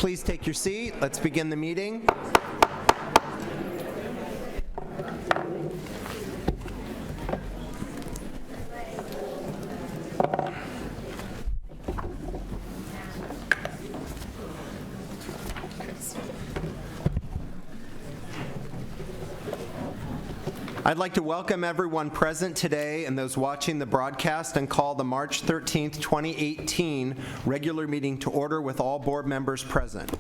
please take your seat. Let's begin the meeting. I'd like to welcome everyone present today and those watching the broadcast and call the March 13th, 2018 regular meeting to order with all board members present.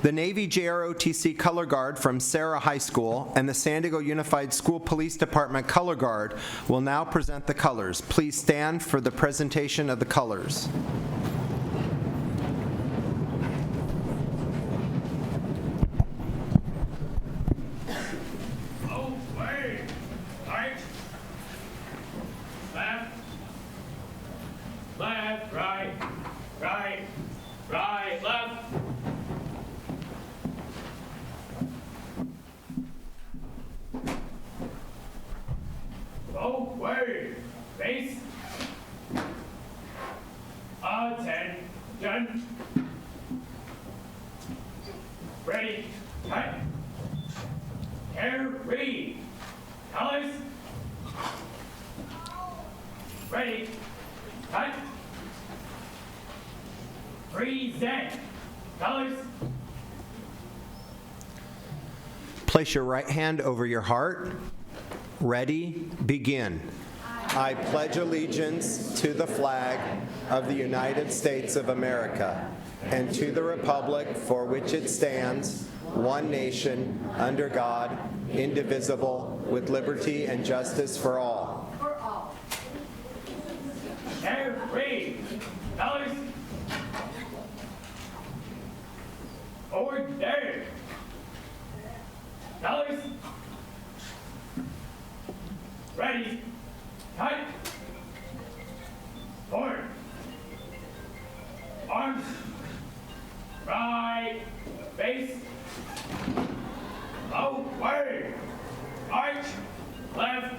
The Navy JROTC Color Guard from Sarah High School and the San Diego Unified School Police Department Color Guard will now present the colors. Please stand for the presentation of the colors. Ready, cut. Hair, read. Colors. Ready, cut. Present. Colors. Place your right hand over your heart. Ready, begin. I pledge allegiance to the flag of the United States of America and to the republic for which it stands, one nation, under God, indivisible, with liberty and justice for all. Hair, read. Colors. Order. Colors. Ready. Cut. Forward. Arms. Right. Face. Forward. Arch. Left.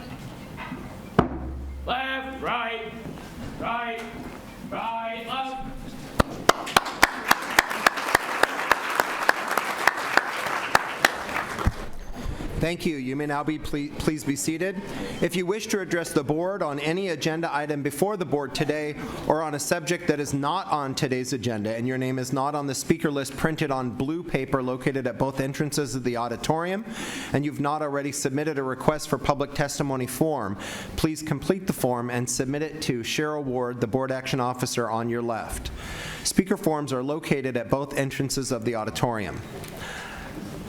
Left. Right. Right. Right. Left. Thank you. You may now please be seated. If you wish to address the board on any agenda item before the board today or on a subject that is not on today's agenda and your name is not on the speaker list printed on blue paper located at both entrances of the auditorium and you've not already submitted a request for public testimony form, please complete the form and submit it to Cheryl Ward, the board action officer on your left. Speaker forms are located at both entrances of the auditorium.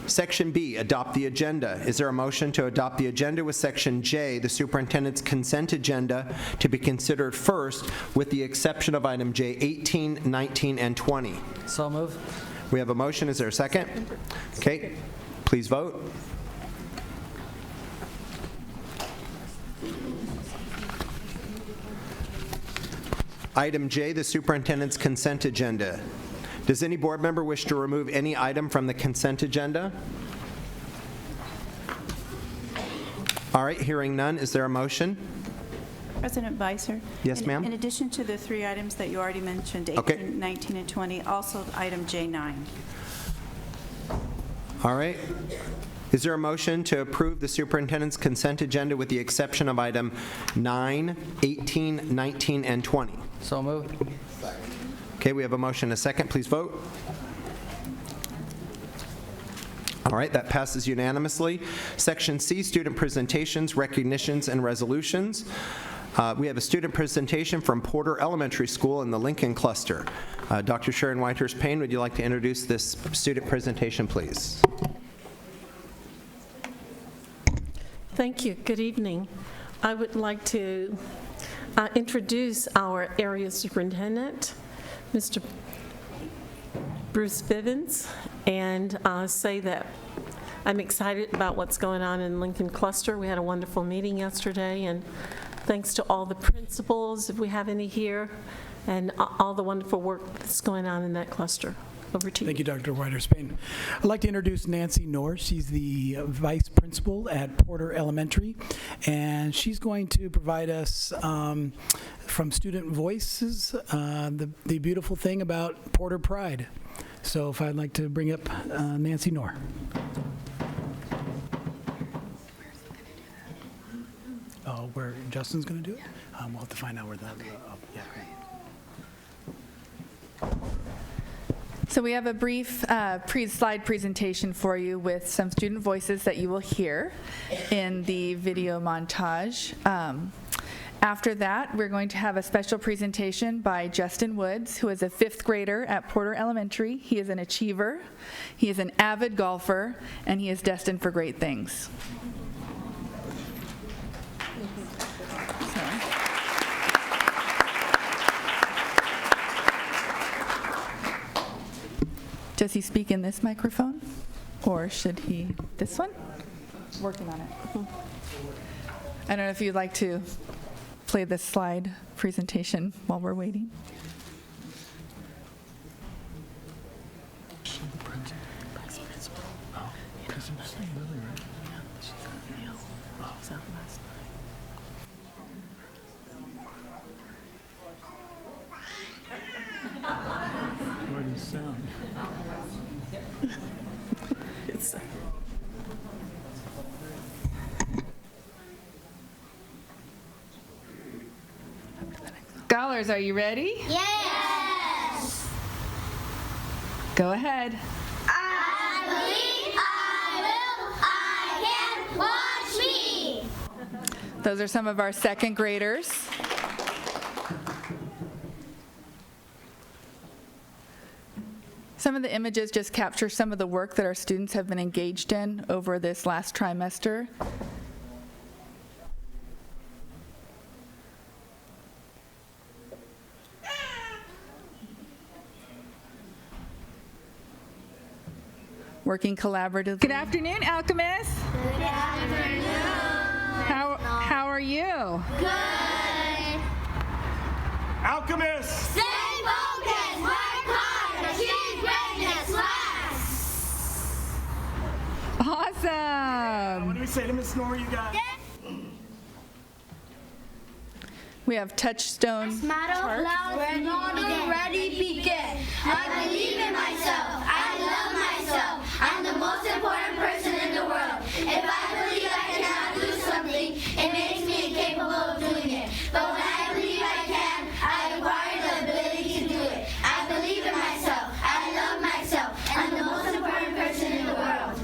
Section B, adopt the agenda. Is there a motion to adopt the agenda with Section J, the superintendent's consent agenda, to be considered first with the exception of item J 18, 19, and 20? So move. We have a motion. Is there a second? Okay. Please vote. Item J, the superintendent's consent agenda. Does any board member wish to remove any item from the consent agenda? All right, hearing none, is there a motion? President Visser? Yes, ma'am. In addition to the three items that you already mentioned, 18, Okay. 19, and 20, also item J9. All right. Is there a motion to approve the superintendent's consent agenda with the exception of item 9, 18, 19, and 20? So moved. Okay, we have a motion and a second. Please vote. All right, that passes unanimously. Section C, student presentations, recognitions, and resolutions. We have a student presentation from Porter Elementary School in the Lincoln Cluster. Dr. Sharon Whitehurst-Payne, would you like to introduce this student presentation, please? Thank you. Good evening. I would like to introduce our area superintendent, Mr. Bruce Bivens, and say that I'm excited about what's going on in Lincoln Cluster. We had a wonderful meeting yesterday, and thanks to all the principals, if we have any here, and all the wonderful work that's going on in that cluster. Over to you. Thank you, Dr. Weiderspan. I'd like to introduce Nancy Knorr. She's the vice principal at Porter Elementary, and she's going to provide us from Student Voices the beautiful thing about Porter Pride. So if I'd like to bring up Nancy Knorr. Oh, where Justin's going to do it? We'll have to find out where that. Yeah. So we have a brief slide presentation for you with some student voices that you will hear in the video montage. After that, we're going to have a special presentation by Justin Woods, who is a 5th grader at Porter Elementary. He is an achiever, he is an avid golfer, and he is destined for great things. Does he speak in this microphone? Or should he, this one? Working on it. I don't know if you'd like to play this slide presentation while we're waiting. Scholars, are you ready? Yes! Go ahead. I believe I will, I can, watch me! Those are some of our 2nd graders. Some of the images just capture some of the work that our students have been engaged in over this last trimester. Working collaboratively. Good afternoon, Alchemist. Good afternoon. How are you? Good. Alchemist! Stay focused, work hard, achieve greatness, Awesome. What do we say to Ms. Knorr, you guys? We have touchstone. Model ready, begin. I believe in myself. I love myself. I'm the most important person in the world. If I believe I cannot do something, it makes me incapable of doing it. But when I believe I can, I acquire the ability to do it. I believe in myself. I love myself. I'm the most important person in the world.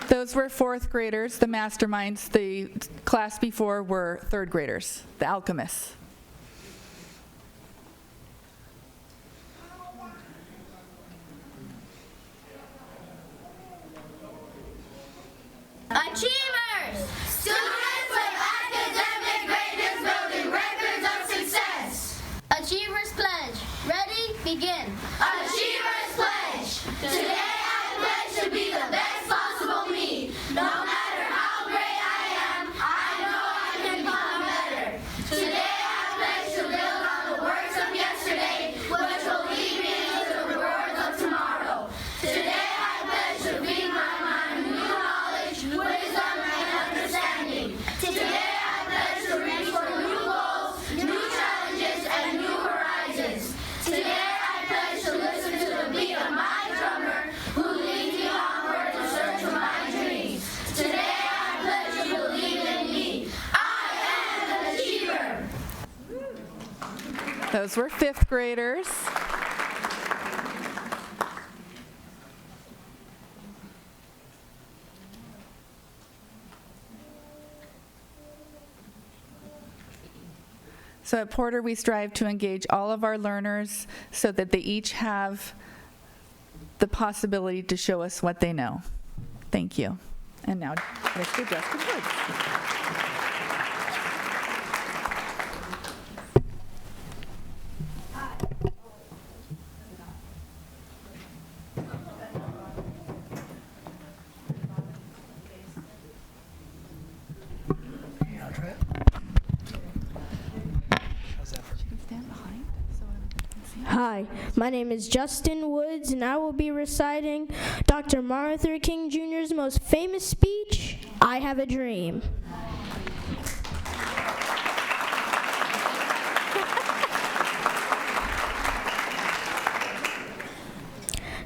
Those were 4th graders, the masterminds. The class before were 3rd graders, the alchemists. Achievers! Students with academic greatness building records of success. Achievers Pledge. Ready? Begin. Achievers Pledge. Today I pledge to be the best possible me. No matter how great I am, I know I can become better. Today I pledge to build on the works of yesterday, which will lead me into the rewards of tomorrow. Today I pledge to feed my mind new knowledge, wisdom, and understanding. Today I pledge to reach for new goals, new challenges, and new horizons. Today I pledge to listen to the beat of my drummer, who leads me onward to search for my dreams. Today I pledge to believe in me. I am an achiever. Those were 5th graders. So at Porter, we strive to engage all of our learners so that they each have the possibility to show us what they know. Thank you. And now, Mr. Justin Woods. How's that for Hi, my name is Justin Woods, and I will be reciting Dr. Martin Luther King Jr.'s most famous speech, I Have a Dream.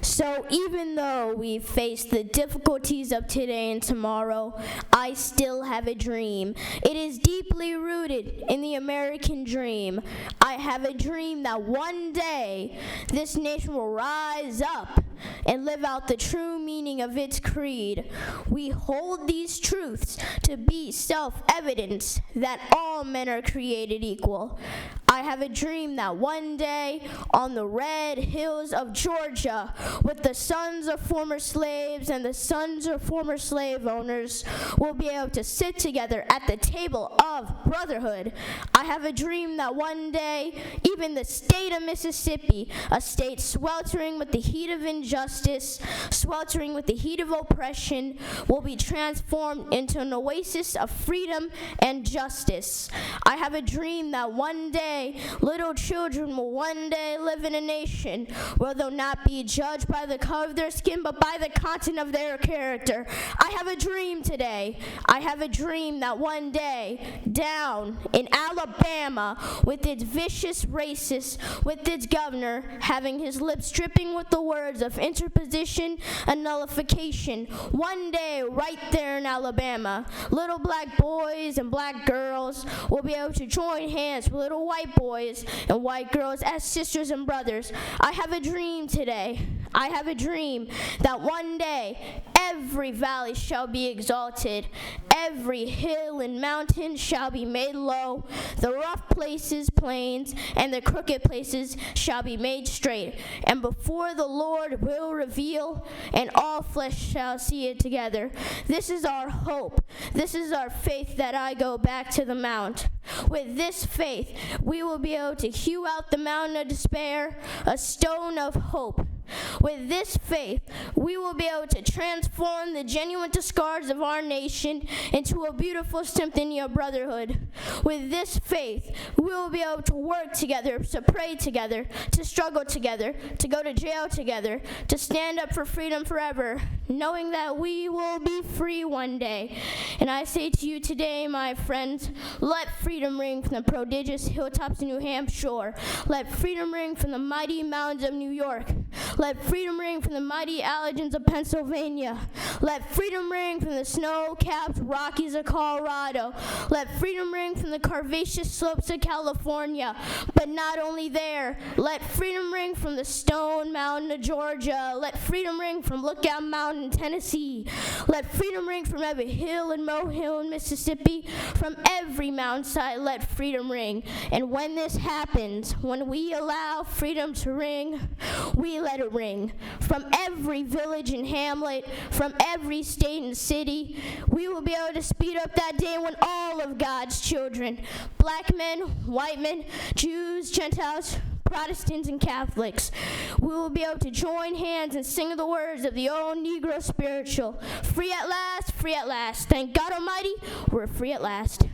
So even though we face the difficulties of today and tomorrow, I still have a dream. It is deeply rooted in the American dream. I have a dream that one day this nation will rise up and live out the true meaning of its creed. We hold these truths to be self-evidence that all men are created equal. I have a dream that one day on the red hills of Georgia, with the sons of former slaves and the sons of former slave owners, will be able to sit together at the table of brotherhood. I have a dream that one day, even the state of Mississippi, a state sweltering with the heat of injustice, sweltering with the heat of oppression, will be transformed into an oasis of freedom and justice. I have a dream that one day, little children will one day live in a nation where they'll not be judged by the color of their skin, but by the content of their character. I have a dream today. I have a dream that one day, down in Alabama, with its vicious racists, with its governor having his lips dripping with the words of interposition and nullification, one day, right there in Alabama, little black boys and black girls will be able to join hands with little white boys and white girls as sisters and brothers. I have a dream today. I have a dream that one day every valley shall be exalted, every hill and mountain shall be made low, the rough places plains, and the crooked places shall be made straight. And before the Lord will reveal, and all flesh shall see it together. This is our hope. This is our faith that I go back to the mount. With this faith, we will be able to hew out the mountain of despair, a stone of hope. With this faith, we will be able to transform the genuine discards of our nation into a beautiful symphony of brotherhood. With this faith, we will be able to work together, to pray together, to struggle together, to go to jail together, to stand up for freedom forever, knowing that we will be free one day. And I say to you today, my friends, let freedom ring from the prodigious hilltops of New Hampshire. Let freedom ring from the mighty mountains of New York. Let freedom ring from the mighty Alleghenies of Pennsylvania. Let freedom ring from the snow-capped Rockies of Colorado. Let freedom ring from the curvaceous slopes of California. But not only there, let freedom ring from the Stone Mountain of Georgia. Let freedom ring from Lookout Mountain in Tennessee. Let freedom ring from every hill and molehill in Mississippi. From every mountainside, let freedom ring. And when this happens, when we allow freedom to ring, we let it ring. From every village and hamlet, from every state and city, we will be able to speed up that day when all of God's children, black men, white men, Jews, Gentiles, Protestants, and Catholics, we will be able to join hands and sing the words of the old Negro spiritual, free at last, free at last. Thank God Almighty, we're free at last.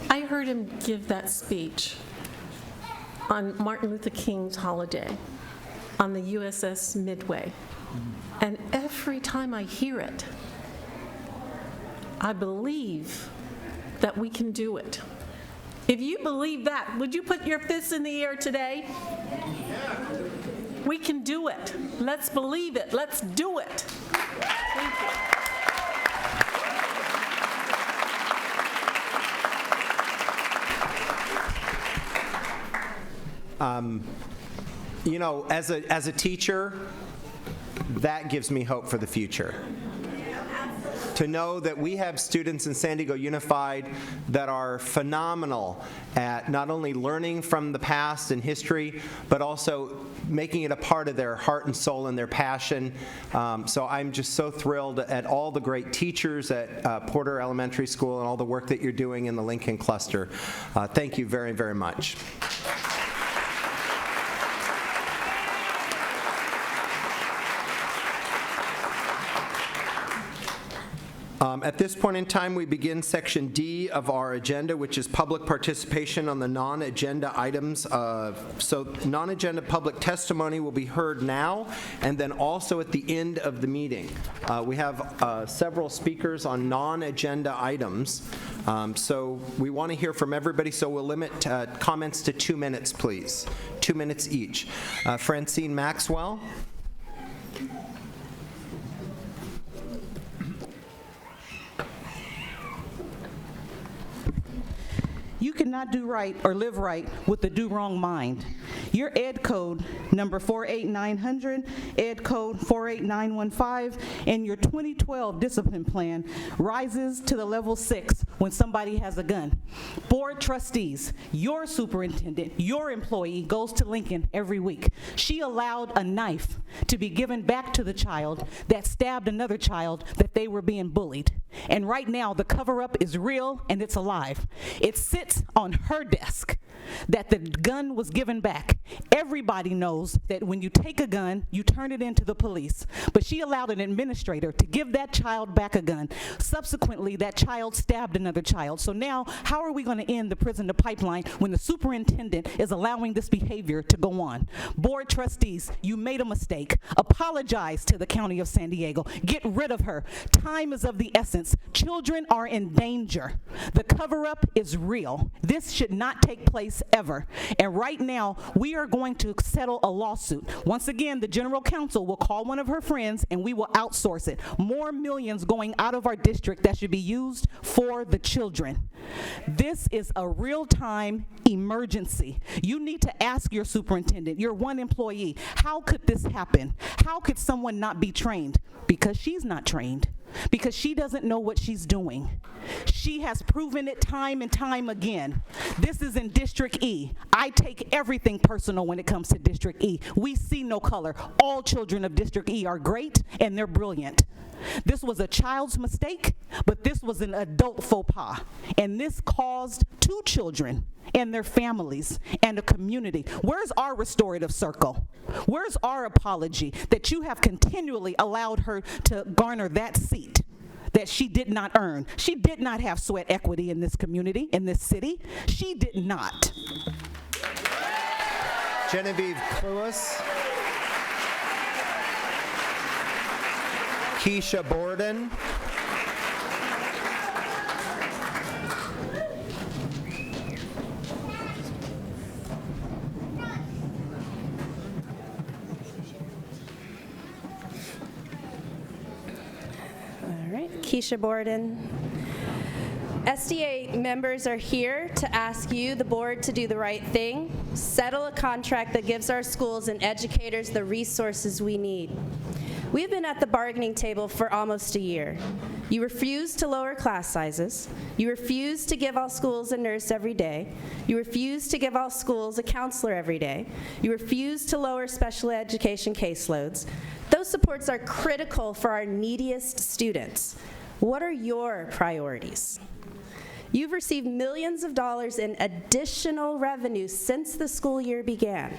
I heard him give that speech on Martin Luther King's holiday on the USS Midway. And every time I hear it, I believe that we can do it. If you believe that, would you put your fists in the air today? We can do it. Let's believe it. Let's do it. Thank you. You know, as a teacher, that gives me hope for the future. To know that we have students in San Diego Unified that are phenomenal at not only learning from the past and history, but also making it a part of their heart and soul and their passion. So I'm just so thrilled at all the great teachers at Porter Elementary School and all the work that you're doing in the Lincoln Cluster. Thank you very, very much. At this point in time, we begin Section D of our agenda, which is public participation on the non-agenda items. So non-agenda public testimony will be heard now and then also at the end of the meeting. We have several speakers on non-agenda items. So we want to hear from everybody, so we'll limit comments to 2 minutes, please. 2 minutes each. Francine Maxwell. You cannot do right or live right with a do-wrong mind. Your Ed Code number 48900, Ed Code 48915, and your 2012 discipline plan rises to the level 6 when somebody has a gun. Board trustees, your superintendent, your employee goes to Lincoln every week. She allowed a knife to be given back to the child that stabbed another child that they were being bullied. And right now, the cover-up is real and it's alive. It sits on her desk that the gun was given back. Everybody knows that when you take a gun, you turn it into the police. But she allowed an administrator to give that child back a gun. Subsequently, that child stabbed another child. So now, how are we going to end the prison to pipeline when the superintendent is allowing this behavior to go on? Board trustees, you made a mistake. Apologize to the County of San Diego. Get rid of her. Time is of the essence. Children are in danger. The cover-up is real. This should not take place ever. And right now, we are going to settle a lawsuit. Once again, the general counsel will call one of her friends and we will outsource it. More millions going out of our district that should be used for the children. This is a real-time emergency. You need to ask your superintendent, your one employee, how could this happen? How could someone not be trained? Because she's not trained. Because she doesn't know what she's doing. She has proven it time and time again. This is in District E. I take everything personal when it comes to District E. We see no color. All children of District E are great and they're brilliant. This was a child's mistake, but this was an adult faux pas. And this caused 2 children and their families and a community. Where's our restorative circle? Where's our apology that you have continually allowed her to garner that seat that she did not earn? She did not have sweat equity in this community, in this city. She did not. Genevieve Cluis. Keisha Borden. Keisha Borden. SDA members are here to ask you, the board, to do the right thing, settle a contract that gives our schools and educators the resources we need. We've been at the bargaining table for almost a year. You refuse to lower class sizes. You refuse to give all schools a nurse every day. You refuse to give all schools a counselor every day. You refuse to lower special education caseloads. Those supports are critical for our neediest students. What are your priorities? You've received millions of dollars in additional revenue since the school year began.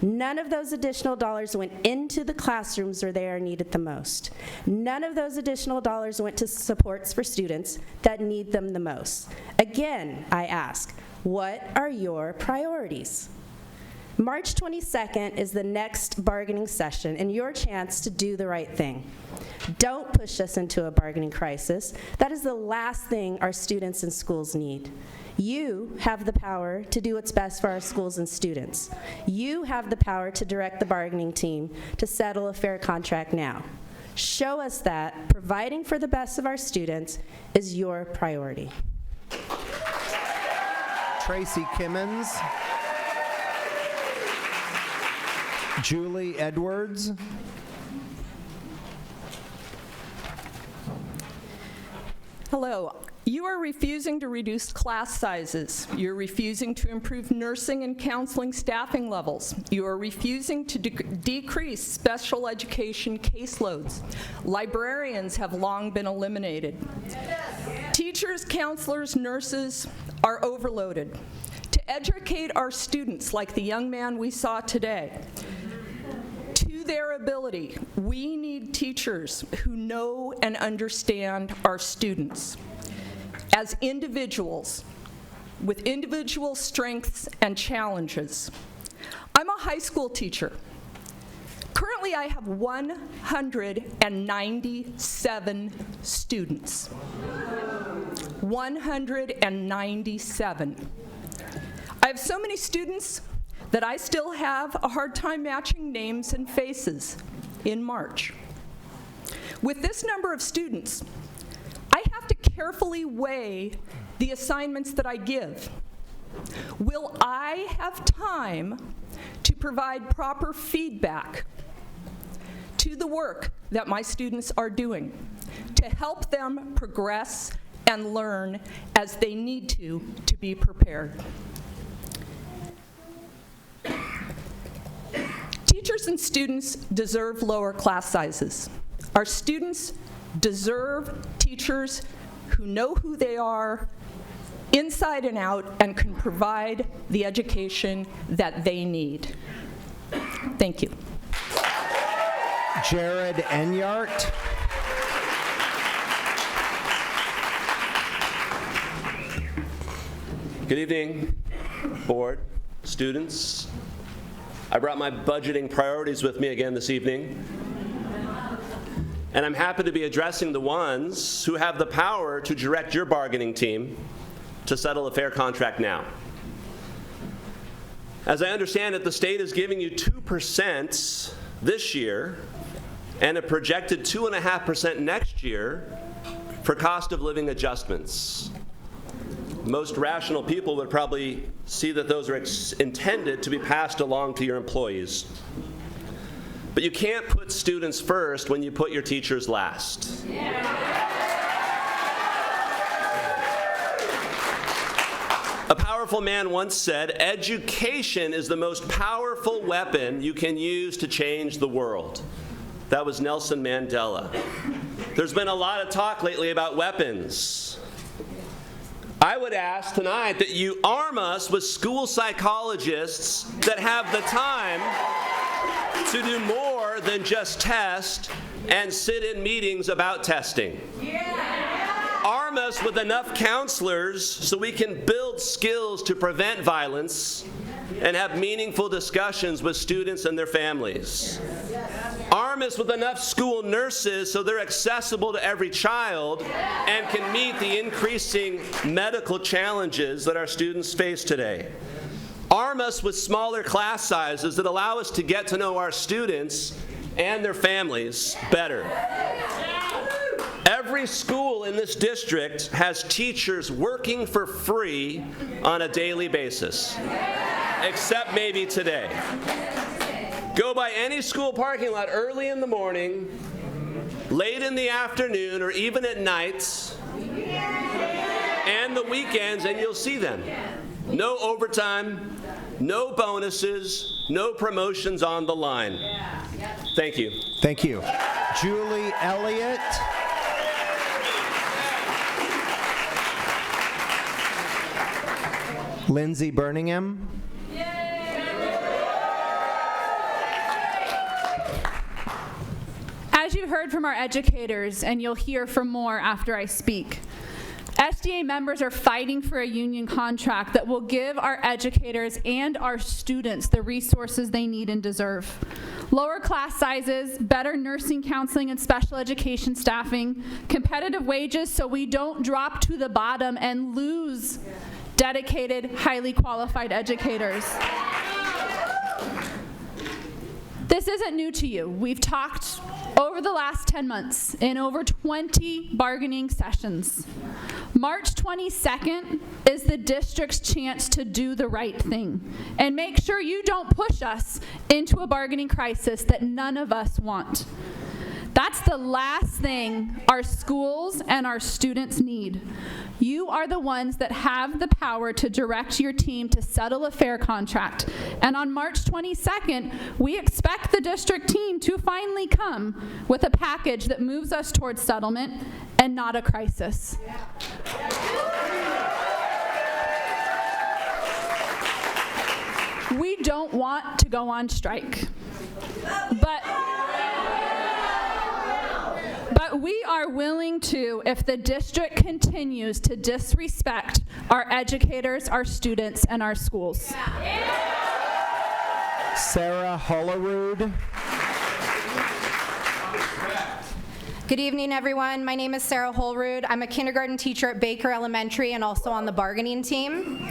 None of those additional dollars went into the classrooms where they are needed the most. None of those additional dollars went to supports for students that need them the most. Again, I ask, what are your priorities? March 22nd is the next bargaining session and your chance to do the right thing. Don't push us into a bargaining crisis. That is the last thing our students and schools need. You have the power to do what's best for our schools and students. You have the power to direct the bargaining team to settle a fair contract now. Show us that providing for the best of our students is your priority. Tracy Kimmons. Julie Edwards. Hello. You are refusing to reduce class sizes. You're refusing to improve nursing and counseling staffing levels. You are refusing to decrease special education caseloads. Librarians have long been eliminated. Teachers, counselors, nurses are overloaded. To educate our students, like the young man we saw today, to their ability, we need teachers who know and understand our students as individuals with individual strengths and challenges. I'm a high school teacher. Currently, I have 197 students. 197. I have so many students that I still have a hard time matching names and faces in March. With this number of students, I have to carefully weigh the assignments that I give. Will I have time to provide proper feedback to the work that my students are doing to help them progress and learn as they need to be prepared? Teachers and students deserve lower class sizes. Our students deserve teachers who know who they are inside and out and can provide the education that they need. Thank you. Jared Enyart. Good evening, board, students. I brought my budgeting priorities with me again this evening. And I'm happy to be addressing the ones who have the power to direct your bargaining team to settle a fair contract now. As I understand it, the state is giving you 2% this year and a projected 2.5% next year for cost of living adjustments. Most rational people would probably see that those are intended to be passed along to your employees. But you can't put students first when you put your teachers last. A powerful man once said, "Education is the most powerful weapon you can use to change the world." That was Nelson Mandela. There's been a lot of talk lately about weapons. I would ask tonight that you arm us with school psychologists that have the time to do more than just test and sit in meetings about testing. Arm us with enough counselors so we can build skills to prevent violence and have meaningful discussions with students and their families. Arm us with enough school nurses so they're accessible to every child and can meet the increasing medical challenges that our students face today. Arm us with smaller class sizes that allow us to get to know our students and their families better. Every school in this district has teachers working for free on a daily basis, except maybe today. Go by any school parking lot early in the morning, late in the afternoon, or even at night, and the weekends, and you'll see them. No overtime, no bonuses, no promotions on the line. Thank you. Thank you. Julie Elliott. Lindsay Birmingham. As you heard from our educators, and you'll hear from more after I speak, SDA members are fighting for a union contract that will give our educators and our students the resources they need and deserve. Lower class sizes, better nursing, counseling, and special education staffing, competitive wages so we don't drop to the bottom and lose dedicated, highly qualified educators. This isn't new to you. We've talked over the last 10 months in over 20 bargaining sessions. March 22nd is the district's chance to do the right thing and make sure you don't push us into a bargaining crisis that none of us want. That's the last thing our schools and our students need. You are the ones that have the power to direct your team to settle a fair contract. And on March 22nd, we expect the district team to finally come with a package that moves us towards settlement and not a crisis. We don't want to go on strike, but we are willing to if the district continues to disrespect our educators, our students, and our schools. Sarah Hollerud. Good evening, everyone. My name is Sarah Holrud. I'm a kindergarten teacher at Baker Elementary and also on the bargaining team.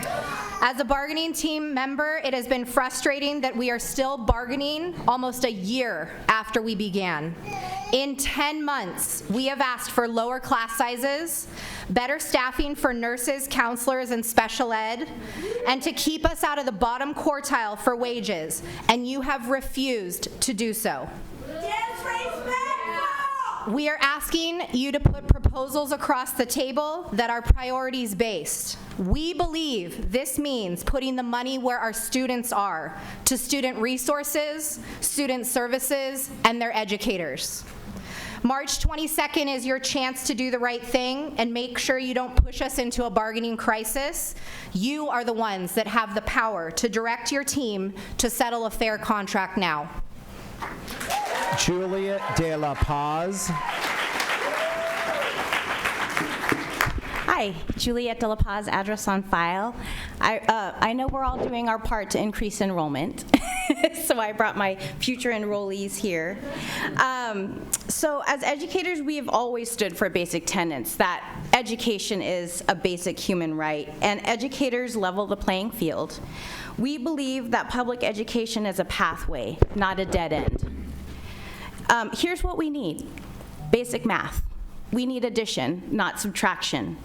As a bargaining team member, it has been frustrating that we are still bargaining almost a year after we began. In 10 months, we have asked for lower class sizes, better staffing for nurses, counselors, and special ed, and to keep us out of the bottom quartile for wages, and you have refused to do so. We are asking you to put proposals across the table that are priorities based. We believe this means putting the money where our students are, to student resources, student services, and their educators. March 22nd is your chance to do the right thing and make sure you don't push us into a bargaining crisis. You are the ones that have the power to direct your team to settle a fair contract now. Juliet De La Paz. Hi, Juliet De La Paz, address on file. I know we're all doing our part to increase enrollment, so I brought my future enrollees here. So as educators, we have always stood for basic tenets that education is a basic human right, and educators level the playing field. We believe that public education is a pathway, not a dead end. Here's what we need. Basic math. We need addition, not subtraction.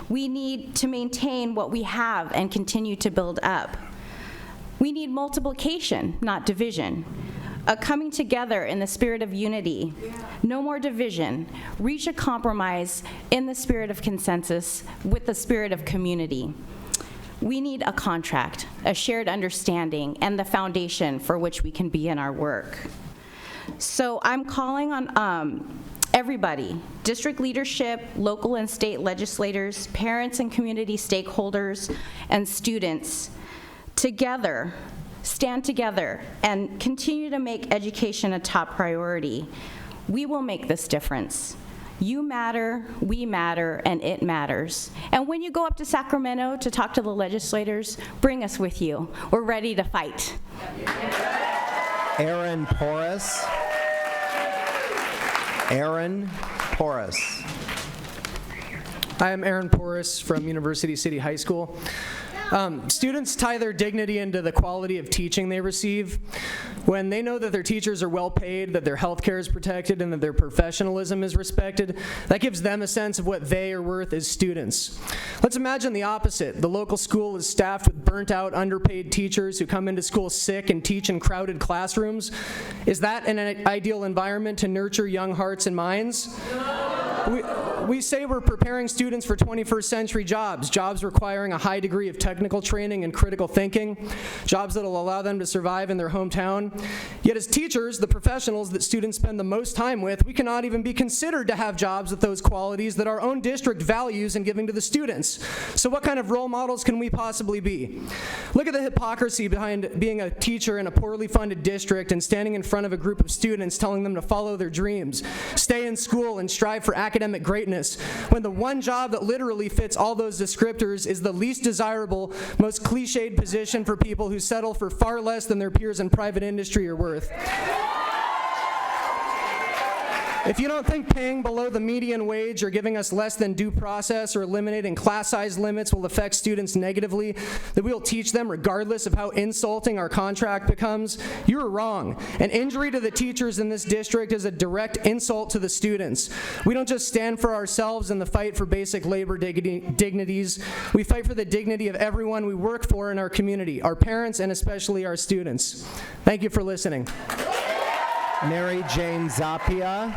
We need to maintain what we have and continue to build up. We need multiplication, not division. A coming together in the spirit of unity. No more division. Reach a compromise in the spirit of consensus with the spirit of community. We need a contract, a shared understanding, and the foundation for which we can begin our work. So I'm calling on everybody, district leadership, local and state legislators, parents and community stakeholders, and students, together, stand together, and continue to make education a top priority. We will make this difference. You matter, we matter, and it matters. And when you go up to Sacramento to talk to the legislators, bring us with you. We're ready to fight. Aaron Porras. Aaron Porras. I am Aaron Porras from University City High School. Students tie their dignity into the quality of teaching they receive. When they know that their teachers are well paid, that their health care is protected, and that their professionalism is respected, that gives them a sense of what they are worth as students. Let's imagine the opposite. The local school is staffed with burnt out, underpaid teachers who come into school sick and teach in crowded classrooms. Is that an ideal environment to nurture young hearts and minds? We say we're preparing students for 21st century jobs requiring a high degree of technical training and critical thinking, jobs that will allow them to survive in their hometown. Yet as teachers, the professionals that students spend the most time with, we cannot even be considered to have jobs with those qualities that our own district values in giving to the students. So what kind of role models can we possibly be? Look at the hypocrisy behind being a teacher in a poorly funded district and standing in front of a group of students telling them to follow their dreams, stay in school, and strive for academic greatness, when the one job that literally fits all those descriptors is the least desirable, most cliched position for people who settle for far less than their peers in private industry are worth. If you don't think paying below the median wage or giving us less than due process or eliminating class size limits will affect students negatively, that we will teach them regardless of how insulting our contract becomes, you're wrong. An injury to the teachers in this district is a direct insult to the students. We don't just stand for ourselves in the fight for basic labor dignities. We fight for the dignity of everyone we work for in our community, our parents and especially our students. Thank you for listening. Mary Jane Zappia.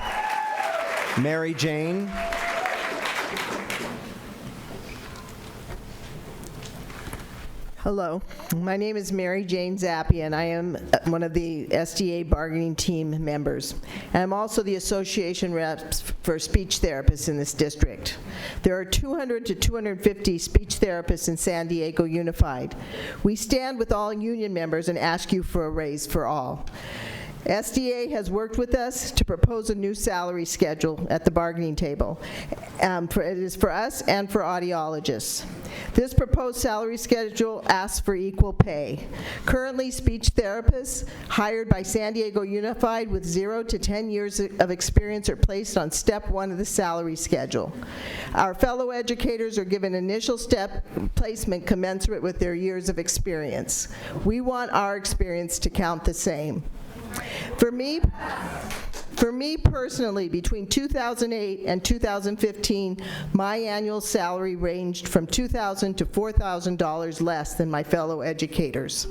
Mary Jane. Hello, my name is Mary Jane Zappia, and I am one of the SDA bargaining team members. And I'm also the association rep for speech therapists in this district. There are 200 to 250 speech therapists in San Diego Unified. We stand with all union members and ask you for a raise for all. SDA has worked with us to propose a new salary schedule at the bargaining table. It is for us and for audiologists. This proposed salary schedule asks for equal pay. Currently, speech therapists hired by San Diego Unified with 0 to 10 years of experience are placed on step 1 of the salary schedule. Our fellow educators are given initial step placement commensurate with their years of experience. We want our experience to count the same. For me personally, between 2008 and 2015, my annual salary ranged from $2,000 to $4,000 less than my fellow educators.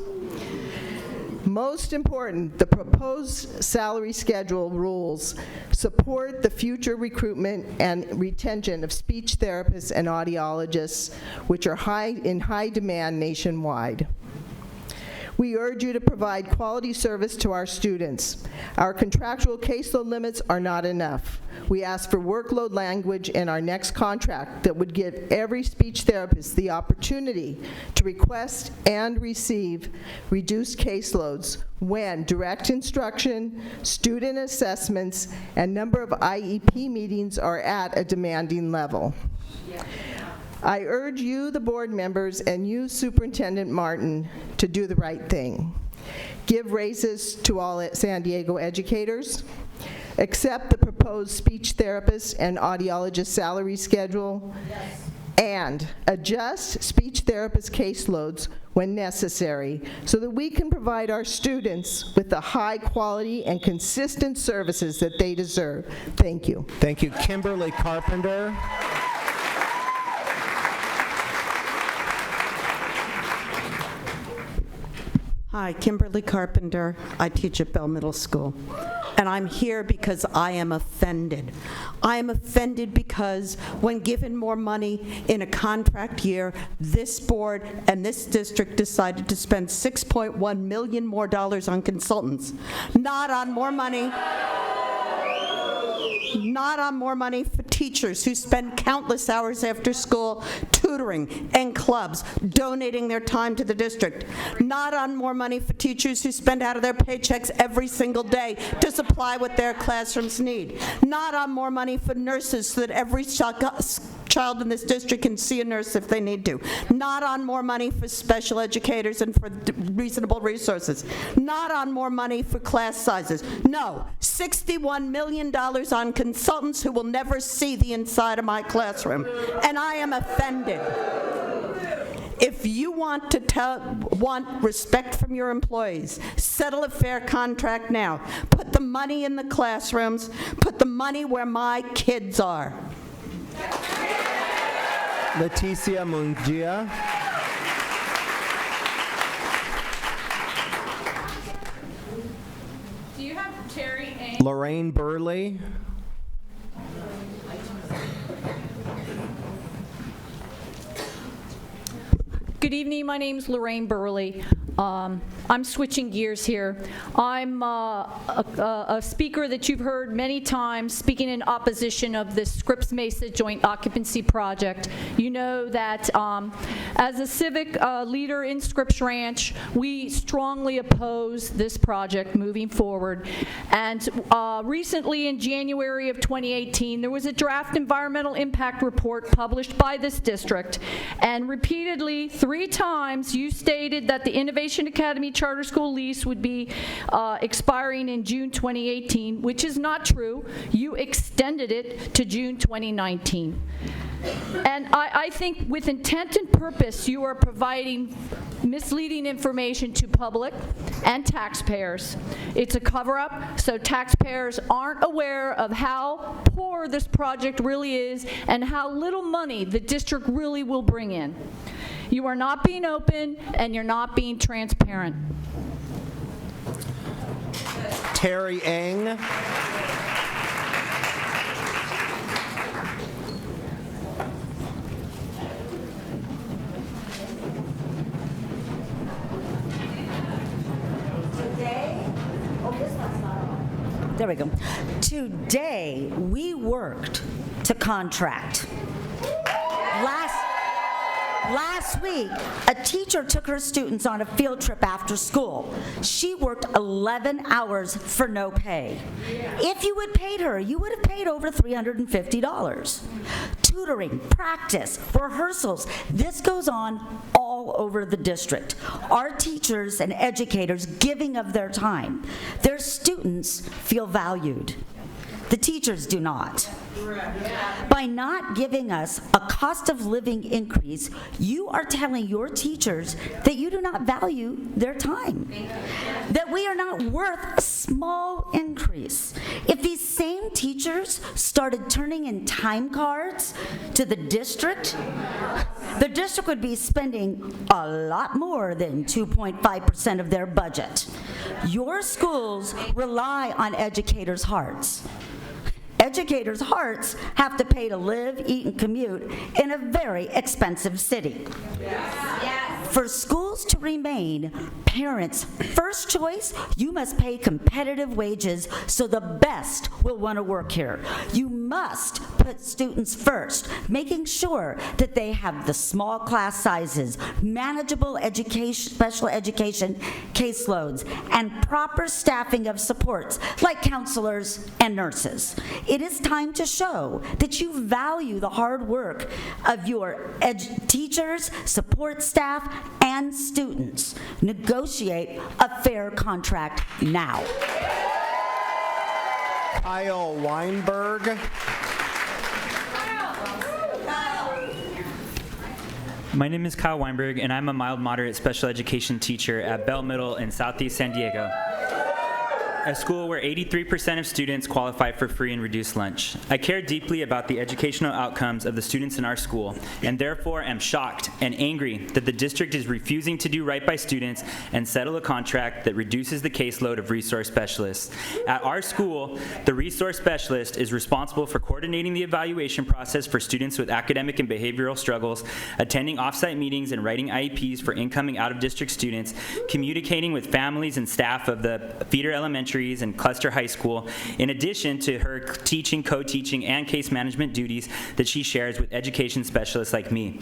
Most important, the proposed salary schedule rules support the future recruitment and retention of speech therapists and audiologists, which are in high demand nationwide. We urge you to provide quality service to our students. Our contractual caseload limits are not enough. We ask for workload language in our next contract that would give every speech therapist the opportunity to request and receive reduced caseloads when direct instruction, student assessments, and number of IEP meetings are at a demanding level. I urge you, the board members, and you, Superintendent Martin, to do the right thing. Give raises to all San Diego educators, accept the proposed speech therapist and audiologist salary schedule, and adjust speech therapist caseloads when necessary so that we can provide our students with the high quality and consistent services that they deserve. Thank you. Thank you. Kimberly Carpenter. Hi, Kimberly Carpenter. I teach at Bell Middle School. And I'm here because I am offended. I am offended because when given more money in a contract year, this board and this district decided to spend $6.1 million more on consultants, not on more money for teachers who spend countless hours after school tutoring and clubs, donating their time to the district. Not on more money for teachers who spend out of their paychecks every single day to supply what their classrooms need. Not on more money for nurses so that every child in this district can see a nurse if they need to. Not on more money for special educators and for reasonable resources. Not on more money for class sizes. No, $61 million on consultants who will never see the inside of my classroom. And I am offended. If you want respect from your employees, settle a fair contract now. Put the money in the classrooms. Put the money where my kids are. Leticia Mungia. Do you have Terry A? Lorraine Burley. Good evening, my name's Lorraine Burley. I'm switching gears here. I'm a speaker that you've heard many times speaking in opposition of this Scripps Mesa Joint Occupancy Project. You know that as a civic leader in Scripps Ranch, we strongly oppose this project moving forward. And recently in January of 2018, there was a draft environmental impact report published by this district. And repeatedly, 3 times, you stated that the innovation Aviation Academy charter school lease would be expiring in June 2018, which is not true. You extended it to June 2019. And I think with intent and purpose, you are providing misleading information to public and taxpayers. It's a cover-up, so taxpayers aren't aware of how poor this project really is and how little money the district really will bring in. You are not being open, and you're not being transparent. Terry Eng. There we go. Today, we worked to contract. Last week, a teacher took her students on a field trip after school. She worked 11 hours for no pay. If you had paid her, you would have paid over $350. Tutoring, practice, rehearsals, this goes on all over the district. Our teachers and educators giving of their time. Their students feel valued. The teachers do not. By not giving us a cost of living increase, you are telling your teachers that you do not value their time, that we are not worth a small increase. If these same teachers started turning in time cards to the district would be spending a lot more than 2.5% of their budget. Your schools rely on educators' hearts. Educators' hearts have to pay to live, eat, and commute in a very expensive city. Yes. For schools to remain parents' first choice, you must pay competitive wages so the best will want to work here. You must put students first, making sure that they have the small class sizes, manageable education, special education caseloads, and proper staffing of supports like counselors and nurses. It is time to show that you value the hard work of your teachers, support staff, and students. Negotiate a fair contract now. Kyle Weinberg. My name is Kyle Weinberg, and I'm a mild moderate special education teacher at Bell Middle in Southeast San Diego, a school where 83% of students qualify for free and reduced lunch. I care deeply about the educational outcomes of the students in our school, and therefore am shocked and angry that the district is refusing to do right by students and settle a contract that reduces the caseload of resource specialists. At our school, the resource specialist is responsible for coordinating the evaluation process for students with academic and behavioral struggles, attending off-site meetings and writing IEPs for incoming out-of-district students, communicating with families and staff of the feeder elementary and Cluster High School, in addition to her teaching, co-teaching, and case management duties that she shares with education specialists like me.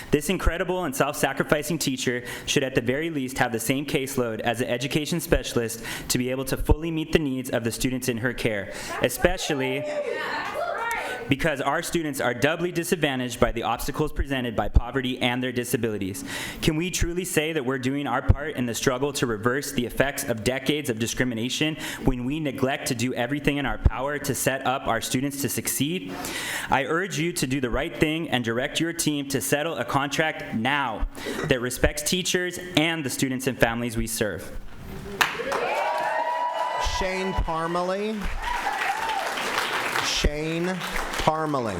This incredible and self-sacrificing teacher should at the very least have the same caseload as an education specialist to be able to fully meet the needs of the students in her care, especially because our students are doubly disadvantaged by the obstacles presented by poverty and their disabilities. Can we truly say that we're doing our part in the struggle to reverse the effects of decades of discrimination when we neglect to do everything in our power to set up our students to succeed? I urge you to do the right thing and direct your team to settle a contract now that respects teachers and the students and families we serve. Shane Parmalee. Shane Parmalee.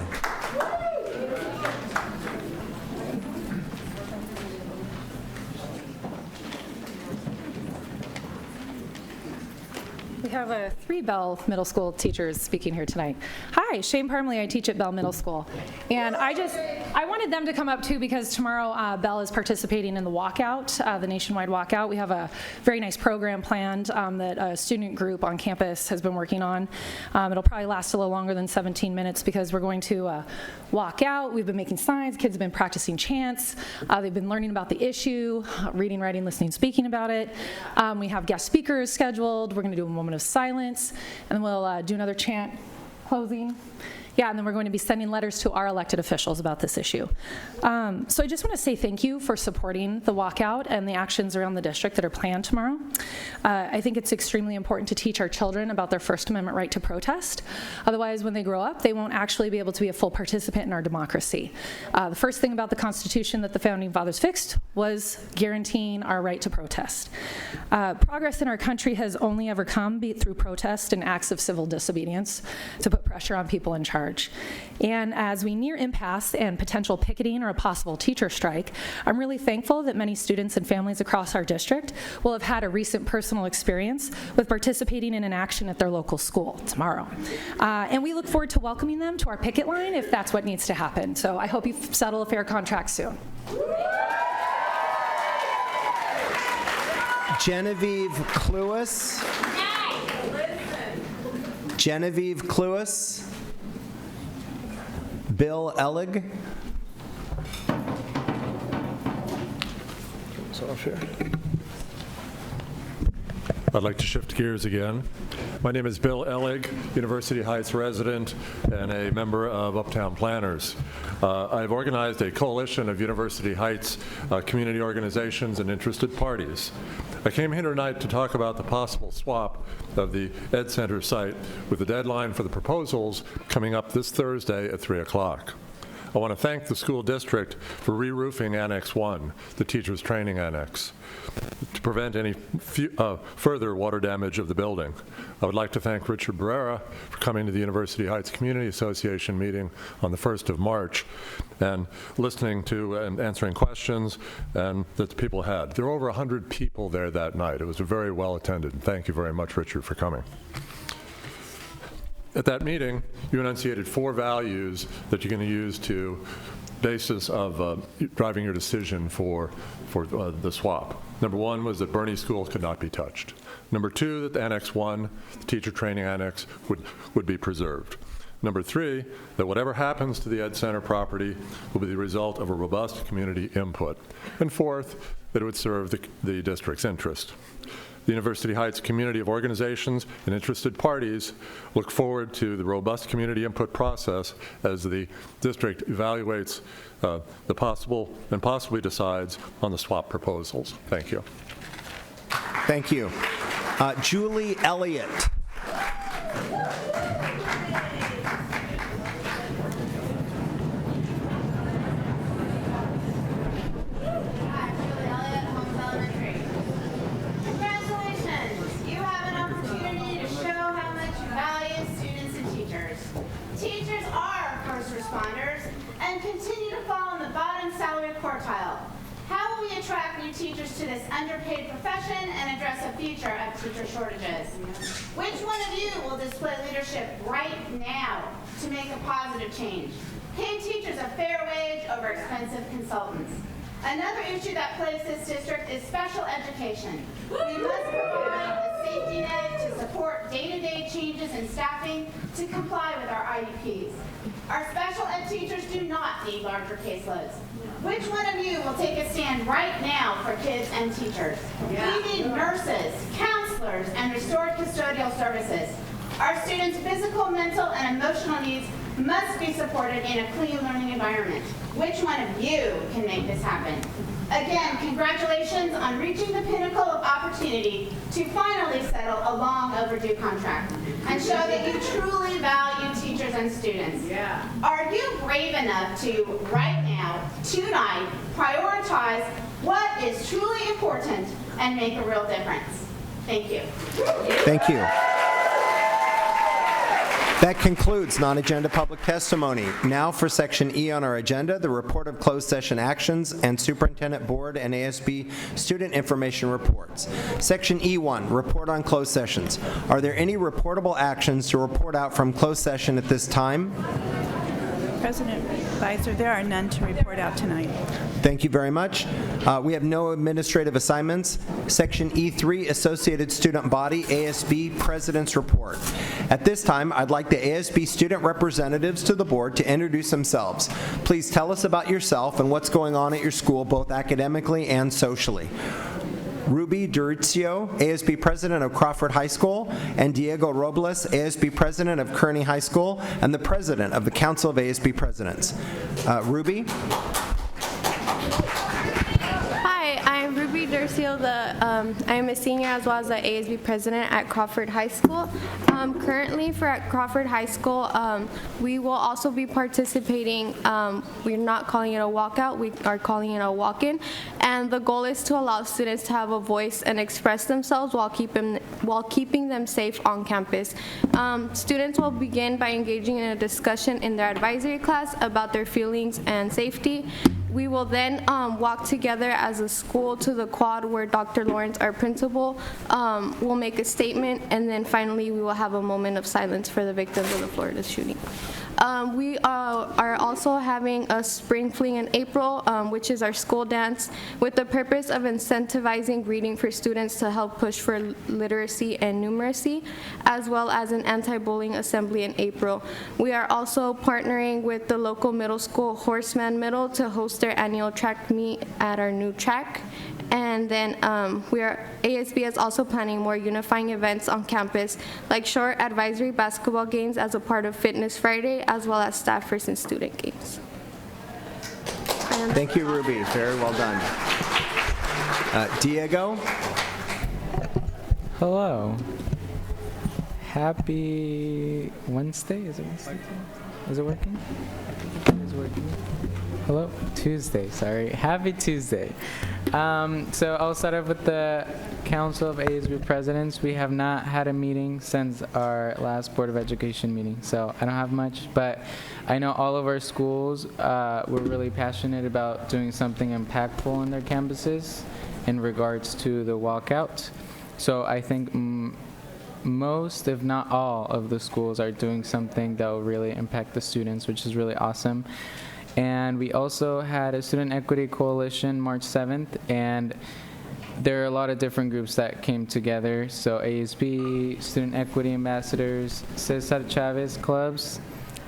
We have 3 Bell Middle School teachers speaking here tonight. Hi, Shane Parmalee. I teach at Bell Middle School. And I wanted them to come up too because tomorrow Bell is participating in the walkout, the nationwide walkout. We have a very nice program planned that a student group on campus has been working on. It'll probably last a little longer than 17 minutes because we're going to walk out. We've been making signs. Kids have been practicing chants. They've been learning about the issue, reading, writing, listening, speaking about it. We have guest speakers scheduled. We're going to do a moment of silence, and then we'll do another chant closing. Yeah, and then we're going to be sending letters to our elected officials about this issue. So I just want to say thank you for supporting the walkout and the actions around the district that are planned tomorrow. I think it's extremely important to teach our children about their First Amendment right to protest. Otherwise, when they grow up, they won't actually be able to be a full participant in our democracy. The first thing about the Constitution that the Founding Fathers fixed was guaranteeing our right to protest. Progress in our country has only ever come through protest and acts of civil disobedience to put pressure on people in charge. And as we near impasse and potential picketing or a possible teacher strike, I'm really thankful that many students and families across our district will have had a recent personal experience with participating in an action at their local school tomorrow. And we look forward to welcoming them to our picket line if that's what needs to happen. So I hope you settle a fair contract soon. Genevieve Cluis. Genevieve Cluis. Bill Ellig. I'd like to shift gears again. My name is Bill Ellig, University Heights resident and a member of Uptown Planners. I've organized a coalition of University Heights community organizations and interested parties. I came here tonight to talk about the possible swap of the Ed Center site with the deadline for the proposals coming up this Thursday at 3 o'clock. I want to thank the school district for re-roofing Annex 1, the teachers' training annex, to prevent any further water damage of the building. I would like to thank Richard Barrera for coming to the University Heights Community Association meeting on the 1st of March and listening to and answering questions that the people had. There were over 100 people there that night. It was very well attended. Thank you very much, Richard, for coming. At that meeting, you enunciated 4 values that you're going to use to basis of driving your decision for the swap. Number 1 was that Bernie School could not be touched. Number 2, that the Annex 1, the teacher training annex, would be preserved. Number 3, that whatever happens to the Ed Center property will be the result of a robust community input. And 4th, that it would serve the district's interest. The University Heights community of organizations and interested parties look forward to the robust community input process as the district evaluates the possible and possibly decides on the swap proposals. Thank you. Thank you. Julie Elliott. Teachers are first responders and continue to fall in the bottom salary quartile. How will we attract new teachers to this underpaid profession and address a future of teacher shortages? Which one of you will display leadership right now to make a positive change? Pay teachers a fair wage over expensive consultants. Another issue that plagues this district is special education. We must provide a safety net to support day-to-day changes in staffing to comply with our IEPs. Our special ed teachers do not need larger caseloads. Which one of you will take a stand right now for kids and teachers? We need nurses, counselors, and restored custodial services. Our students' physical, mental, and emotional needs must be supported in a clean learning environment. Which one of you can make this happen? Again, congratulations on reaching the pinnacle of opportunity to finally settle a long overdue contract and show that you truly value teachers and students. Are you brave enough to, right now, tonight, prioritize what is truly important and make a real difference? Thank you. Thank you. That concludes non-agenda public testimony. Now for Section E on our agenda, the report of closed session actions and Superintendent Board and ASB student information reports. Section E1, report on closed sessions. Are there any reportable actions to report out from closed session at this time? President Weiser, there are none to report out tonight. Thank you very much. We have no administrative assignments. Section E3, Associated Student Body, ASB President's Report. At this time, I'd like the ASB student representatives to the board to introduce themselves. Please tell us about yourself and what's going on at your school, both academically and socially. Ruby Durizio, ASB President of Crawford High School, and Diego Robles, ASB President of Kearney High School, and the President of the Council of ASB Presidents. Ruby? Hi, I'm Ruby Durcio. I am a senior as well as the ASB president at Crawford High School. Currently at Crawford High School, we will also be participating. We're not calling it a walkout, we are calling it a walk-in. And the goal is to allow students to have a voice and express themselves while keeping them safe on campus. Students will begin by engaging in a discussion in their advisory class about their feelings and safety. We will then walk together as a school to the quad where Dr. Lawrence, our principal, will make a statement, and then finally we will have a moment of silence for the victims of the Florida shooting. We are also having a spring fling in April, which is our school dance, with the purpose of incentivizing reading for students to help push for literacy and numeracy, as well as an anti-bullying assembly in April. We are also partnering with the local middle school, Horseman Middle, to host their annual track meet at our new track. And then ASB is also planning more unifying events on campus, like short advisory basketball games as a part of Fitness Friday, as well as staffers and student games. Thank you, Ruby. Very well done. Diego? Hello. Happy Wednesday? Is it Wednesday? Is it working? It is working. Hello? Tuesday, sorry. Happy Tuesday. So I'll start off with the Council of ASB Presidents. We have not had a meeting since our last Board of Education meeting, so I don't have much, but I know all of our schools were really passionate about doing something impactful in their campuses in regards to the walkout. So I think most, if not all, of the schools are doing something that will really impact the students, which is really awesome. And we also had a Student Equity Coalition March 7th, and there are a lot of different groups that came together. So ASB, Student Equity Ambassadors, Cesar Chavez clubs,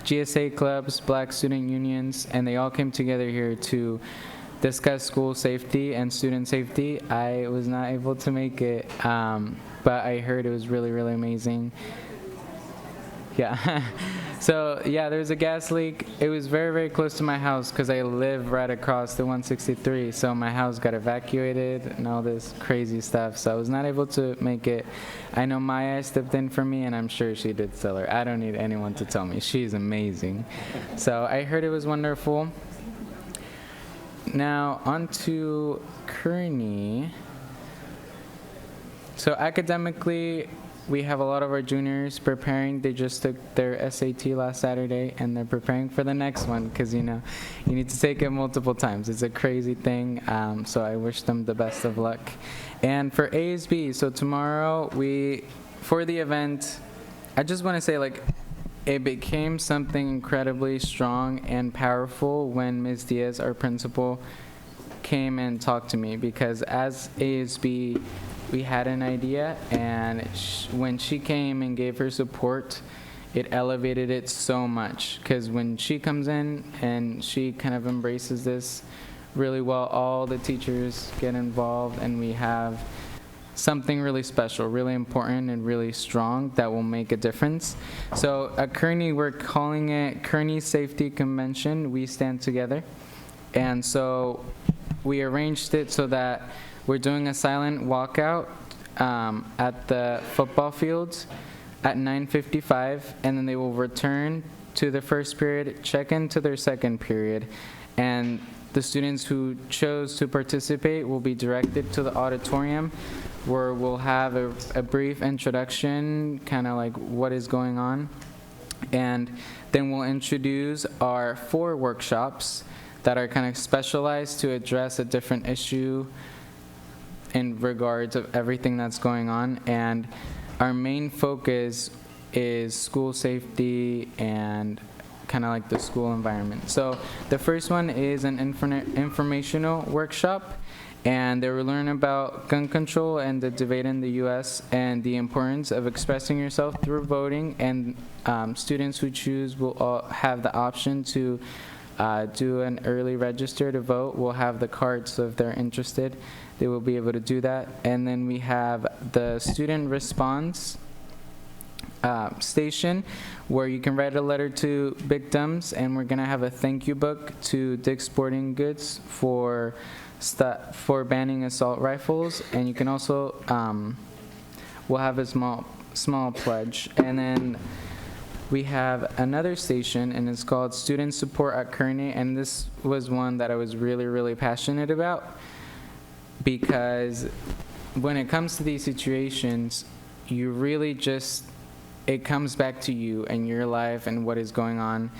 GSA clubs, Black student unions, and they all came together here to discuss school safety and student safety. I was not able to make it, but I heard it was really, really amazing. Yeah. So yeah, there was a gas leak. It was very, very close to my house because I live right across the 163. So my house got evacuated and all this crazy stuff. So I was not able to make it. I know Maya stepped in for me, and I'm sure she did tell her. I don't need anyone to tell me. She's amazing. So I heard it was wonderful. Now on to Kearney. So academically, we have a lot of our juniors preparing. They just took their SAT last Saturday, and they're preparing for the next one because, you know, you need to take it multiple times. It's a crazy thing, so I wish them the best of luck. And for ASB, so tomorrow for the event, I just want to say, like, it became something incredibly strong and powerful when Ms. Diaz, our principal, came and talked to me, because as ASB, we had an idea, and when she came and gave her support, it elevated it so much. Because when she comes in and she kind of embraces this really well, all the teachers get involved, and we have something really special, really important, and really strong that will make a difference. So at Kearney, we're calling it Kearney Safety Convention. We stand together. And so we arranged it so that we're doing a silent walkout at the football fields at 9:55, and then they will return to the first period, check into their second period, and the students who chose to participate will be directed to the auditorium, where we'll have a brief introduction, kind of like what is going on, and then we'll introduce our 4 workshops that are kind of specialized to address a different issue in regards of everything that's going on. And our main focus is school safety and kind of like the school environment. So the first one is an informational workshop, and they will learn about gun control and the debate in the U.S. and the importance of expressing yourself through voting, and students who choose will all have the option to do an early register to vote. We'll have the cards, so if they're interested, they will be able to do that. And then we have the student response station, where you can write a letter to victims, and we're gonna have a thank you book to Dick's Sporting Goods for banning assault rifles, and you can also we'll have a small pledge. And then we have another station, and it's called Student Support at Kearney, and this was one that I was really passionate about, because when it comes to these situations, you really just, it comes back to you and your life and what is going on.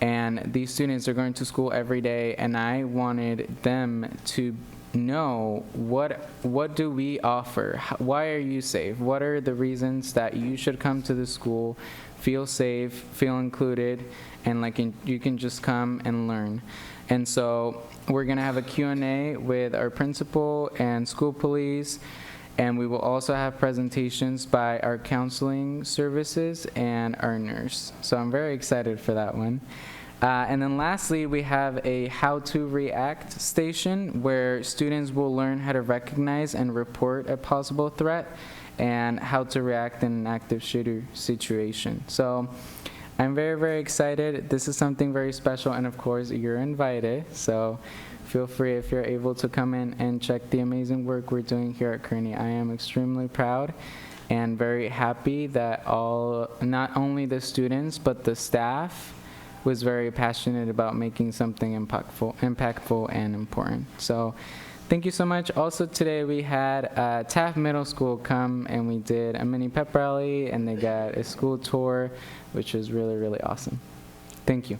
And these students are going to school every day, and I wanted them to know what do we offer? Why are you safe? What are the reasons that you should come to the school, feel safe, feel included, and like you can just come and learn. And so we're gonna have a Q&A with our principal and school police, and we will also have presentations by our counseling services and our nurse. So I'm very excited for that one. And then lastly, we have a How to React station, where students will learn how to recognize and report a possible threat and how to react in an active shooter situation. So I'm very excited. This is something very special, and of course, you're invited. So feel free, if you're able, to come in and check the amazing work we're doing here at Kearney. I am extremely proud and very happy that not only the students, but the staff was very passionate about making something impactful and important. So thank you so much. Also today we had Taft Middle School come, and we did a mini pep rally, and they got a school tour, which was really awesome. Thank you.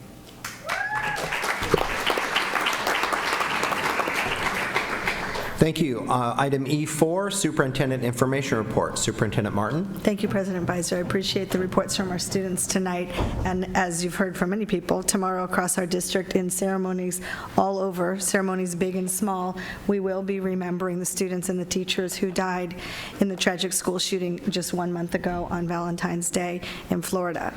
Thank you. Item E4, Superintendent Information Report. Superintendent Martin. Thank you, President Beiser. I appreciate the reports from our students tonight. And as you've heard from many people, tomorrow across our district in ceremonies all over, ceremonies big and small, we will be remembering the students and the teachers who died in the tragic school shooting just 1 month ago on Valentine's Day in Florida.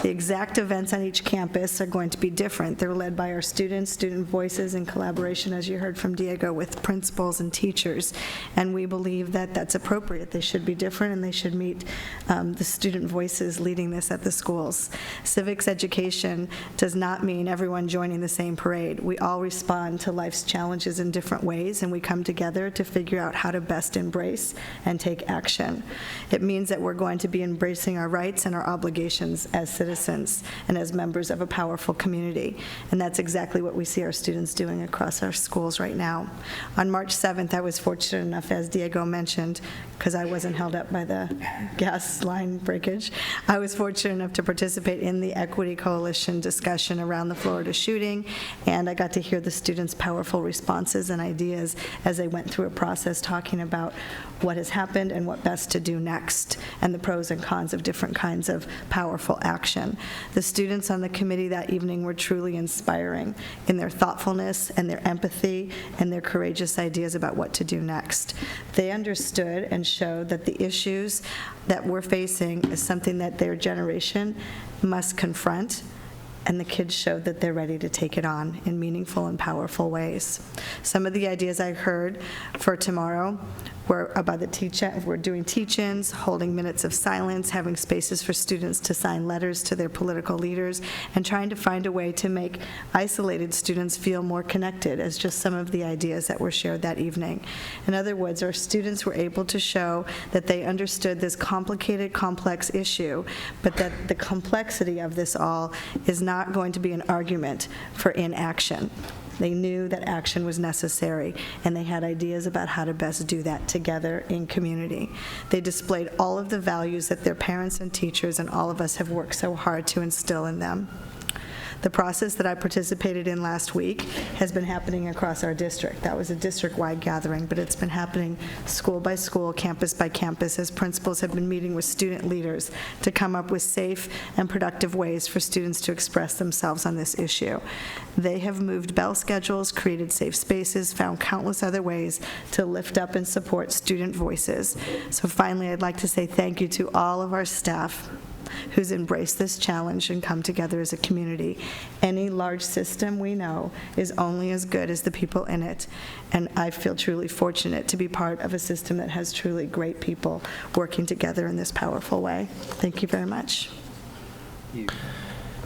The exact events on each campus are going to be different. They're led by our students, student voices, in collaboration, as you heard from Diego, with principals and teachers, and we believe that that's appropriate. They should be different, and they should meet the student voices leading this at the schools. Civics education does not mean everyone joining the same parade. We all respond to life's challenges in different ways, and we come together to figure out how to best embrace and take action. It means that we're going to be embracing our rights and our obligations as citizens and as members of a powerful community, and that's exactly what we see our students doing across our schools right now. On March 7th, I was fortunate enough, as Diego mentioned, because I wasn't held up by the gas line breakage, I was fortunate enough to participate in the Equity Coalition discussion around the Florida shooting, and I got to hear the students' powerful responses and ideas as they went through a process talking about what has happened and what best to do next, and the pros and cons of different kinds of powerful action. The students on the committee that evening were truly inspiring in their thoughtfulness and their empathy and their courageous ideas about what to do next. They understood and showed that the issues that we're facing is something that their generation must confront, and the kids showed that they're ready to take it on in meaningful and powerful ways. Some of the ideas I heard for tomorrow were about we're doing teach-ins, holding minutes of silence, having spaces for students to sign letters to their political leaders, and trying to find a way to make isolated students feel more connected, as just some of the ideas that were shared that evening. In other words, our students were able to show that they understood this complicated, complex issue, but that the complexity of this all is not going to be an argument for inaction. They knew that action was necessary, and they had ideas about how to best do that together in community. They displayed all of the values that their parents and teachers and all of us have worked so hard to instill in them. The process that I participated in last week has been happening across our district. That was a district-wide gathering, but it's been happening school by school, campus by campus, as principals have been meeting with student leaders to come up with safe and productive ways for students to express themselves on this issue. They have moved bell schedules, created safe spaces, found countless other ways to lift up and support student voices. So finally, I'd like to say thank you to all of our staff, who's embraced this challenge and come together as a community. Any large system we know is only as good as the people in it, and I feel truly fortunate to be part of a system that has truly great people working together in this powerful way. Thank you very much.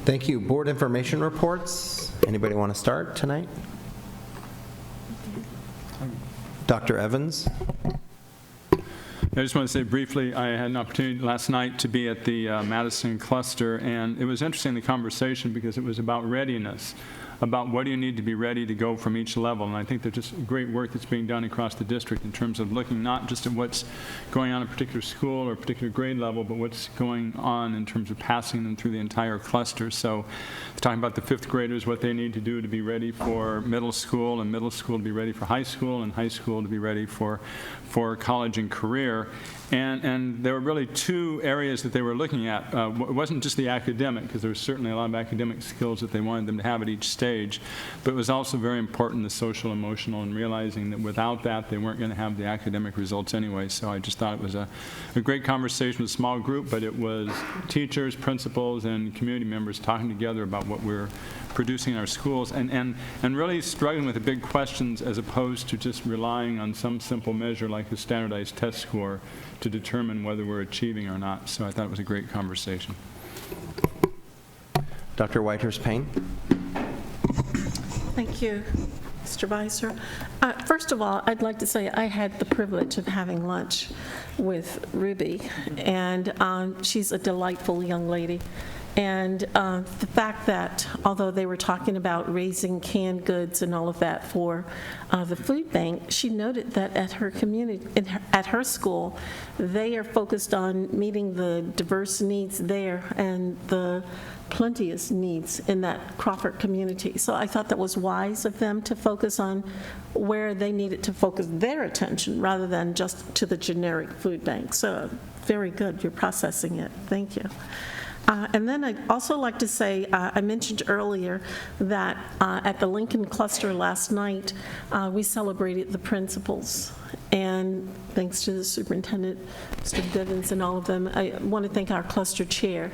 Thank you. Board information reports. Anybody want to start tonight? Dr. Evans? I just want to say briefly, I had an opportunity last night to be at the Madison cluster, and it was interesting, the conversation, because it was about readiness, about what do you need to be ready to go from each level. And I think there's just great work that's being done across the district in terms of looking not just at what's going on in a particular school or a particular grade level, but what's going on in terms of passing them through the entire cluster. So talking about the fifth graders, what they need to do to be ready for middle school, and middle school to be ready for high school, and high school to be ready for college and career. And there were really two areas that they were looking at. It wasn't just the academic, because there was certainly a lot of academic skills that they wanted them to have at each stage, but it was also very important, the social, emotional, and realizing that without that, they weren't going to have the academic results anyway. So I just thought it was a great conversation with a small group, but it was teachers, principals, and community members talking together about what we're producing in our schools, and really struggling with the big questions as opposed to just relying on some simple measure like a standardized test score to determine whether we're achieving or not. So I thought it was a great conversation. Dr. Whitehurst-Payne? Thank you, Mr. Visor. First of all, I'd like to say I had the privilege of having lunch with Ruby, and she's a delightful young lady. And the fact that, although they were talking about raising canned goods and all of that for the food bank, she noted that at her community, at her school, they are focused on meeting the diverse needs there and the plenteous needs in that Crawford community. So I thought that was wise of them to focus on where they needed to focus their attention rather than just to the generic food bank. So very good, you're processing it. Thank you. And then I'd also like to say, I mentioned earlier that at the Lincoln Cluster last night, we celebrated the principals. And thanks to the superintendent, Mr. Bivens, and all of them, I want to thank our cluster chair.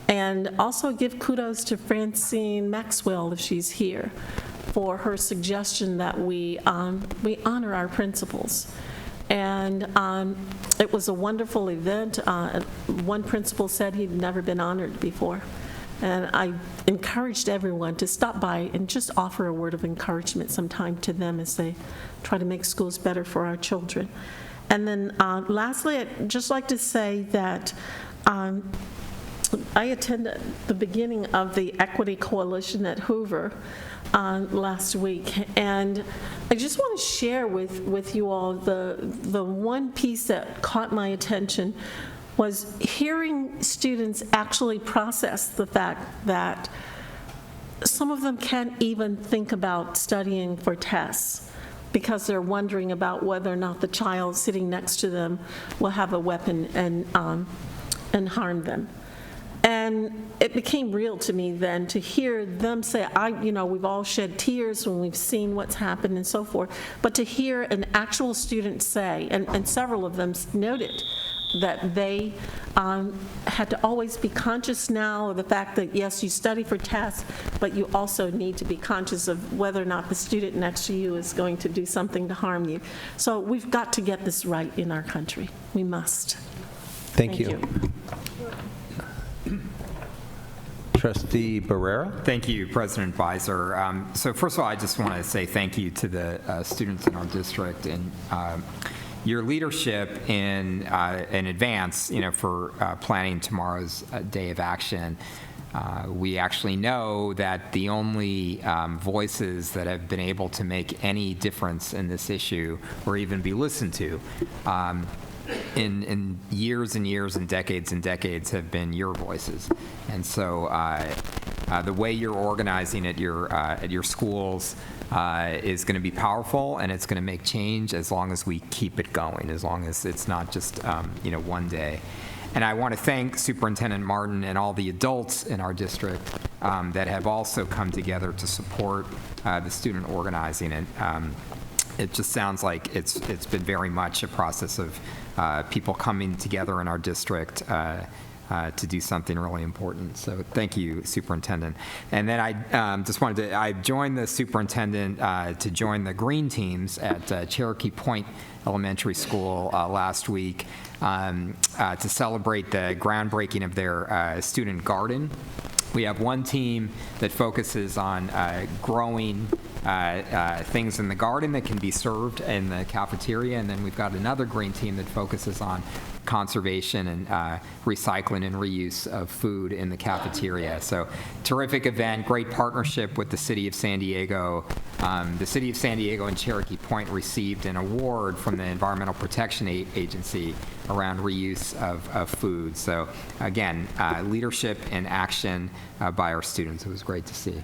And also give kudos to Francine Maxwell, if she's here, for her suggestion that we honor our principals. And it was a wonderful event. One principal said he'd never been honored before. And I encouraged everyone to stop by and just offer a word of encouragement sometime to them as they try to make schools better for our children. And then lastly, I'd just like to say that I attended the beginning of the Equity Coalition at Hoover last week, and I just want to share with you all the one piece that caught my attention was hearing students actually process the fact that some of them can't even think about studying for tests because they're wondering about whether or not the child sitting next to them will have a weapon and harm them. And it became real to me then to hear them say, we've all shed tears when we've seen what's happened and so forth, but to hear an actual student say, and several of them noted that they had to always be conscious now of the fact that, yes, you study for tests, but you also need to be conscious of whether or not the student next to you is going to do something to harm you. So we've got to get this right in our country. We must. Thank you. Trustee Barrera. Thank you, President Visor. So first of all, I just want to say thank you to the students in our district and your leadership in advance, for planning tomorrow's day of action. We actually know that the only voices that have been able to make any difference in this issue or even be listened to in years and years and decades have been your voices. And so the way you're organizing at your schools is going to be powerful, and it's going to make change as long as we keep it going, as long as it's not just one day. And I want to thank Superintendent Martin and all the adults in our district that have also come together to support the student organizing. And it just sounds like it's been very much a process of people coming together in our district to do something really important. So thank you, Superintendent. And then I joined the superintendent to join the green teams at Cherokee Point Elementary School last week to celebrate the groundbreaking of their student garden. We have one team that focuses on growing things in the garden that can be served in the cafeteria, and then we've got another green team that focuses on conservation and recycling and reuse of food in the cafeteria. So terrific event, great partnership with the City of San Diego. The City of San Diego and Cherokee Point received an award from the Environmental Protection Agency around reuse of food. So again, leadership and action by our students. It was great to see.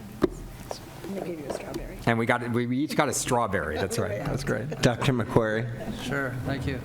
They gave you a strawberry. And we each got a strawberry. That's right. That's great. Dr. McQuarrie. Sure, thank you.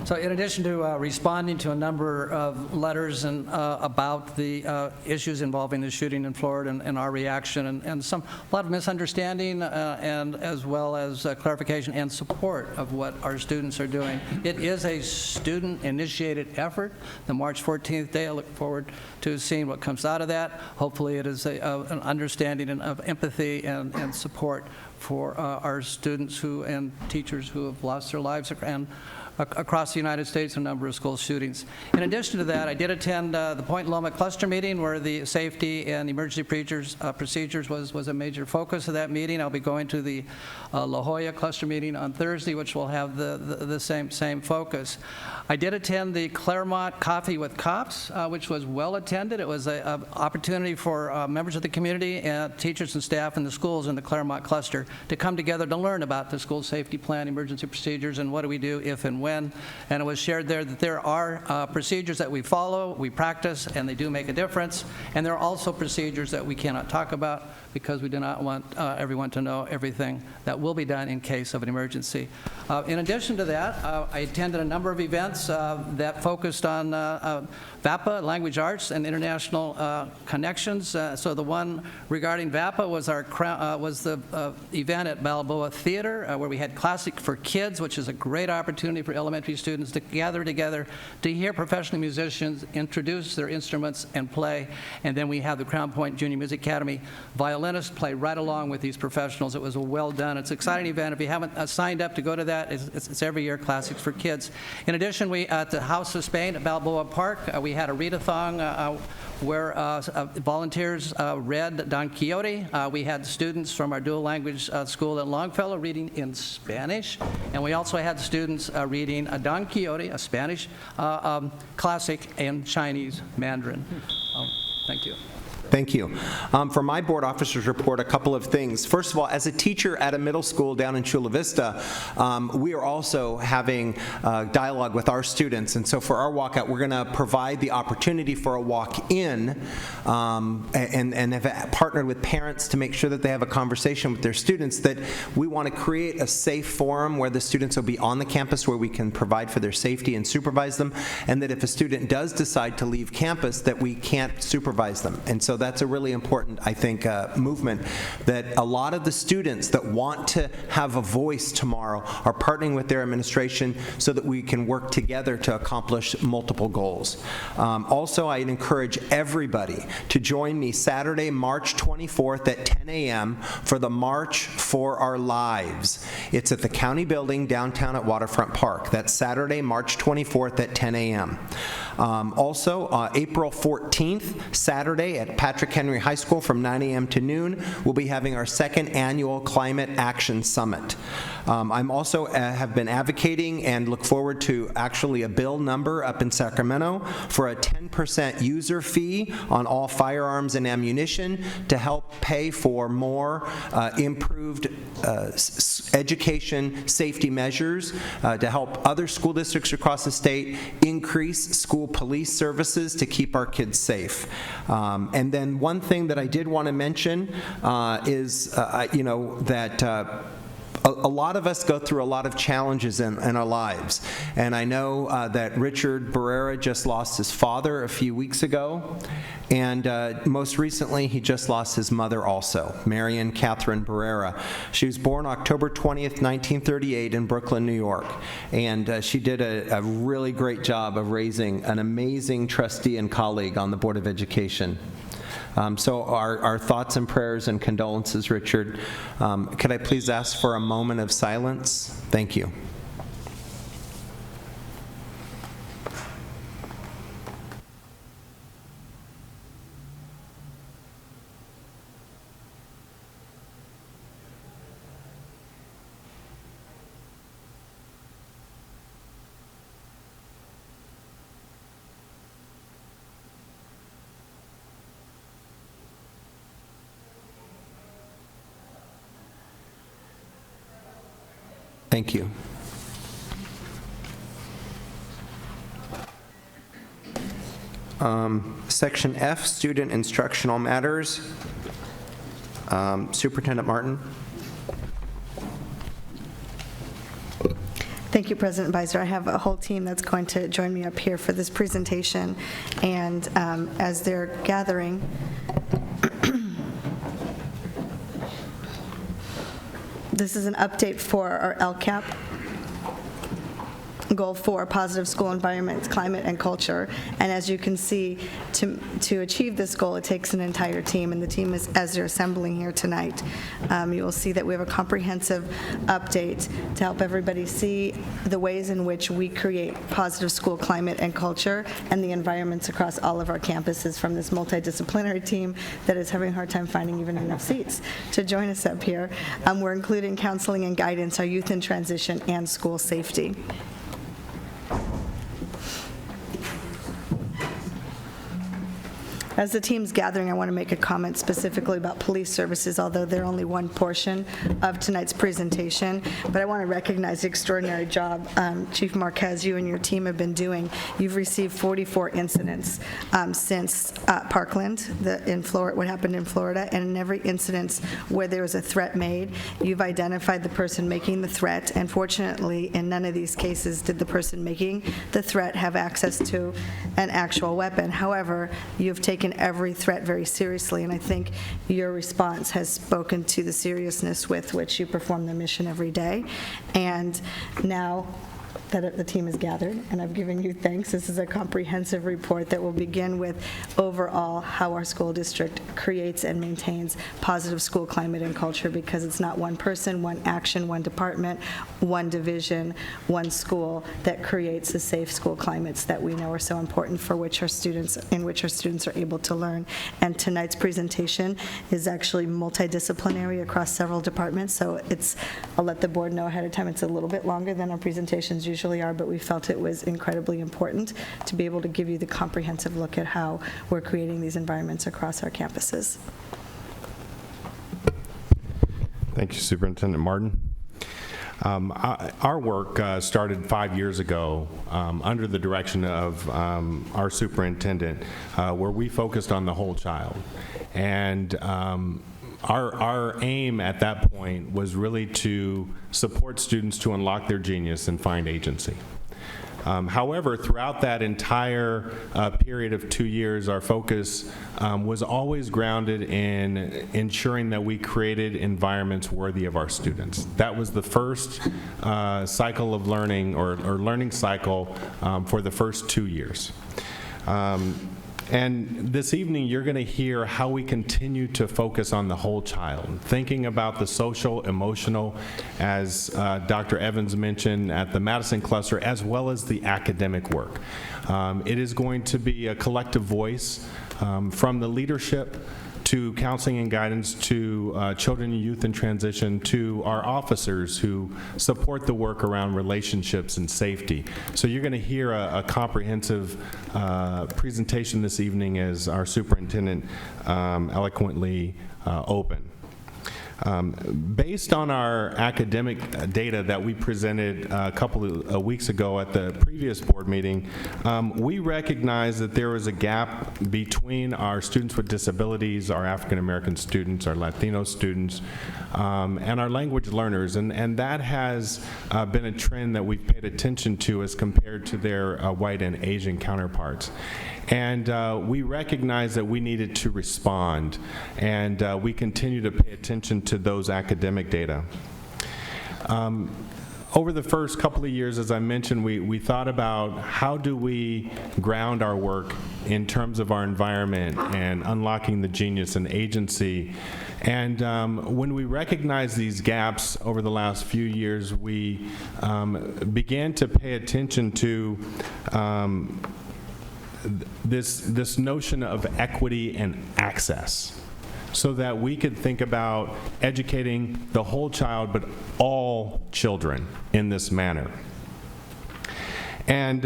So in addition to responding to a number of letters and about the issues involving the shooting in Florida and our reaction and a lot of misunderstanding and as well as clarification and support of what our students are doing. It is a student-initiated effort. The March 14th day, I look forward to seeing what comes out of that. Hopefully it is an understanding of empathy and support for our students and teachers who have lost their lives and across the United States, a number of school shootings. In addition to that, I did attend the Point Loma cluster meeting where the safety and emergency procedures was a major focus of that meeting. I'll be going to the La Jolla cluster meeting on Thursday, which will have the same focus. I did attend the Claremont Coffee with Cops, which was well attended. It was an opportunity for members of the community, teachers and staff in the schools in the Claremont cluster to come together to learn about the school safety plan, emergency procedures, and what do we do if and when. And it was shared there that there are procedures that we follow, we practice, and they do make a difference. And there are also procedures that we cannot talk about because we do not want everyone to know everything that will be done in case of an emergency. In addition to that, I attended a number of events that focused on VAPA, language arts, and international connections. So the one regarding VAPA was the event at Balboa Theater where we had Classic for Kids, which is a great opportunity for elementary students to gather together to hear professional musicians introduce their instruments and play. And then we have the Crown Point Junior Music Academy violinists play right along with these professionals. It was a well done. It's an exciting event. If you haven't signed up to go to that, it's every year Classics for Kids. In addition, we at the House of Spain at Balboa Park, we had a readathon where volunteers read Don Quixote. We had students from our dual language school at Longfellow reading in Spanish, and we also had students reading Don Quixote, a Spanish classic, and Chinese Mandarin. Thank you. Thank you. For my board officers report, a couple of things. First of all, as a teacher at a middle school down in Chula Vista, we are also having dialogue with our students. And so for our walkout, we're going to provide the opportunity for a walk-in and have partnered with parents to make sure that they have a conversation with their students, that we want to create a safe forum where the students will be on the campus where we can provide for their safety and supervise them, and that if a student does decide to leave campus, that we can't supervise them. And so that's a really important, I think, movement, that a lot of the students that want to have a voice tomorrow are partnering with their administration so that we can work together to accomplish multiple goals. Also, I'd encourage everybody to join me Saturday, March 24th at 10 a.m. for the March for Our Lives. It's at the county building downtown at Waterfront Park. That's Saturday, March 24th at 10 a.m. Also, April 14th, Saturday at Patrick Henry High School from 9 a.m. to noon, we'll be having our second annual Climate Action Summit. I'm also have been advocating and look forward to actually a bill number up in Sacramento for a 10% user fee on all firearms and ammunition to help pay for more improved education safety measures to help other school districts across the state increase school police services to keep our kids safe. And then one thing that I did want to mention is, that a lot of us go through a lot of challenges in our lives. And I know that Richard Barrera just lost his father a few weeks ago. And most recently, he just lost his mother also, Marion Catherine Barrera. She was born October 20th, 1938 in Brooklyn, New York. And she did a really great job of raising an amazing trustee and colleague on the Board of Education. So our thoughts and prayers and condolences, Richard. Could I please ask for a moment of silence? Thank you. Thank you. Section F, Student Instructional Matters. Superintendent Martin. Thank you, President Beiser. I have a whole team that's going to join me up here for this presentation. And as they're gathering, this is an update for our LCAP. Goal 4, positive school environment, climate, and culture. And as you can see, to achieve this goal, it takes an entire team, and the team is, as they're assembling here tonight, you will see that we have a comprehensive update to help everybody see the ways in which we create positive school climate and culture and the environments across all of our campuses, from this multidisciplinary team that is having a hard time finding even enough seats to join us up here. We're including counseling and guidance, our youth in transition, and school safety. As the team's gathering, I want to make a comment specifically about police services, although they're only one portion of tonight's presentation. But I want to recognize the extraordinary job Chief Marquez, you and your team have been doing. You've received 44 incidents since Parkland, what happened in Florida, and in every incident where there was a threat made, you've identified the person making the threat, and fortunately, in none of these cases did the person making the threat have access to an actual weapon. However, you've taken every threat very seriously, and I think your response has spoken to the seriousness with which you perform the mission every day. And now that the team is gathered, and I've given you thanks, this is a comprehensive report that will begin with overall how our school district creates and maintains positive school climate and culture, because it's not one person, one action, one department, one division, one school that creates the safe school climates that we know are so important for which our students, in which our students are able to learn. And tonight's presentation is actually multidisciplinary across several departments, so I'll let the board know ahead of time, it's a little bit longer than our presentations usually are, but we felt it was incredibly important to be able to give you the comprehensive look at how we're creating these environments across our campuses. Thank you, Superintendent Martin. Our work started 5 years ago under the direction of our superintendent, where we focused on the whole child. And our aim at that point was really to support students to unlock their genius and find agency. However, throughout that entire period of 2 years, our focus was always grounded in ensuring that we created environments worthy of our students. That was the first cycle of learning, or learning cycle, for the first 2 years. And this evening, you're going to hear how we continue to focus on the whole child, thinking about the social, emotional, as Dr. Evans mentioned, at the Madison cluster, as well as the academic work. It is going to be a collective voice from the leadership to counseling and guidance, to children and youth in transition, to our officers who support the work around relationships and safety. So you're going to hear a comprehensive presentation this evening as our superintendent eloquently opened. Based on our academic data that we presented a couple of weeks ago at the previous board meeting, we recognize that there is a gap between our students with disabilities, our African American students, our Latino students, and our language learners, and that has been a trend that we've paid attention to as compared to their white and Asian counterparts. And we recognize that we needed to respond, and we continue to pay attention to those academic data. Over the first couple of years, as I mentioned, we thought about how do we ground our work in terms of our environment and unlocking the genius and agency. And when we recognized these gaps over the last few years, we began to pay attention to this notion of equity and access, so that we could think about educating the whole child, but all children in this manner. And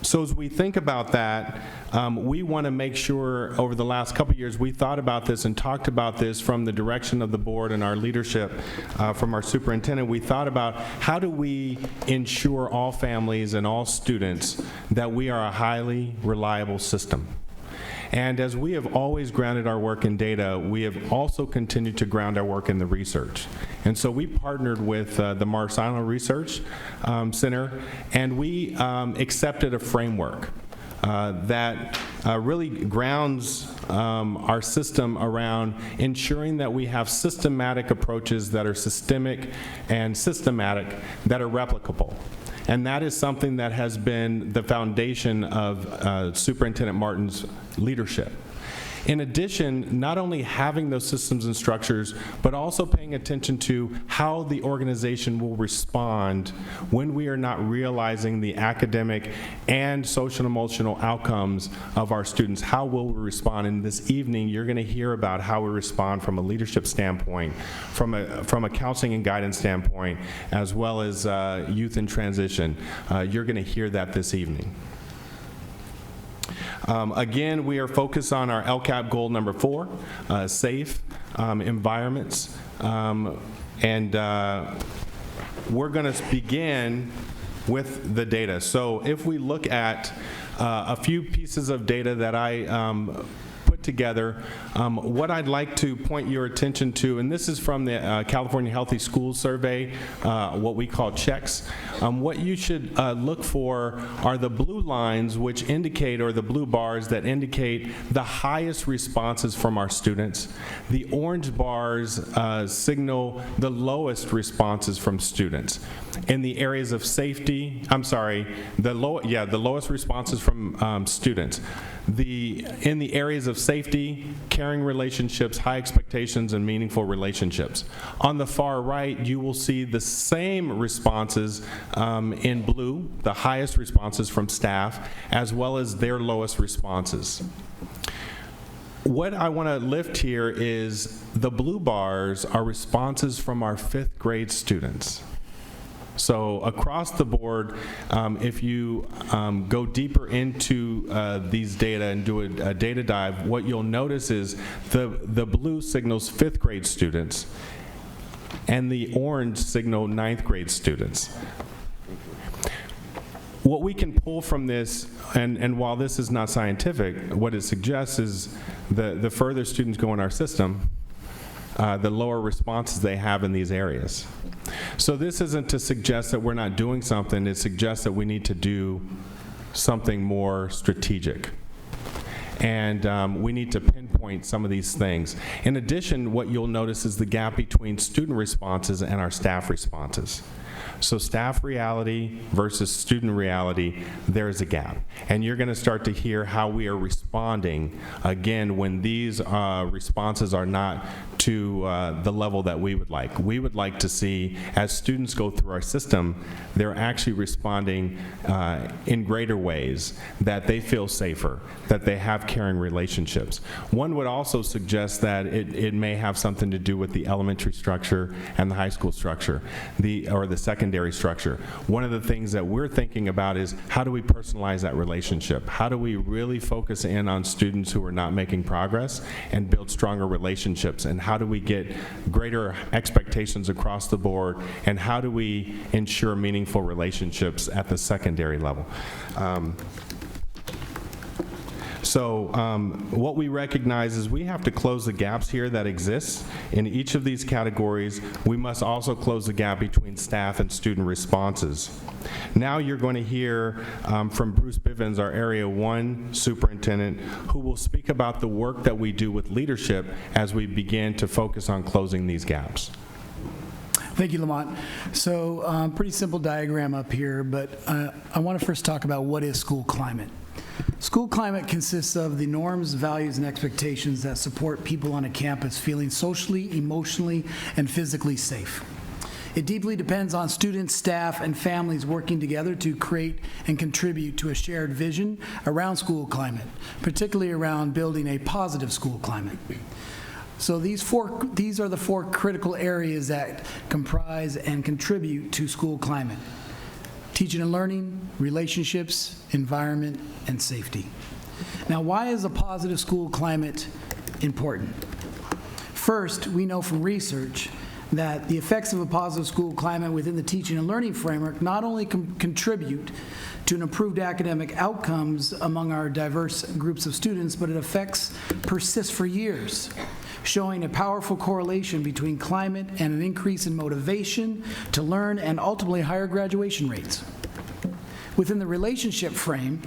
so as we think about that, we want to make sure over the last couple of years we thought about this and talked about this from the direction of the board and our leadership, from our superintendent. We thought about how do we ensure all families and all students that we are a highly reliable system. And as we have always grounded our work in data, we have also continued to ground our work in the research. And so we partnered with the Morris Island Research Center, and we accepted a framework that really grounds our system around ensuring that we have systematic approaches that are systemic and systematic that are replicable. And that is something that has been the foundation of Superintendent Martin's leadership. In addition, not only having those systems and structures, but also paying attention to how the organization will respond when we are not realizing the academic and social and emotional outcomes of our students. How will we respond? And this evening, you're going to hear about how we respond from a leadership standpoint, from a counseling and guidance standpoint, as well as youth in transition. You're going to hear that this evening. Again, we are focused on our LCAP goal number 4, safe environments. And we're going to begin with the data. So if we look at a few pieces of data that I put together, what I'd like to point your attention to, and this is from the California Healthy Schools Survey, what we call checks. What you should look for are the blue lines, which indicate, or the blue bars that indicate the highest responses from our students. The orange bars signal the lowest responses from students. In the areas of safety, the lowest responses from students. In the areas of safety, caring relationships, high expectations, and meaningful relationships. On the far right, you will see the same responses in blue, the highest responses from staff, as well as their lowest responses. What I want to lift here is the blue bars are responses from our 5th grade students. So across the board, if you go deeper into these data and do a data dive, what you'll notice is the blue signals 5th grade students, and the orange signal 9th grade students. What we can pull from this, and while this is not scientific, what it suggests is the further students go in our system, the lower responses they have in these areas. So this isn't to suggest that we're not doing something, it suggests that we need to do something more strategic. And we need to pinpoint some of these things. In addition, what you'll notice is the gap between student responses and our staff responses. So staff reality versus student reality, there's a gap. And you're going to start to hear how we are responding, again, when these responses are not to the level that we would like. We would like to see, as students go through our system, they're actually responding in greater ways, that they feel safer, that they have caring relationships. One would also suggest that it may have something to do with the elementary structure and the high school structure, or the secondary secondary structure. One of the things that we're thinking about is how do we personalize that relationship? How do we really focus in on students who are not making progress and build stronger relationships? And how do we get greater expectations across the board? And how do we ensure meaningful relationships at the secondary level? So what we recognize is we have to close the gaps here that exist. In each of these categories, we must also close the gap between staff and student responses. Now you're going to hear from Bruce Bivens, our Area 1 superintendent, who will speak about the work that we do with leadership as we begin to focus on closing these gaps. Thank you, Lamont. So pretty simple diagram up here, but I want to first talk about what is school climate. School climate consists of the norms, values, and expectations that support people on a campus feeling socially, emotionally, and physically safe. It deeply depends on students, staff, and families working together to create and contribute to a shared vision around school climate, particularly around building a positive school climate. So these are the four critical areas that comprise and contribute to school climate: teaching and learning, relationships, environment, and safety. Now, why is a positive school climate important? First, we know from research that the effects of a positive school climate within the teaching and learning framework not only contribute to an improved academic outcomes among our diverse groups of students, but it affects persist for years, showing a powerful correlation between climate and an increase in motivation to learn and ultimately higher graduation rates. Within the relationship frame,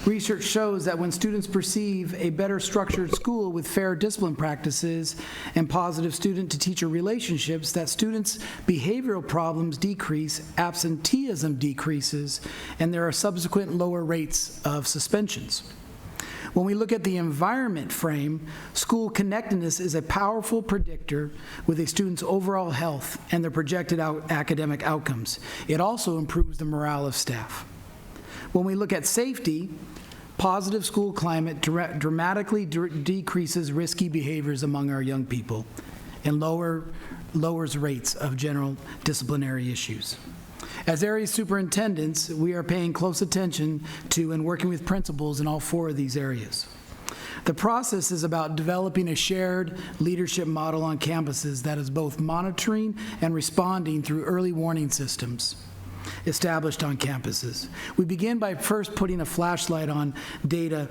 research shows that when students perceive a better structured school with fair discipline practices and positive student-to-teacher relationships, that students' behavioral problems decrease, absenteeism decreases, and there are subsequent lower rates of suspensions. When we look at the environment frame, school connectedness is a powerful predictor with a student's overall health and their projected academic outcomes. It also improves the morale of staff. When we look at safety, positive school climate dramatically decreases risky behaviors among our young people and lowers rates of general disciplinary issues. As area superintendents, we are paying close attention to and working with principals in all four of these areas. The process is about developing a shared leadership model on campuses that is both monitoring and responding through early warning systems established on campuses. We begin by first putting a flashlight on data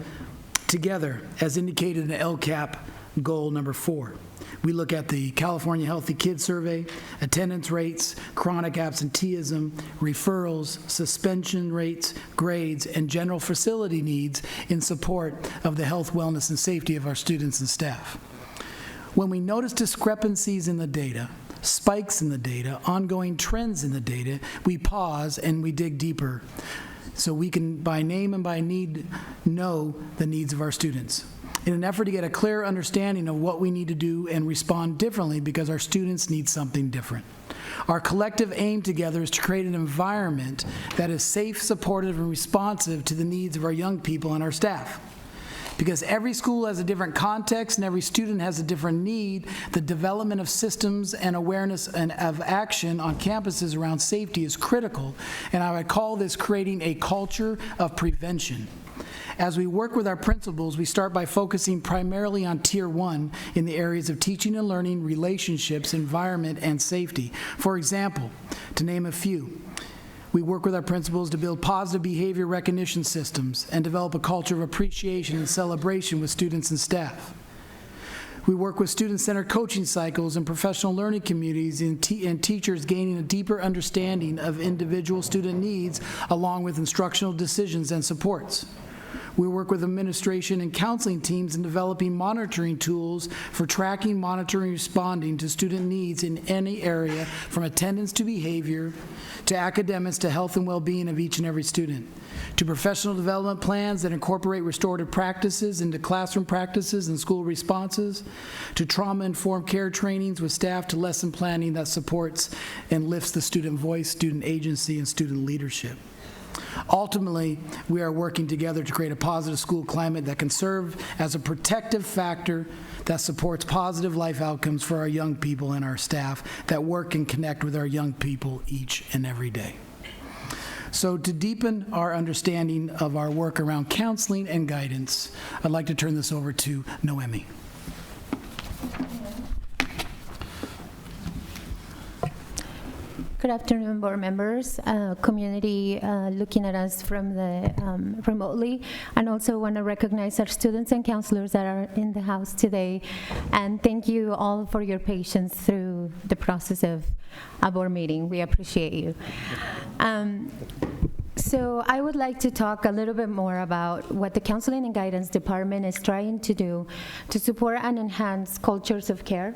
together, as indicated in LCAP goal number 4. We look at the California Healthy Kids Survey, attendance rates, chronic absenteeism, referrals, suspension rates, grades, and general facility needs in support of the health, wellness, and safety of our students and staff. When we notice discrepancies in the data, spikes in the data, ongoing trends in the data, we pause and we dig deeper so we can, by name and by need, know the needs of our students, in an effort to get a clear understanding of what we need to do and respond differently because our students need something different. Our collective aim together is to create an environment that is safe, supportive, and responsive to the needs of our young people and our staff. Because every school has a different context and every student has a different need, the development of systems and awareness and of action on campuses around safety is critical, and I would call this creating a culture of prevention. As we work with our principals, we start by focusing primarily on Tier 1 in the areas of teaching and learning, relationships, environment, and safety. For example, to name a few, we work with our principals to build positive behavior recognition systems and develop a culture of appreciation and celebration with students and staff. We work with student-centered coaching cycles and professional learning communities and teachers gaining a deeper understanding of individual student needs along with instructional decisions and supports. We work with administration and counseling teams in developing monitoring tools for tracking, monitoring, responding to student needs in any area, from attendance to behavior, to academics, to health and well-being of each and every student, to professional development plans that incorporate restorative practices into classroom practices and school responses, to trauma-informed care trainings with staff, to lesson planning that supports and lifts the student voice, student agency, and student leadership. Ultimately, we are working together to create a positive school climate that can serve as a protective factor that supports positive life outcomes for our young people and our staff that work and connect with our young people each and every day. So to deepen our understanding of our work around counseling and guidance, I'd like to turn this over to Noemi. Good afternoon, board members, community looking at us from the remotely, and also want to recognize our students and counselors that are in the house today, and thank you all for your patience through the process of a board meeting. We appreciate you. So I would like to talk a little bit more about what the Counseling and Guidance Department is trying to do to support and enhance cultures of care,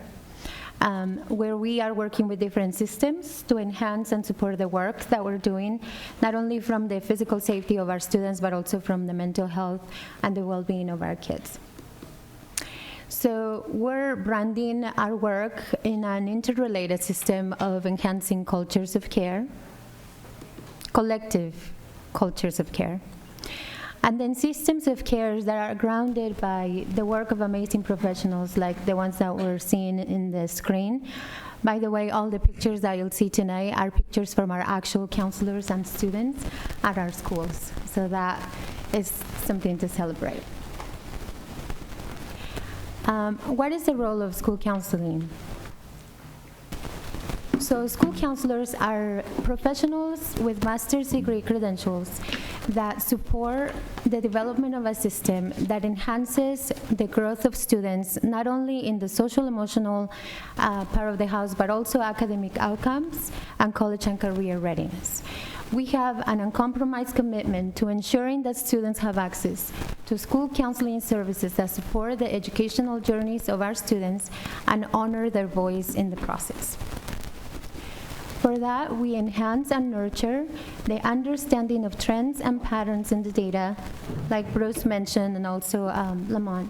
where we are working with different systems to enhance and support the work that we're doing, not only from the physical safety of our students, but also from the mental health and the well-being of our kids. So we're branding our work in an interrelated system of enhancing cultures of care, collective cultures of care, and then systems of care that are grounded by the work of amazing professionals like the ones that we're seeing in the screen. By the way, all the pictures that you'll see tonight are pictures from our actual counselors and students at our schools. So that is something to celebrate. What is the role of school counseling? So school counselors are professionals with master's degree credentials that support the development of a system that enhances the growth of students, not only in the social emotional part of the house, but also academic outcomes and college and career readiness. We have an uncompromised commitment to ensuring that students have access to school counseling services that support the educational journeys of our students and honor their voice in the process. For that, we enhance and nurture the understanding of trends and patterns in the data, like Bruce mentioned, and also Lamont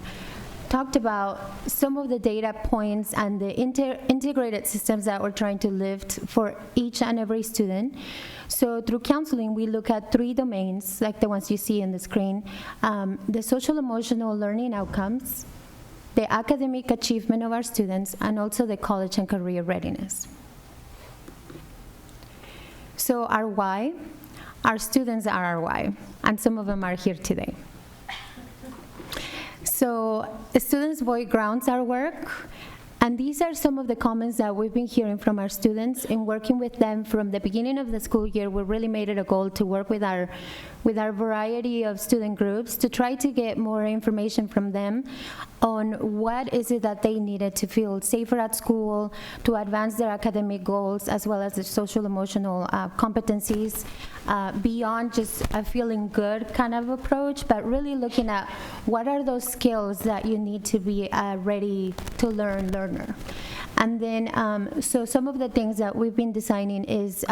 talked about some of the data points and the integrated systems that we're trying to lift for each and every student. So through counseling, we look at 3 domains, like the ones you see on the screen: the social emotional learning outcomes, the academic achievement of our students, and also the college and career readiness. So our why, our students are our why, and some of them are here today. So the Students' Voice grounds our work, and these are some of the comments that we've been hearing from our students in working with them from the beginning of the school year. We really made it a goal to work with our variety of student groups to try to get more information from them on what is it that they needed to feel safer at school, to advance their academic goals, as well as the social emotional competencies, beyond just a feeling good kind of approach, but really looking at what are those skills that you need to be a ready to learn learner. And then, so some of the things that we've been designing is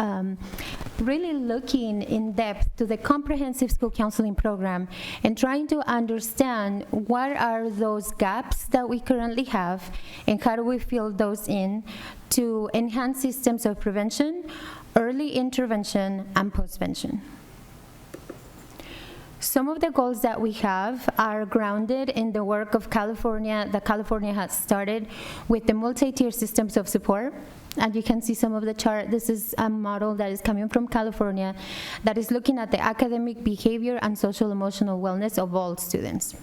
really looking in depth to the comprehensive school counseling program and trying to understand what are those gaps that we currently have and how do we fill those in to enhance systems of prevention, early intervention, and postvention. Some of the goals that we have are grounded in the work of California, that California has started with the multi-tier systems of support. And you can see some of the chart. This is a model that is coming from California that is looking at the academic behavior and social emotional wellness of all students.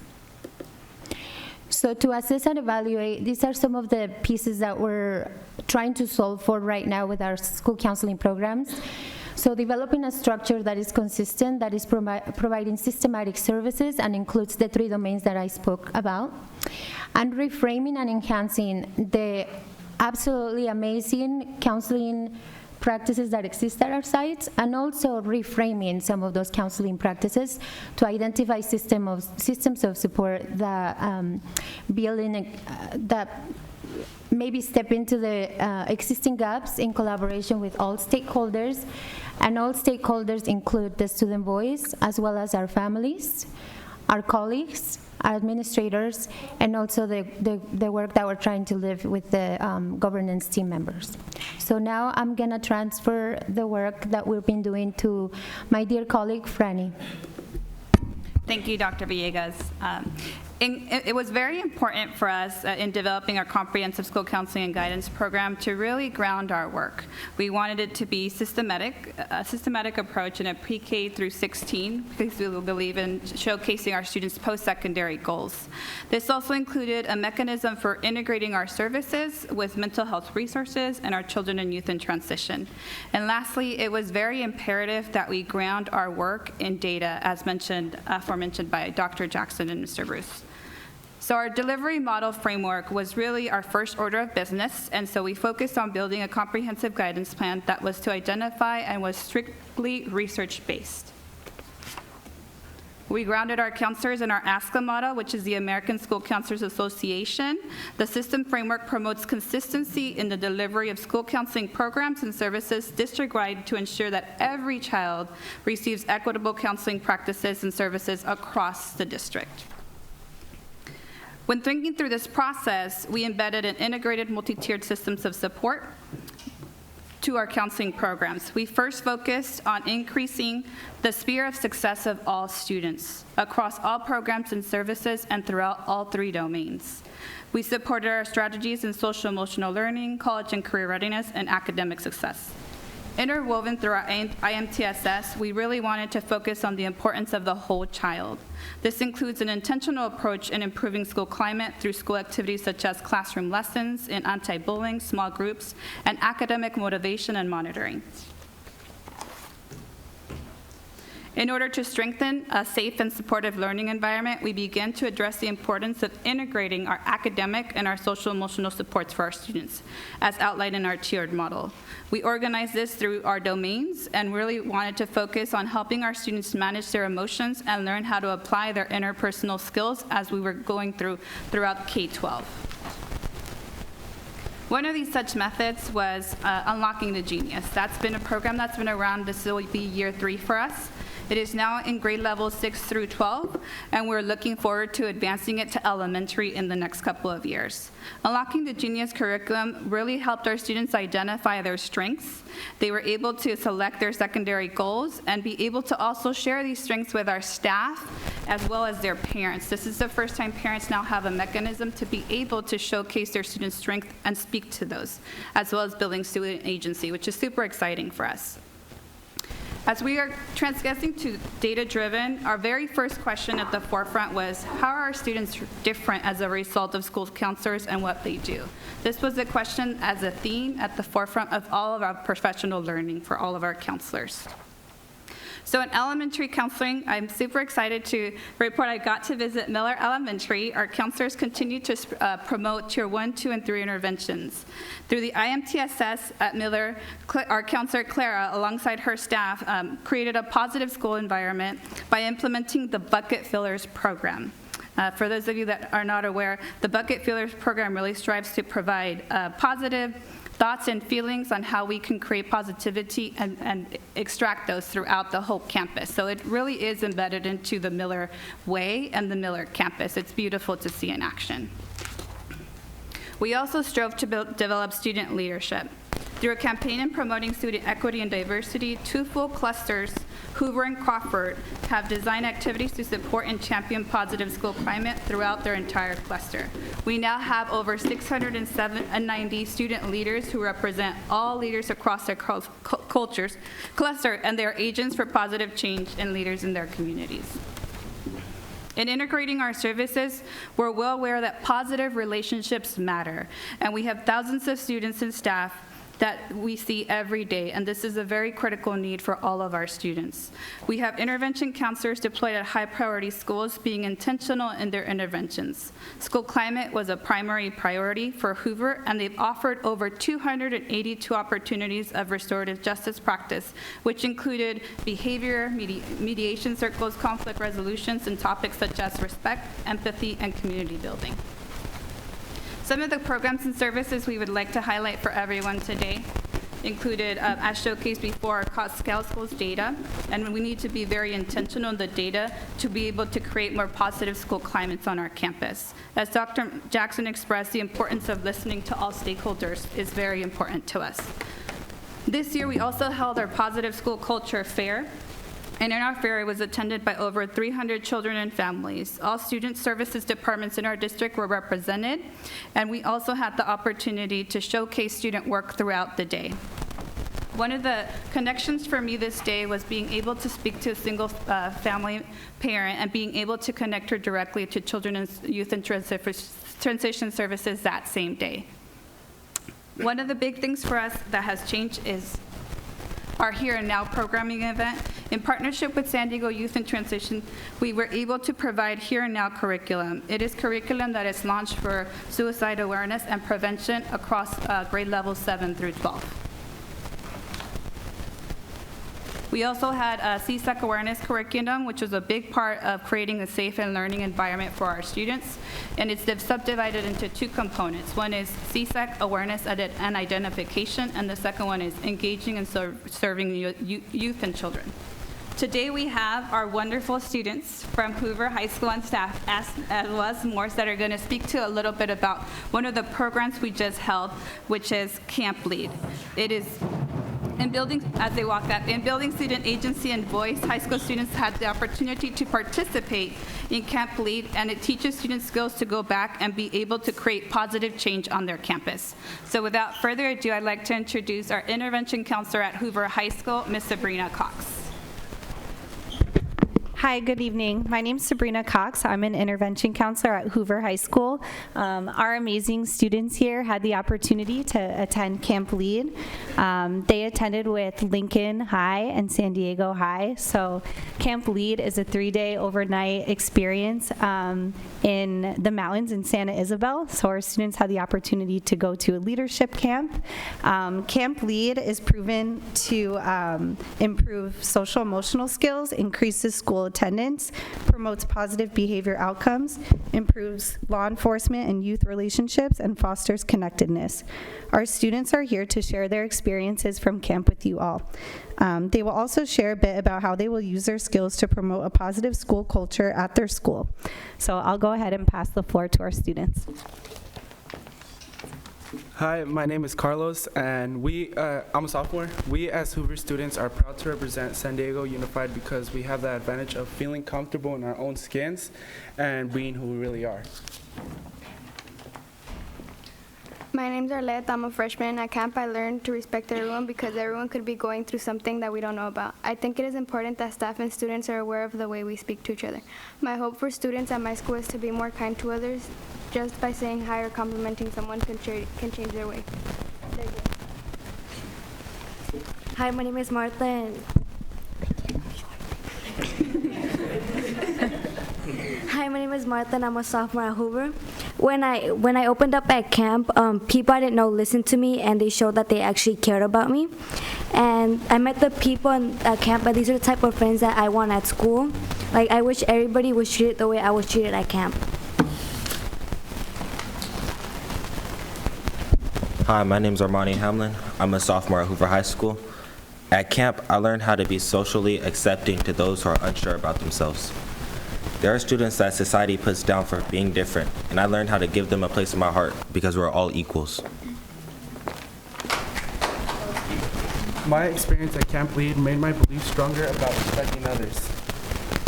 So to assess and evaluate, these are some of the pieces that we're trying to solve for right now with our school counseling programs. So developing a structure that is consistent, that is providing systematic services and includes the 3 domains that I spoke about, and reframing and enhancing the absolutely amazing counseling practices that exist at our sites, and also reframing some of those counseling practices to identify systems of support that that maybe step into the existing gaps in collaboration with all stakeholders. And all stakeholders include the student voice, as well as our families, our colleagues, our administrators, and also the work that we're trying to live with the governance team members. So So now I'm going to transfer the work that we've been doing to my dear colleague, Franny. Thank you, Dr. Villegas. It was very important for us in developing our comprehensive school counseling and guidance program to really ground our work. We wanted it to be a systematic approach in a pre-K through 16, because we believe in showcasing our students' post-secondary goals. This also included a mechanism for integrating our services with mental health resources and our children and youth in transition. And lastly, it was very imperative that we ground our work in data, as aforementioned by Dr. Jackson and Mr. Bruce. So our delivery model framework was really our first order of business, and so we focused on building a comprehensive guidance plan that was to identify and was strictly research-based. We grounded our counselors in our ASCA model, which is the American School Counselors Association. The system framework promotes consistency in the delivery of school counseling programs and services district-wide to ensure that every child receives equitable counseling practices and services across the district. When thinking through this process, we embedded an integrated multi-tiered systems of support to our counseling programs. We first focused on increasing the sphere of success of all students across all programs and services and throughout all 3 domains. We supported our strategies in social emotional learning, college and career readiness, and academic success. Interwoven through our IMTSS, we really wanted to focus on the importance of the whole child. This includes an intentional approach in improving school climate through school activities such as classroom lessons in anti-bullying, small groups, and academic motivation and monitoring. In order to strengthen a safe and supportive learning environment, we began to address the importance of integrating our academic and our social emotional supports for our students, as outlined in our tiered model. We organized this through our domains and really wanted to focus on helping our students manage their emotions and learn how to apply their interpersonal skills as we were going throughout K-12. One of these such methods was Unlocking the Genius. That's been a program that's been around. This will be year 3 for us. It is now in grade levels 6 through 12, and we're looking forward to advancing it to elementary in the next couple of years. Unlocking the Genius curriculum really helped our students identify their strengths. They were able to select their secondary goals and be able to also share these strengths with our staff as well as their parents. This is the first time parents now have a mechanism to be able to showcase their students' strengths and speak to those, as well as building student agency, which is super exciting for us. As we are transgressing to data-driven, our very first question at the forefront was, how are our students different as a result of school counselors and what they do? This was a question as a theme at the forefront of all of our professional learning for all of our counselors. So in elementary counseling, I'm super excited to report I got to visit Miller Elementary. Our counselors continue to promote Tier 1, 2, and 3 interventions. Through the IMTSS at Miller, our counselor Clara, alongside her staff, created a positive school environment by implementing the Bucket Fillers program. For those of you that are not aware, the Bucket Fillers program really strives to provide positive thoughts and feelings on how we can create positivity and extract those throughout the whole campus. So it really is embedded into the Miller way and the Miller campus. It's beautiful to see in action. We also strove to develop student leadership. Through a campaign in promoting student equity and diversity, 2 full clusters, Hoover and Crawford, have designed activities to support and champion positive school climate throughout their entire cluster. We now have over 690 student leaders who represent all leaders across their cluster, and they are agents for positive change and leaders in their communities. In integrating our services, we're well aware that positive relationships matter, and we have thousands of students and staff that we see every day, and this is a very critical need for all of our students. We have intervention counselors deployed at high-priority schools being intentional in their interventions. School climate was a primary priority for Hoover, and they've offered over 282 opportunities of restorative justice practice, which included behavior, mediation circles, conflict resolutions, and topics such as respect, empathy, and community building. Some of the programs and services we would like to highlight for everyone today included, as showcased before, our Scout Schools data, and we need to be very intentional in the data to be able to create more positive school climates on our campus. As Dr. Jackson expressed, the importance of listening to all stakeholders is very important to us. This year, we also held our Positive School Culture Fair, and in our fair, it was attended by over 300 children and families. All student services departments in our district were represented, and we also had the opportunity to showcase student work throughout the day. One of the connections for me this day was being able to speak to a single family parent and being able to connect her directly to children and youth and transition services that same day. One of the big things for us that has changed is our Here and Now programming event. In partnership with San Diego Youth and Transition, we were able to provide Here and Now curriculum. It is curriculum that is launched for suicide awareness and prevention across grade levels 7 through 12. We also had a CSEC awareness curriculum, which was a big part of creating a safe and learning environment for our students. And it's subdivided into two components. One is CSEC awareness and identification, and the second one is engaging and serving youth and children. Today we have our wonderful students from Hoover High School and staff, as well as Morse, that are going to speak to a little bit about one of the programs we just held, which is Camp Lead. It is in building, as they walk up, in building student agency and voice, high school students had the opportunity to participate in Camp Lead, and it teaches students skills to go back and be able to create positive change on their campus. So without further ado, I'd like to introduce our intervention counselor at Hoover High School, Ms. Sabrina Cox. Hi, good evening. My name is Sabrina Cox. I'm an intervention counselor at Hoover High School. Our amazing students here had the opportunity to attend Camp Lead. They attended with Lincoln High and San Diego High. So Camp Lead is a 3-day overnight experience in the mountains in Santa Isabel. So our students had the opportunity to go to a leadership camp. Camp Lead is proven to improve social emotional skills, increases school attendance, promotes positive behavior outcomes, improves law enforcement and youth relationships, and fosters connectedness. Our students are here to share their experiences from camp with you all. They will also share a bit about how they will use their skills to promote a positive school culture at their school. So I'll go ahead and pass the floor to our students. Hi, my name is Carlos, and I'm a sophomore. We as Hoover students are proud to represent San Diego Unified because we have the advantage of feeling comfortable in our own skins and being who we really are. My name's Arlette. I'm a freshman. At camp, I learned to respect everyone because everyone could be going through something that we don't know about. I think it is important that staff and students are aware of the way we speak to each other. My hope for students at my school is to be more kind to others. Just by saying hi or complimenting someone can change their way. Hi, my name is Martha. And Hi, my name is Martha, and I'm a sophomore at Hoover. When I opened up at camp, people I didn't know listened to me, and they showed that they actually cared about me. And I met the people at camp, but these are the type of friends that I want at school. Like, I wish everybody was treated the way I was treated at camp. Hi, my name is Armani Hamlin. I'm a sophomore at Hoover High School. At camp, I learned how to be socially accepting to those who are unsure about themselves. There are students that society puts down for being different, and I learned how to give them a place in my heart because we're all equals. My experience at Camp Lead made my belief stronger about respecting others.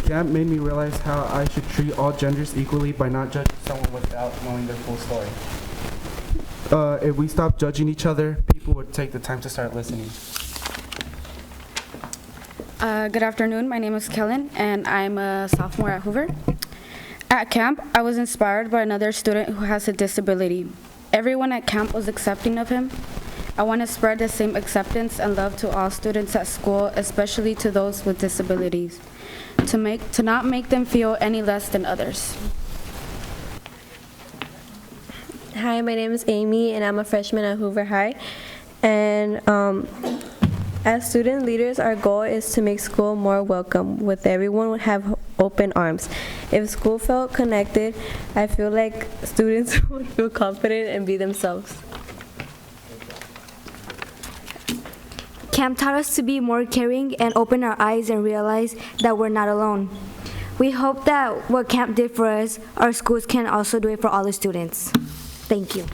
Camp made me realize how I should treat all genders equally by not judging someone without knowing their full story. If we stop judging each other, people would take the time to start listening. Good afternoon. My name is Kellen, and I'm a sophomore at Hoover. At camp, I was inspired by another student who has a disability. Everyone at camp was accepting of him. I want to spread the same acceptance and love to all students at school, especially to those with disabilities, to not make them feel any less than others. Hi, my name is Amy, and I'm a freshman at Hoover High. And as student leaders, our goal is to make school more welcome, with everyone would have open arms. If school felt connected, I feel like students would feel confident and be themselves. Camp taught us to be more caring and open our eyes and realize that we're not alone. We hope that what camp did for us, our schools can also do it for all the students. Thank you.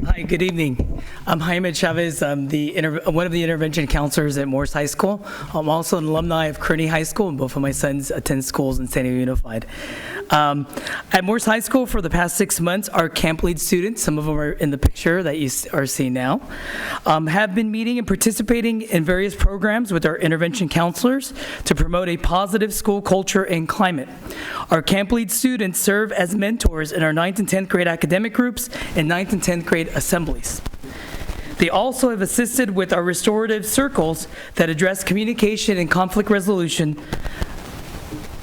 Hi, good evening. I'm Jaime Chavez. I'm one of the intervention counselors at Morse High School. I'm also an alumni of Kearney High School, and both of my sons attend schools in San Diego Unified. At Morse High School for the past 6 months, our camp lead students, some of them are in the picture that you are seeing now, have been meeting and participating in various programs with our intervention counselors to promote a positive school culture and climate. Our camp lead students serve as mentors in our 9th and 10th grade academic groups and 9th and 10th grade assemblies. They also have assisted with our restorative circles that address communication and conflict resolution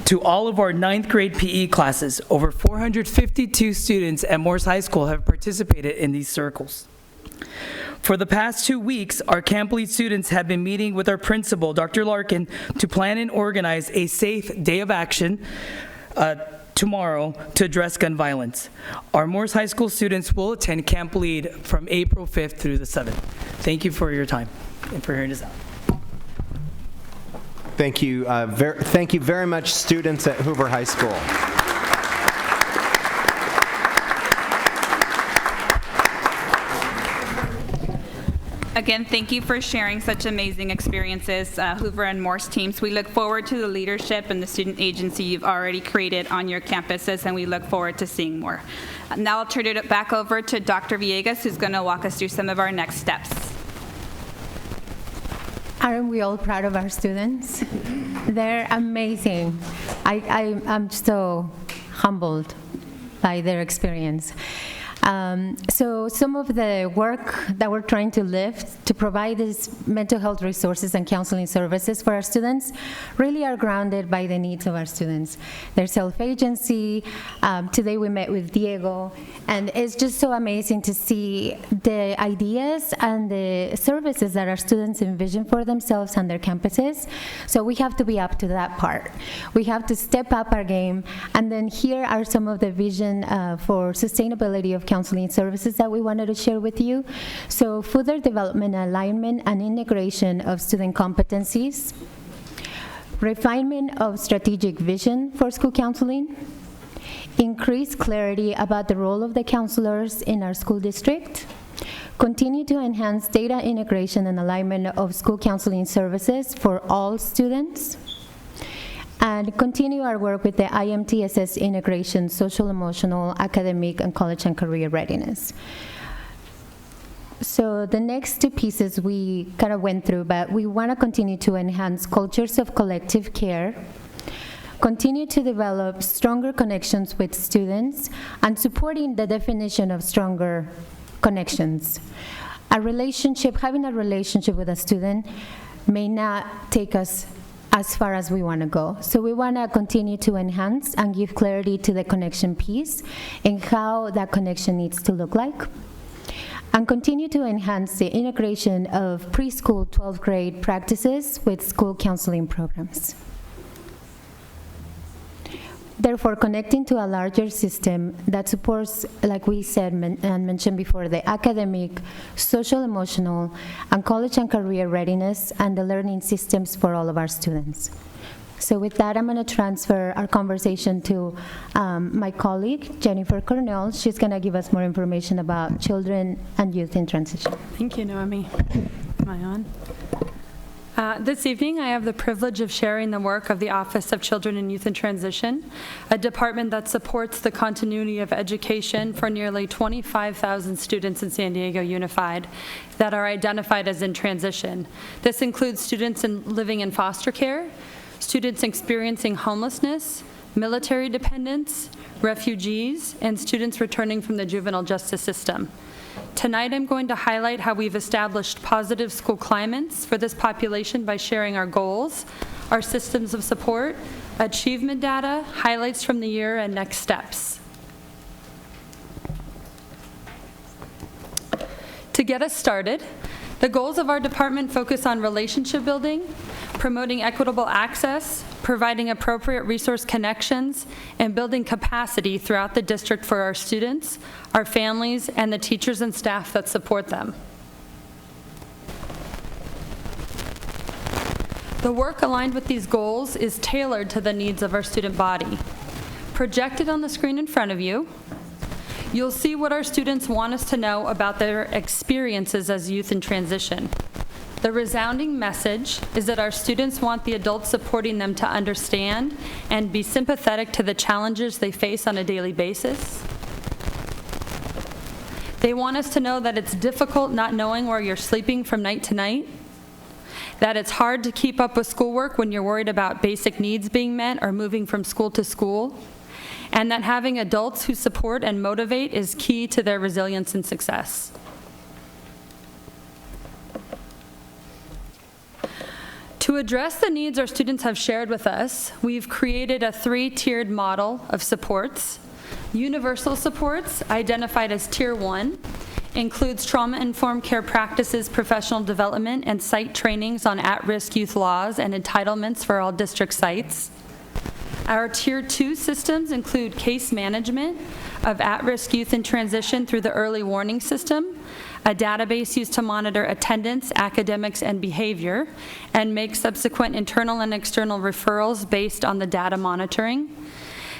to all of our 9th grade PE classes. Over 452 students at Morse High School have participated in these circles. For the past 2 weeks, our camp lead students have been meeting with our principal, Dr. Larkin, to plan and organize a safe day of action tomorrow to address gun violence. Our Morse High School students will attend Camp Lead from April 5th through the 7th. Thank you for your time and for hearing us out. Thank you. Thank you very much, students at Hoover High School. Again, thank you for sharing such amazing experiences, Hoover and Morse teams. We look forward to the leadership and the student agency you've already created on your campuses, and we look forward to seeing more. Now I'll turn it back over to Dr. Villegas, who's going to walk us through some of our next steps. Aren't we all proud of our students? They're amazing. I'm so humbled by their experience. So some of the work that we're trying to lift to provide these mental health resources and counseling services for our students really are grounded by the needs of our students. Their self-agency. Today we met with Diego, and it's just so amazing to see the ideas and the services that our students envision for themselves and their campuses. So we have to be up to that part. We have to step up our game, and then here are some of the vision for sustainability of counseling services that we wanted to share with you. So further development, alignment, and integration of student competencies, refinement of strategic vision for school counseling, increased clarity about the role of the counselors in our school district, continue to enhance data integration and alignment of school counseling services for all students, and continue our work with the IMTSS integration, social, emotional, academic, and college and career readiness. So the next two pieces we kind of went through, but we want to continue to enhance cultures of collective care, continue to develop stronger connections with students, and supporting the definition of stronger connections. Having a relationship with a student may not take us as far as we want to go. So we want to continue to enhance and give clarity to the connection piece and how that connection needs to look like. And continue to enhance the integration of preschool 12th grade practices with school counseling programs. Therefore, connecting to a larger system that supports, like we said and mentioned before, the academic, social, emotional, and college and career readiness, and the learning systems for all of our students. So with that, I'm going to transfer our conversation to my colleague, Jennifer Cornell. She's going to give us more information about children and youth in transition. Thank you, Noemi. Am I on? This evening, I have the privilege of sharing the work of the Office of Children and Youth in Transition, a department that supports the continuity of education for nearly 25,000 students in San Diego Unified that are identified as in transition. This includes students living in foster care, students experiencing homelessness, military dependents, refugees, and students returning from the juvenile justice system. Tonight, I'm going to highlight how we've established positive school climates for this population by sharing our goals, our systems of support, achievement data, highlights from the year, and next steps. To get us started, the goals of our department focus on relationship building, promoting equitable access, providing appropriate resource connections, and building capacity throughout the district for our students, our families, and the teachers and staff that support them. The work aligned with these goals is tailored to the needs of our student body. Projected on the screen in front of you, you'll see what our students want us to know about their experiences as youth in transition. The resounding message is that our students want the adults supporting them to understand and be sympathetic to the challenges they face on a daily basis. They want us to know that it's difficult not knowing where you're sleeping from night to night, that it's hard to keep up with schoolwork when you're worried about basic needs being met or moving from school to school, and that having adults who support and motivate is key to their resilience and success. To address the needs our students have shared with us, we've created a 3-tiered model of supports. Universal supports, identified as Tier 1, includes trauma-informed care practices, professional development, and site trainings on at-risk youth laws and entitlements for all district sites. Our Tier 2 systems include case management of at-risk youth in transition through the early warning system, a database used to monitor attendance, academics, and behavior, and make subsequent internal and external referrals based on the data monitoring.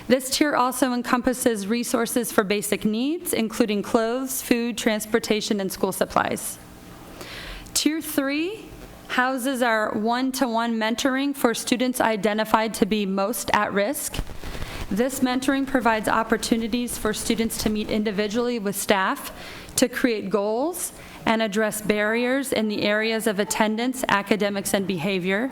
This tier also encompasses resources for basic needs, including clothes, food, transportation, and school supplies. Tier 3 houses our one-to-one mentoring for students identified to be most at risk. This mentoring provides opportunities for students to meet individually with staff to create goals and address barriers in the areas of attendance, academics, and behavior.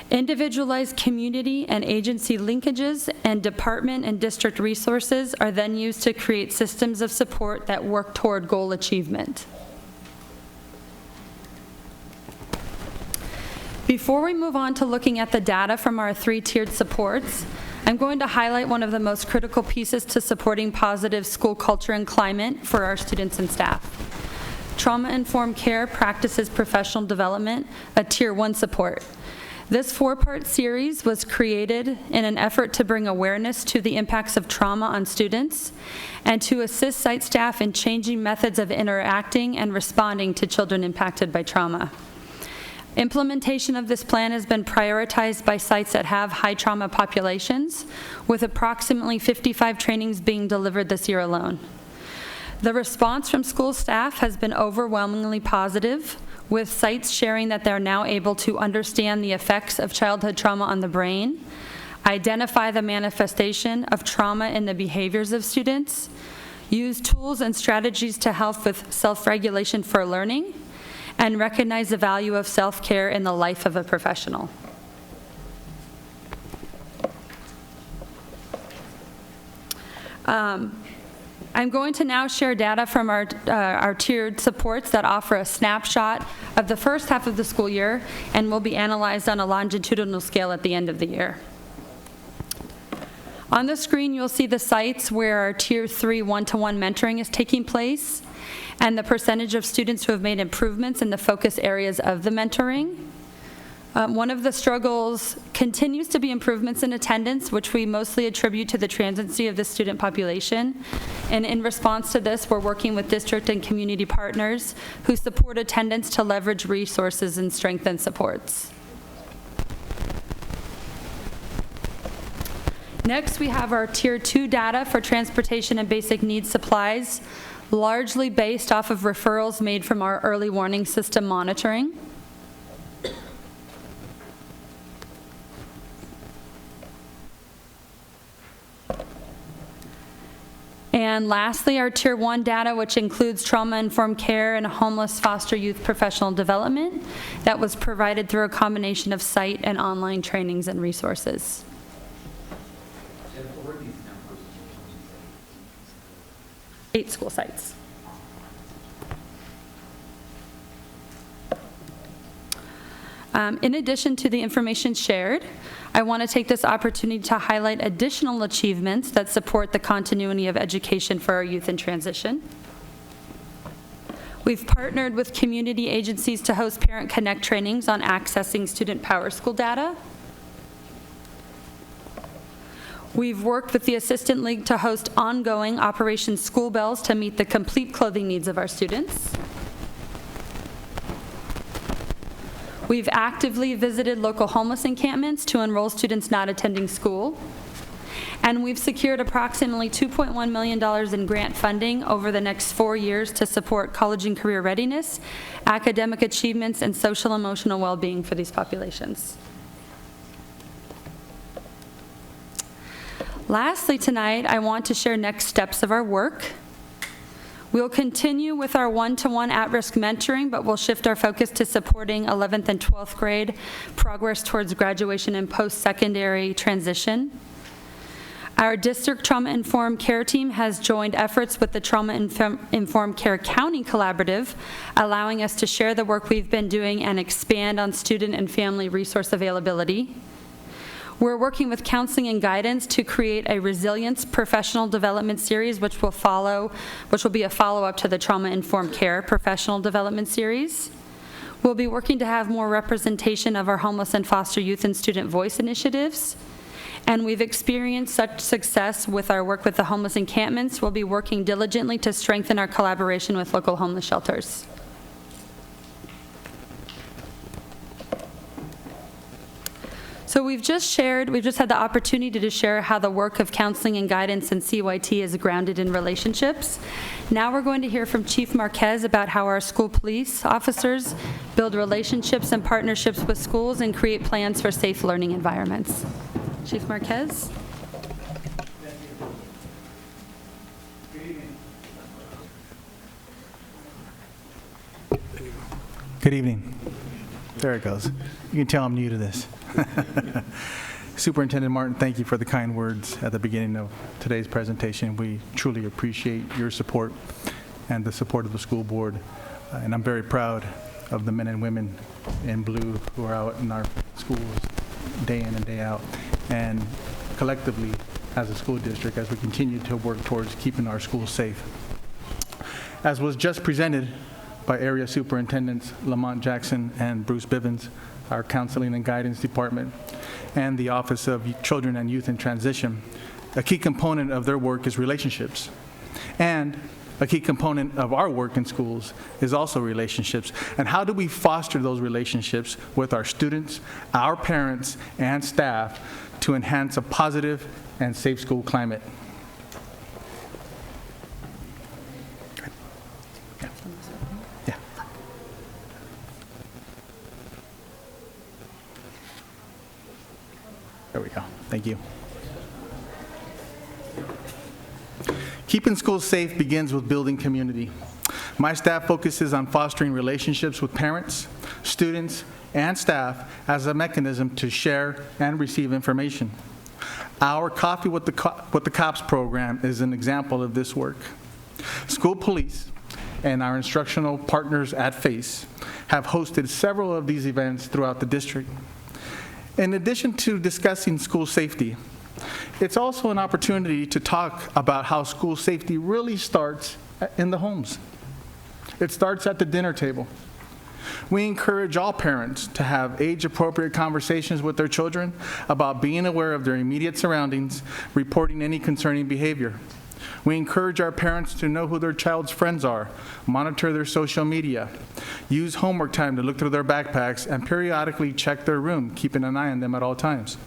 Individualized community and agency linkages and department and district resources are then used to create systems of support that work toward goal achievement. Before we move on to looking at the data from our 3-tiered supports, I'm going to highlight one of the most critical pieces to supporting positive school culture and climate for our students and staff. Trauma-informed care practices professional development, a Tier 1 support. This 4-part series was created in an effort to bring awareness to the impacts of trauma on students and to assist site staff in changing methods of interacting and responding to children impacted by trauma. Implementation of this plan has been prioritized by sites that have high trauma populations, with approximately 55 trainings being delivered this year alone. The response from school staff has been overwhelmingly positive, with sites sharing that they're now able to understand the effects of childhood trauma on the brain, identify the manifestation of trauma in the behaviors of students, use tools and strategies to help with self-regulation for learning, and recognize the value of self-care in the life of a professional. I'm going to now share data from our tiered supports that offer a snapshot of the first half of the school year and will be analyzed on a longitudinal scale at the end of the year. On the screen, you'll see the sites where our Tier 3 one-to-one mentoring is taking place and the percentage of students who have made improvements in the focus areas of the mentoring. One of the struggles continues to be improvements in attendance, which we mostly attribute to the transiency of the student population. And in response to this, we're working with district and community partners who support attendance to leverage resources and strengthen supports. Next, we have our Tier 2 data for transportation and basic needs supplies, largely based off of referrals made from our early warning system monitoring. And lastly, our Tier 1 data, which includes trauma-informed care and homeless foster youth professional development that was provided through a combination of site and online trainings and resources. 8 school sites. In addition to the information shared, I want to take this opportunity to highlight additional achievements that support the continuity of education for our youth in transition. We've partnered with community agencies to host Parent Connect trainings on accessing student PowerSchool data. We've worked with the Assistant League to host ongoing Operation School Bells to meet the complete clothing needs of our students. We've actively visited local homeless encampments to enroll students not attending school. And we've secured approximately $2.1 million in grant funding over the next 4 years to support college and career readiness, academic achievements, and social emotional well-being for these populations. Lastly, tonight, I want to share next steps of our work. We'll continue with our one-to-one at-risk mentoring, but we'll shift our focus to supporting 11th and 12th grade progress towards graduation and post-secondary transition. Our district trauma-informed care team has joined efforts with the Trauma-Informed Care County Collaborative, allowing us to share the work we've been doing and expand on student and family resource availability. We're working with counseling and guidance to create a resilience professional development series, which will be a follow-up to the Trauma-Informed Care professional development series. We'll be working to have more representation of our homeless and foster youth and student voice initiatives. And we've experienced such success with our work with the homeless encampments. We'll be working diligently to strengthen our collaboration with local homeless shelters. So we've just had the opportunity to share how the work of counseling and guidance in CYT is grounded in relationships. Now we're going to hear from Chief Marquez about how our school police officers build relationships and partnerships with schools and create plans for safe learning environments. Chief Marquez. Good evening. There it goes. You can tell I'm new to this. Superintendent Martin, thank you for the kind words at the beginning of today's presentation. We truly appreciate your support and the support of the school board. And I'm very proud of the men and women in blue who are out in our schools day in and day out. And collectively, as a school district, as we continue to work towards keeping our schools safe. As was just presented by Area Superintendents Lamont Jackson and Bruce Bivens, our Counseling and Guidance Department, and the Office of Children and Youth in Transition, a key component of their work is relationships. And a key component of our work in schools is also relationships. And how do we foster those relationships with our students, our parents, and staff to enhance a positive and safe school climate? There we go. Thank you. Keeping schools safe begins with building community. My staff focuses on fostering relationships with parents, students, and staff as a mechanism to share and receive information. Our Coffee with the Cops program is an example of this work. School police and our instructional partners at FACE have hosted several of these events throughout the district. In addition to discussing school safety, it's also an opportunity to talk about how school safety really starts in the homes. It starts at the dinner table. We encourage all parents to have age-appropriate conversations with their children about being aware of their immediate surroundings, reporting any concerning behavior. We encourage our parents to know who their child's friends are, monitor their social media, use homework time to look through their backpacks, and periodically check their room, keeping an eye on them at all times.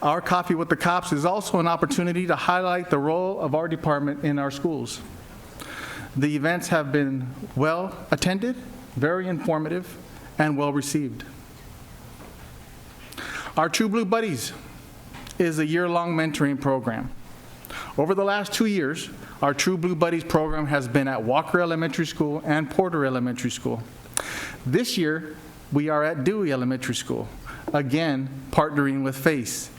Our Coffee with the Cops is also an opportunity to highlight the role of our department in our schools. The events have been well attended, very informative, and well received. Our True Blue Buddies is a year-long mentoring program. Over the last 2 years, our True Blue Buddies program has been at Walker Elementary School and Porter Elementary School. This year, we are at Dewey Elementary School, again, partnering with FACE.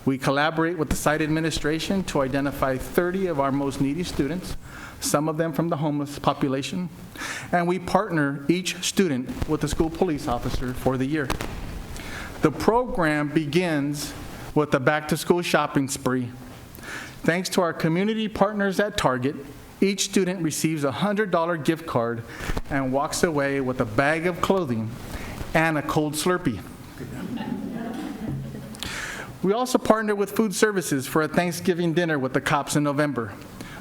We collaborate with the site administration to identify 30 of our most needy students, some of them from the homeless population, and we partner each student with a school police officer for the year. The program begins with a back-to-school shopping spree. Thanks to our community partners at Target, each student receives a $100 gift card and walks away with a bag of clothing and a cold Slurpee. We also partner with Food Services for a Thanksgiving dinner with the cops in November.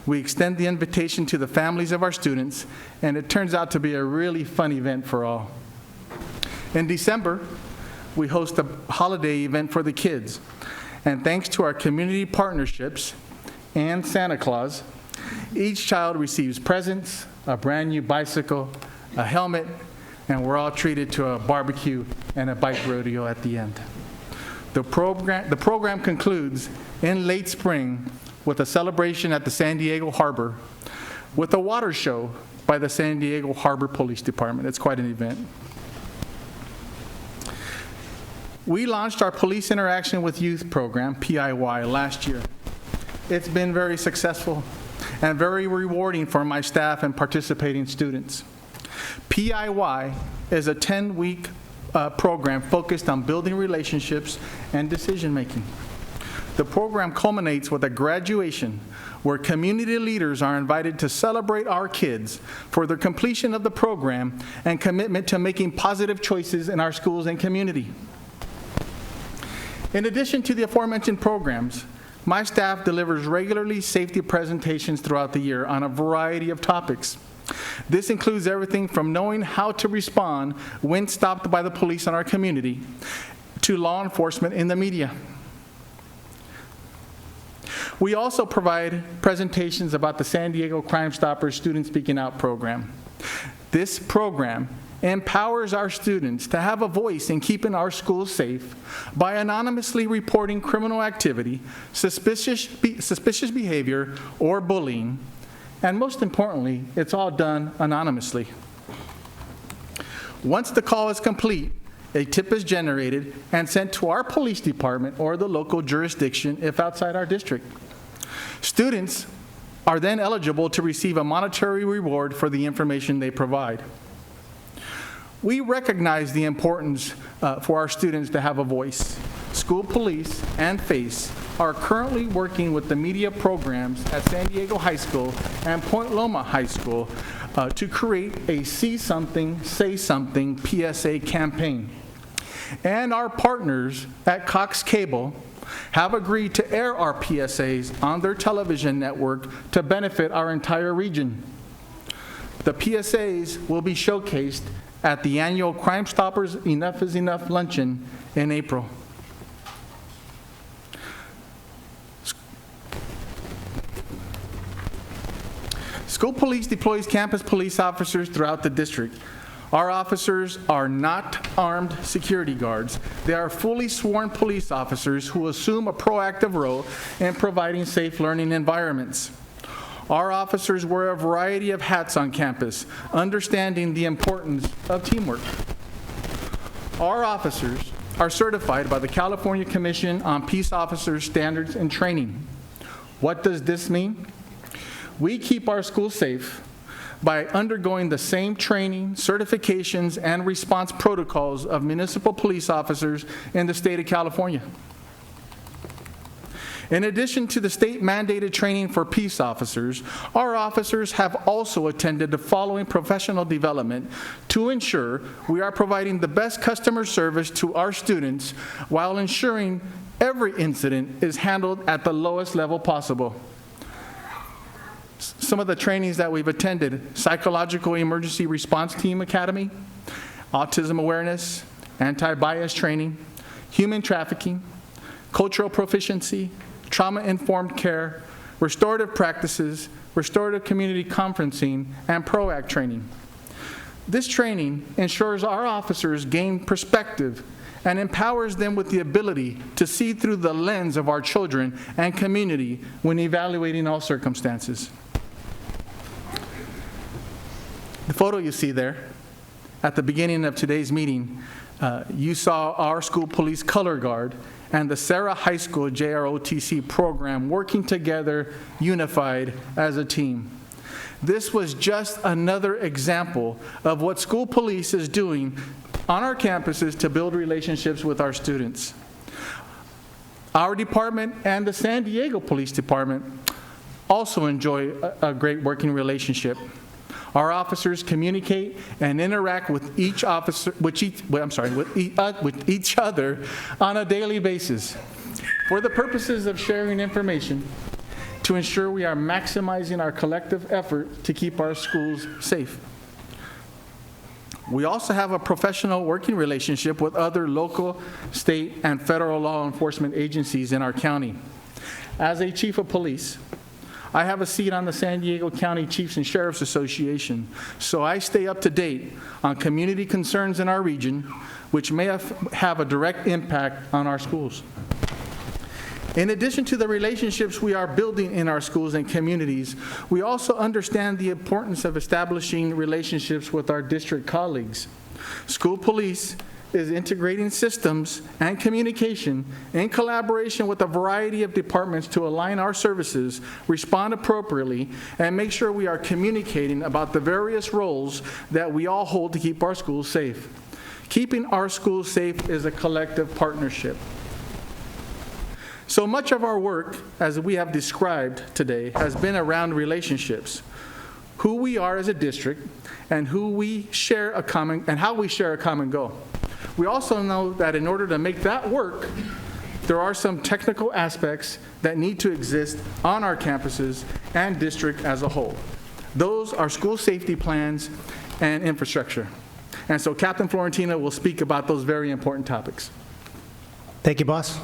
We extend the invitation to the families of our students, and it turns out to be a really fun event for all. In December, we host a holiday event for the kids. And thanks to our community partnerships and Santa Claus, each child receives presents, a brand new bicycle, a helmet, and we're all treated to a barbecue and a bike rodeo at the end. The program concludes in late spring with a celebration at the San Diego Harbor with a water show by the San Diego Harbor Police Department. It's quite an event. We launched our Police Interaction with Youth program, PIY, last year. It's been very successful and very rewarding for my staff and participating students. PIY is a 10-week program focused on building relationships and decision-making. The program culminates with a graduation where community leaders are invited to celebrate our kids for their completion of the program and commitment to making positive choices in our schools and community. In addition to the aforementioned programs, my staff delivers regularly safety presentations throughout the year on a variety of topics. This includes everything from knowing how to respond when stopped by the police in our community to law enforcement in the media. We also provide presentations about the San Diego Crime Stoppers Student Speaking Out program. This program empowers our students to have a voice in keeping our schools safe by anonymously reporting criminal activity, suspicious behavior, or bullying. And most importantly, it's all done anonymously. Once the call is complete, a tip is generated and sent to our police department or the local jurisdiction if outside our district. Students are then eligible to receive a monetary reward for the information they provide. We recognize the importance for our students to have a voice. School Police and FACE are currently working with the media programs at San Diego High School and Point Loma High School to create a See Something, Say Something PSA campaign. And our partners at Cox Cable have agreed to air our PSAs on their television network to benefit our entire region. The PSAs will be showcased at the annual Crime Stoppers Enough is Enough luncheon in April. School Police deploys campus police officers throughout the district. Our officers are not armed security guards. They are fully sworn police officers who assume a proactive role in providing safe learning environments. Our officers wear a variety of hats on campus, understanding the importance of teamwork. Our officers are certified by the California Commission on Peace Officers Standards and Training. What does this mean? We keep our schools safe by undergoing the same training, certifications, and response protocols of municipal police officers in the state of California. In addition to the state-mandated training for peace officers, our officers have also attended the following professional development to ensure we are providing the best customer service to our students while ensuring every incident is handled at the lowest level possible. Some of the trainings that we've attended: Psychological Emergency Response Team Academy, Autism Awareness, Anti-Bias Training, Human Trafficking, Cultural Proficiency, Trauma-Informed Care, Restorative Practices, Restorative Community Conferencing, and PROACT Training. This training ensures our officers gain perspective and empowers them with the ability to see through the lens of our children and community when evaluating all circumstances. The photo you see there, at the beginning of today's meeting, you saw our school police color guard and the Serra High School JROTC program working together, unified as a team. This was just another example of what school police is doing on our campuses to build relationships with our students. Our department and the San Diego Police Department also enjoy a great working relationship. Our officers communicate and interact with each other on a daily basis for the purposes of sharing information to ensure we are maximizing our collective effort to keep our schools safe. We also have a professional working relationship with other local, state, and federal law enforcement agencies in our county. As a chief of police, I have a seat on the San Diego County Chiefs and Sheriffs Association, so I stay up to date on community concerns in our region, which may have a direct impact on our schools. In addition to the relationships we are building in our schools and communities, we also understand the importance of establishing relationships with our district colleagues. School police is integrating systems and communication in collaboration with a variety of departments to align our services, respond appropriately, and make sure we are communicating about the various roles that we all hold to keep our schools safe. Keeping our schools safe is a collective partnership. So much of our work, as we have described today, has been around relationships, who we are as a district, and how we share a common goal. We also know that in order to make that work, there are some technical aspects that need to exist on our campuses and district as a whole. Those are school safety plans and infrastructure. And so Captain Florentina will speak about those very important topics. Thank you, boss.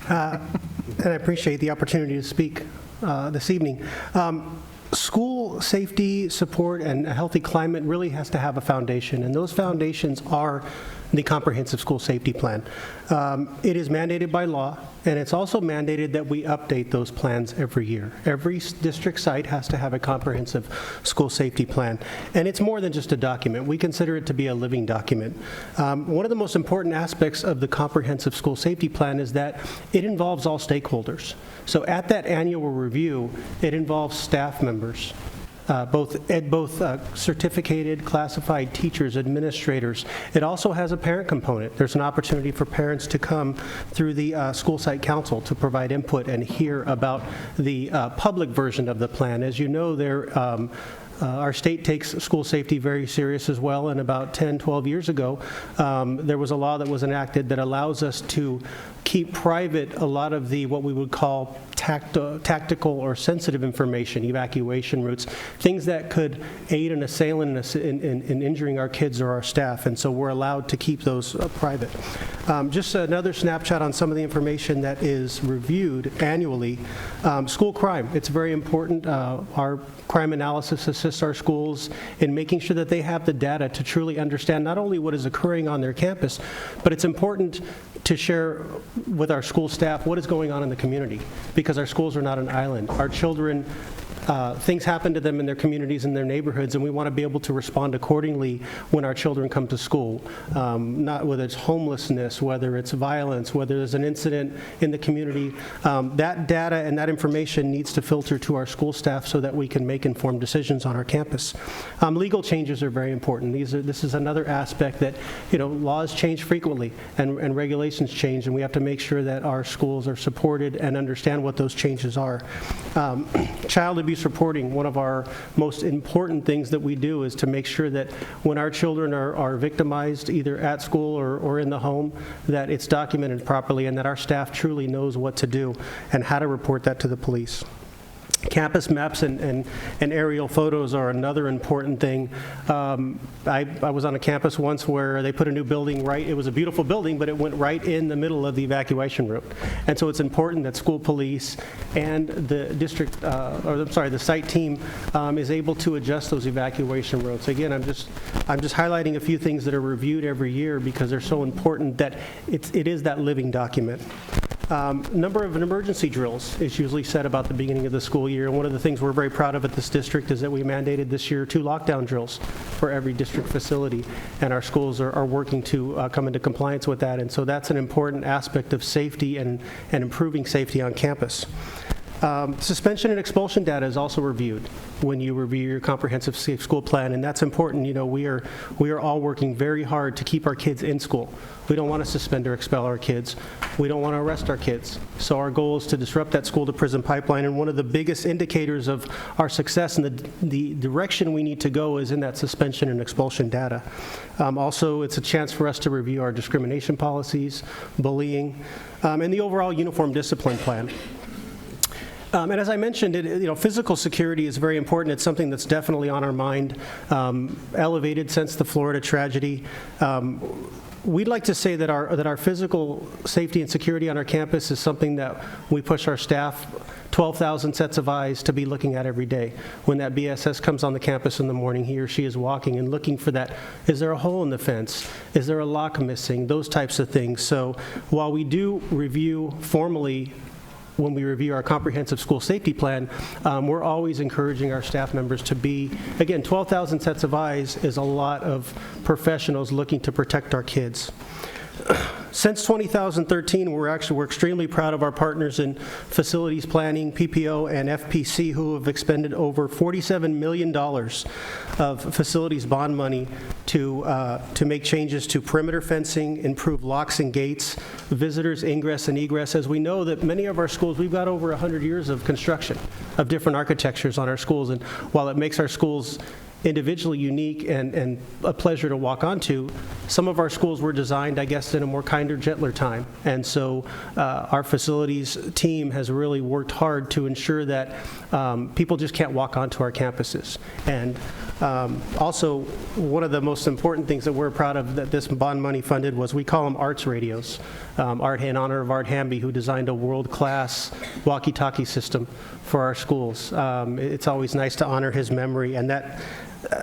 And I appreciate the opportunity to speak this evening. School safety support and a healthy climate really has to have a foundation, and those foundations are the Comprehensive School Safety Plan. It is mandated by law, and it's also mandated that we update those plans every year. Every district site has to have a comprehensive school safety plan, and it's more than just a document. We consider it to be a living document. One of the most important aspects of the Comprehensive School Safety Plan is that it involves all stakeholders. So at that annual review, it involves staff members, both certificated, classified teachers, administrators. It also has a parent component. There's an opportunity for parents to come through the school site council to provide input and hear about the public version of the plan. As you know, our state takes school safety very serious as well, and about 10, 12 years ago, there was a law that was enacted that allows us to keep private a lot of the what we would call tactical or sensitive information, evacuation routes, things that could aid an assailant in injuring our kids or our staff, and so we're allowed to keep those private. Just another snapshot on some of the information that is reviewed annually. School crime, it's very important. Our crime analysis assists our schools in making sure that they have the data to truly understand not only what is occurring on their campus, but it's important to share with our school staff what is going on in the community, because our schools are not an island. Our children, things happen to them in their communities and their neighborhoods, and we want to be able to respond accordingly when our children come to school. Not whether it's homelessness, whether it's violence, whether there's an incident in the community. That data and that information needs to filter to our school staff so that we can make informed decisions on our campus. Legal changes are very important. This is another aspect that, laws change frequently and regulations change, and we have to make sure that our schools are supported and understand what those changes are. Child abuse reporting, one of our most important things that we do is to make sure that when our children are victimized either at school or in the home, that it's documented properly and that our staff truly knows what to do and how to report that to the police. Campus maps and aerial photos are another important thing. I was on a campus once where they put a new building it was a beautiful building, but it went right in the middle of the evacuation route. And so it's important that school police and the the site team is able to adjust those evacuation routes. Again, I'm just highlighting a few things that are reviewed every year because they're so important that it is that living document. Number of emergency drills is usually set about the beginning of the school year. And one of the things we're very proud of at this district is that we mandated this year 2 lockdown drills for every district facility. And our schools are working to come into compliance with that. And so that's an important aspect of safety and improving safety on campus. Suspension and expulsion data is also reviewed when you review your comprehensive safe school plan, and that's important. We are all working very hard to keep our kids in school. We don't want to suspend or expel our kids. We don't want to arrest our kids. So our goal is to disrupt that school-to-prison pipeline, and one of the biggest indicators of our success and the direction we need to go is in that suspension and expulsion data. Also, it's a chance for us to review our discrimination policies, bullying, and the overall uniform discipline plan. And as I mentioned, physical security is very important. It's something that's definitely on our mind, elevated since the Florida tragedy. We'd like to say that our physical safety and security on our campus is something that we push our staff 12,000 sets of eyes to be looking at every day. When that BSS comes on the campus in the morning, he or she is walking and looking for that. Is there a hole in the fence? Is there a lock missing? Those types of things. So while we do review formally when we review our comprehensive school safety plan, we're always encouraging our staff members to be, again, 12,000 sets of eyes is a lot of professionals looking to protect our kids. Since 2013, we're extremely proud of our partners in facilities planning, PPO, and FPC, who have expended over $47 million of facilities bond money to make changes to perimeter fencing, improve locks and gates, visitors ingress and egress. As we know that many of our schools, we've got over 100 years of construction of different architectures on our schools, and while it makes our schools individually unique and a pleasure to walk onto, some of our schools were designed, I guess, in a more kinder, gentler time. And so our facilities team has really worked hard to ensure that people just can't walk onto our campuses. And also, one of the most important things that we're proud of that this bond money funded was we call them arts radios. In honor of Art Hamby, who designed a world-class walkie-talkie system for our schools. It's always nice to honor his memory, and that,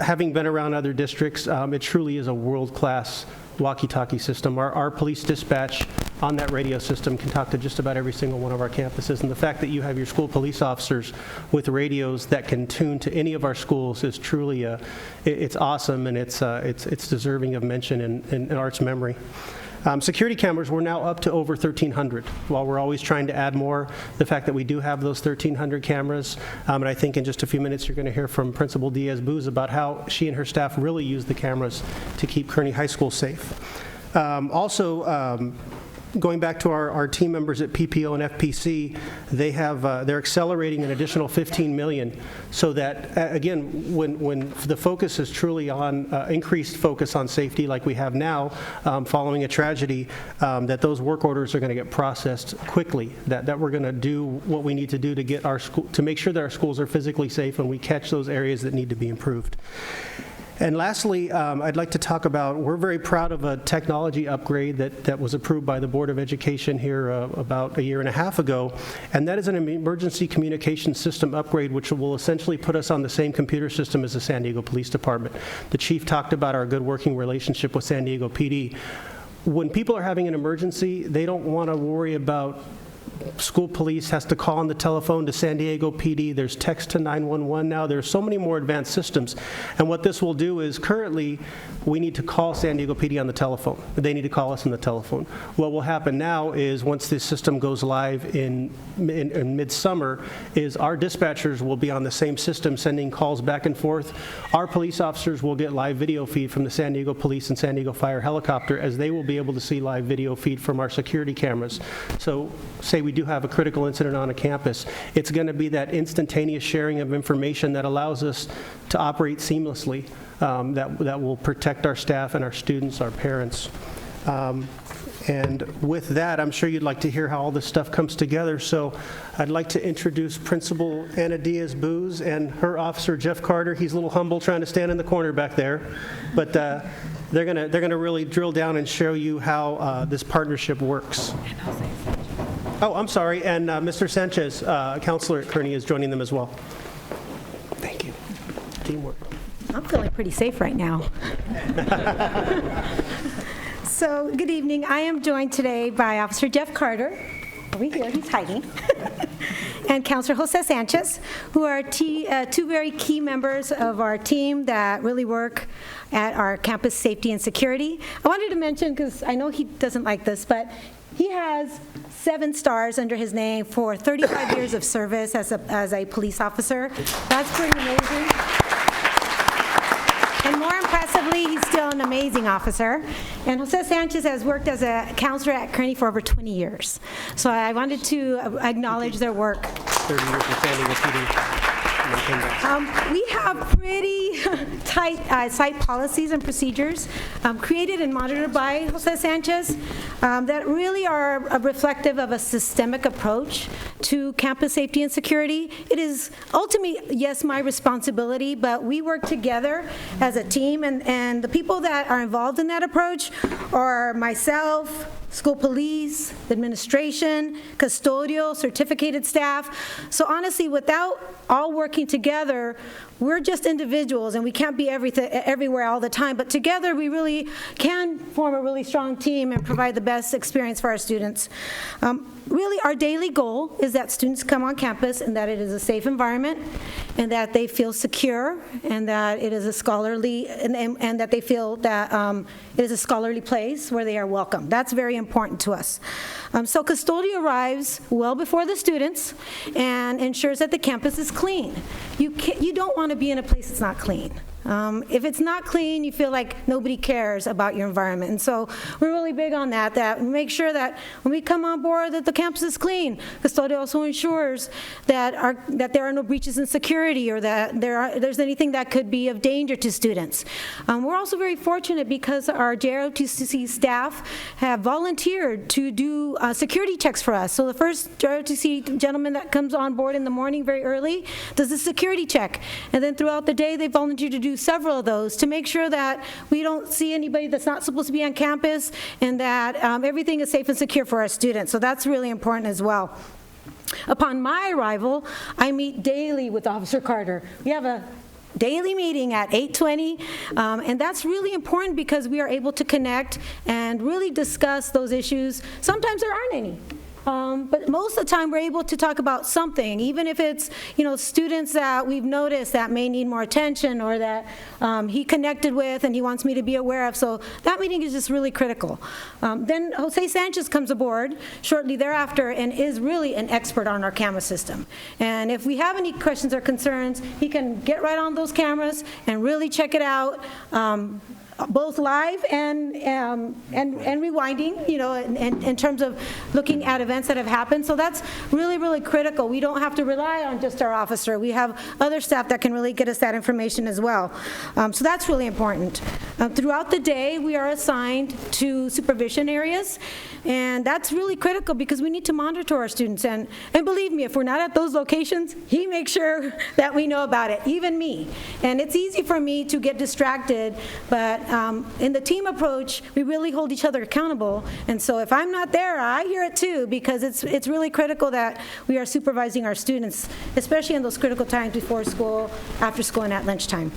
having been around other districts, it truly is a world-class walkie-talkie system. Our police dispatch on that radio system can talk to just about every single one of our campuses, and the fact that you have your school police officers with radios that can tune to any of our schools is truly it's awesome, and it's deserving of mention in Art's memory. Security cameras, we're now up to over 1,300. While we're always trying to add more, the fact that we do have those 1,300 cameras, and I think in just a few minutes you're going to hear from Principal Diaz-Booz about how she and her staff really use the cameras to keep Kearney High School safe. Going back to our team members at PPO and FPC, they're accelerating an additional $15 million, so that again, when the focus is truly on increased focus on safety, like we have now, following a tragedy, that those work orders are going to get processed quickly. That we're going to do what we need to do to get to make sure that our schools are physically safe and we catch those areas that need to be improved. And lastly, I'd like to talk about, we're very proud of a technology upgrade that was approved by the Board of Education here about a year and a half ago, and that is an emergency communication system upgrade, which will essentially put us on the same computer system as the San Diego Police Department. The chief talked about our good working relationship with San Diego PD. When people are having an emergency, they don't want to worry about school police has to call on the telephone to San Diego PD. There's text to 911 now. There's so many more advanced systems. And what this will do is currently we need to call San Diego PD on the telephone. They need to call us on the telephone. What will happen now is once this system goes live in midsummer is our dispatchers will be on the same system sending calls back and forth. Our police officers will get live video feed from the San Diego Police and San Diego Fire helicopter, as they will be able to see live video feed from our security cameras. So say we do have a critical incident on a campus, it's going to be that instantaneous sharing of information that allows us to operate seamlessly, that will protect our staff and our students, our parents. And with that, I'm sure you'd like to hear how all this stuff comes together. So I'd like to introduce Principal Anna Diaz-Booz and her officer, Jeff Carter. He's a little humble trying to stand in the corner back there. But they're gonna really drill down and show you how this partnership works. Oh, I'm sorry, and Mr. Sanchez, counselor at Kearney, is joining them as well. Thank you. Teamwork. I'm feeling pretty safe right now. So, good evening. I am joined today by Officer Jeff Carter. Over here, he's hiding. And Counselor Jose Sanchez, who are two very key members of our team that really work at our campus safety and security. I wanted to mention, because I know he doesn't like this, but he has 7 stars under his name for 35 years of service as a police officer. That's pretty amazing. And more impressively, he's still an amazing officer. And Jose Sanchez has worked as a counselor at Kearney for over 20 years. So I wanted to acknowledge their work. 30 years of standing with PD. We have pretty tight site policies and procedures created and monitored by Jose Sanchez that really are reflective of a systemic approach to campus safety and security. It is ultimately, yes, my responsibility, but we work together as a team, and the people that are involved in that approach are myself, school police, administration, custodial, certificated staff. So honestly, without all working together, we're just individuals, and we can't be everywhere all the time, but together we really can form a really strong team and provide the best experience for our students. Really, our daily goal is that students come on campus and that it is a safe environment and that they feel secure and that it is a scholarly, and that they feel that it is a scholarly place where they are welcome. That's very important to us. So custodial arrives well before the students and ensures that the campus is clean. You don't want to be in a place that's not clean. If it's not clean, you feel like nobody cares about your environment. And so we're really big on that we make sure that when we come on board that the campus is clean. Custodial also ensures that there are no breaches in security or that there's anything that could be of danger to students. We're also very fortunate because our JROTC staff have volunteered to do security checks for us. So the first JROTC gentleman that comes on board in the morning very early does a security check. And then throughout the day, they volunteer to do several of those to make sure that we don't see anybody that's not supposed to be on campus and that everything is safe and secure for our students. So that's really important as well. Upon my arrival, I meet daily with Officer Carter. We have a daily meeting at 8:20, and that's really important because we are able to connect and really discuss those issues. Sometimes there aren't any. But most of the time we're able to talk about something, even if it's, students that we've noticed that may need more attention or that he connected with and he wants me to be aware of. So that meeting is just really critical. Then Jose Sanchez comes aboard shortly thereafter and is really an expert on our camera system. And if we have any questions or concerns, he can get right on those cameras and really check it out. Both live and rewinding, in terms of looking at events that have happened. So that's really, really critical. We don't have to rely on just our officer. We have other staff that can really get us that information as well. So that's really important. Throughout the day, we are assigned to supervision areas, and that's really critical because we need to monitor our students. And believe me, if we're not at those locations, he makes sure that we know about it, even me. And it's easy for me to get distracted, but in the team approach, we really hold each other accountable. And so if I'm not there, I hear it too, because it's really critical that we are supervising our students, especially in those critical times before school, after school, and at lunchtime.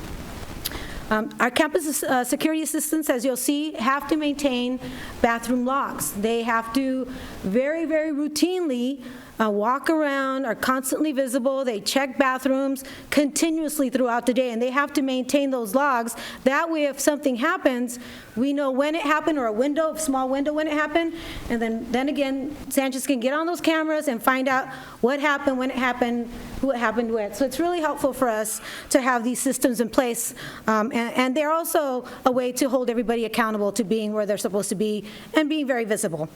Our campus security assistants, as you'll see, have to maintain bathroom logs. They have to very, very routinely walk around, are constantly visible. They check bathrooms continuously throughout the day, and they have to maintain those logs. That way, if something happens, we know when it happened, or a small window when it happened, and then again, Sanchez can get on those cameras and find out what happened, when it happened, who it happened with. So it's really helpful for us to have these systems in place, and they're also a way to hold everybody accountable to being where they're supposed to be and being very visible.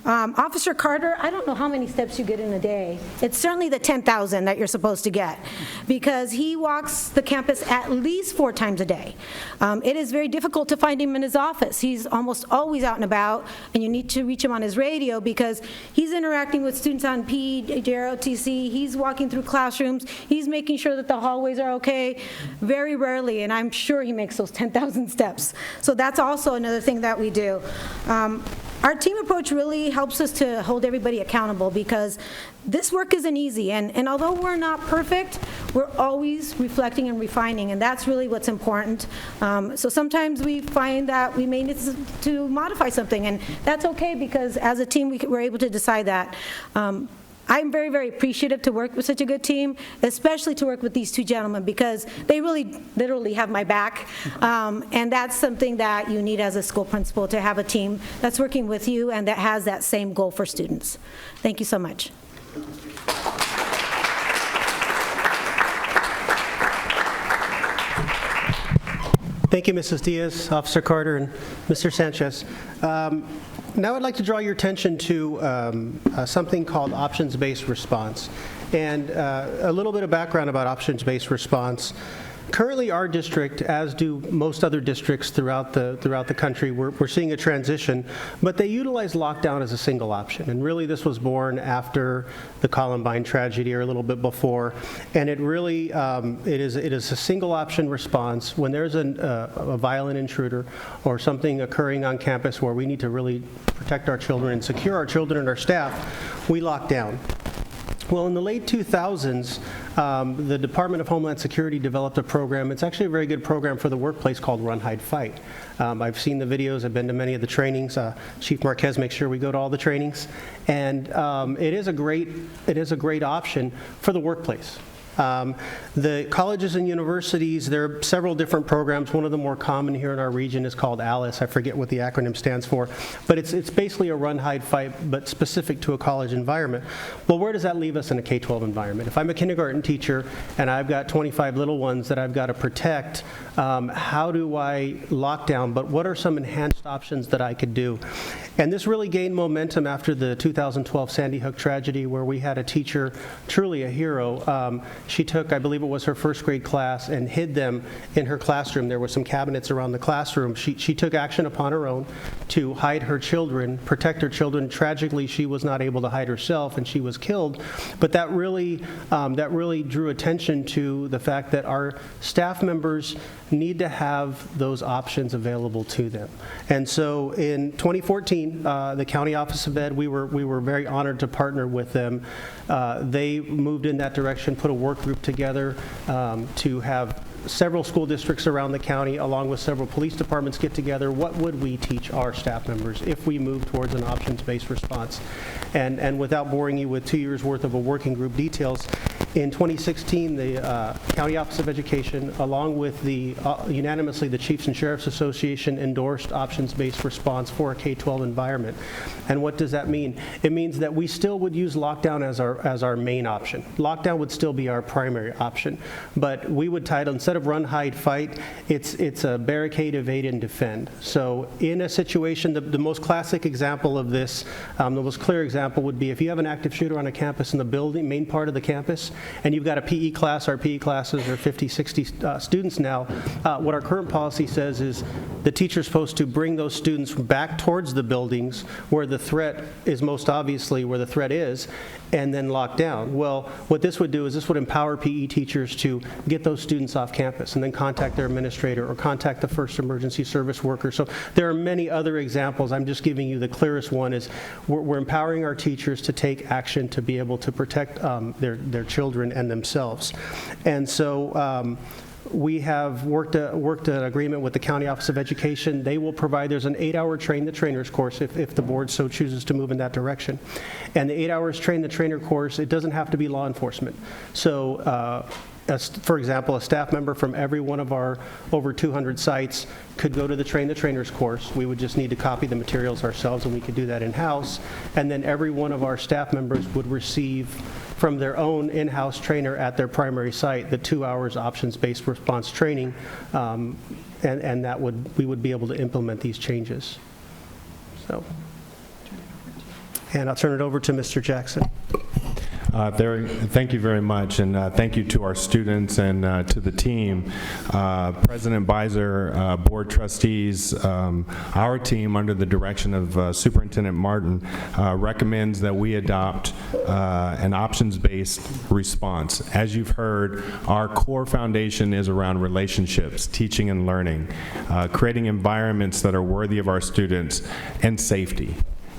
Officer Carter, I don't know how many steps you get in a day. It's certainly the 10,000 that you're supposed to get, because he walks the campus at least 4 times a day. It is very difficult to find him in his office. He's almost always out and about, and you need to reach him on his radio because he's interacting with students on PE, JROTC, he's walking through classrooms, he's making sure that the hallways are okay. Very rarely, and I'm sure he makes those 10,000 steps. So that's also another thing that we do. Our team approach really helps us to hold everybody accountable because this work isn't easy, and although we're not perfect, we're always reflecting and refining, and that's really what's important. So sometimes we find that we may need to modify something, and that's okay because as a team we're able to decide that. I'm very, very appreciative to work with such a good team, especially to work with these 2 gentlemen because they really literally have my back, and that's something that you need as a school principal, to have a team that's working with you and that has that same goal for students. Thank you so much. Thank you, Mrs. Diaz, Officer Carter, and Mr. Sanchez. Now I'd like to draw your attention to something called options-based response. And a little bit of background about options-based response. currently our district, as do most other districts throughout the country, we're seeing a transition, but they utilize lockdown as a single option. And really this was born after the Columbine tragedy or a little bit before. And it really, it is a single option response. When there's a violent intruder or something occurring on campus where we need to really protect our children and secure our children and our staff, we lock down. Well, in the late 2000s, the Department of Homeland Security developed a program. It's actually a very good program for the workplace called Run, Hide, Fight. I've seen the videos. I've been to many of the trainings. Chief Marquez makes sure we go to all the trainings. And it is a great option for the workplace. The colleges and universities, there are several different programs. One of the more common here in our region is called ALICE. I forget what the acronym stands for, but it's basically a run, hide, fight, but specific to a college environment. Well, where does that leave us in a K-12 environment? If I'm a kindergarten teacher and I've got 25 little ones that I've got to protect, how do I lock down? But what are some enhanced options that I could do? And this really gained momentum after the 2012 Sandy Hook tragedy, where we had a teacher, truly a hero. She took, I believe it was her first grade class, and hid them in her classroom. There were some cabinets around the classroom. She took action upon her own to hide her children, protect her children. Tragically, she was not able to hide herself, and she was killed. But that really drew attention to the fact that our staff members need to have those options available to them. And so in 2014, the County Office of Ed, we were very honored to partner with them. They moved in that direction, put a work group together to have several school districts around the county, along with several police departments, get together. What would we teach our staff members if we move towards an options-based response? And without boring you with 2 years' worth of a working group details, in 2016, the County Office of Education, along with unanimously the Chiefs and Sheriffs Association, endorsed options-based response for a K-12 environment. And what does that mean? It means that we still would use lockdown as our main option. Lockdown would still be our primary option, but we would title, instead of run, hide, fight, it's a barricade, evade, and defend. So in a situation, the most classic example of this, the most clear example would be if you have an active shooter on a campus in the building, main part of the campus, and you've got a PE class. Our PE classes are 50, 60 students now. What our current policy says is the teacher's supposed to bring those students back towards the buildings where the threat is most obviously where the threat is, and then lock down. Well, what this would do is this would empower PE teachers to get those students off campus and then contact their administrator or contact the first emergency service worker. So there are many other examples. I'm just giving you the clearest one is we're empowering our teachers to take action to be able to protect their children and themselves. And so we have worked an agreement with the County Office of Education. They will provide, there's an 8-hour Train the Trainers course if the board so chooses to move in that direction. And the 8 hours Train the Trainer course, it doesn't have to be law enforcement. So for example, a staff member from every one of our over 200 sites could go to the Train the Trainers course. We would just need to copy the materials ourselves, and we could do that in-house. And then every one of our staff members would receive from their own in-house trainer at their primary site the 2 hours options-based response training, and that we would be able to implement these changes. So, and I'll turn it over to Mr. Jackson. Thank you very much, and thank you to our students and to the team. President Beiser, board trustees, our team under the direction of Superintendent Martin recommends that we adopt an options-based response. As you've heard, our core foundation is around relationships, teaching and learning, creating environments that are worthy of our students, and safety.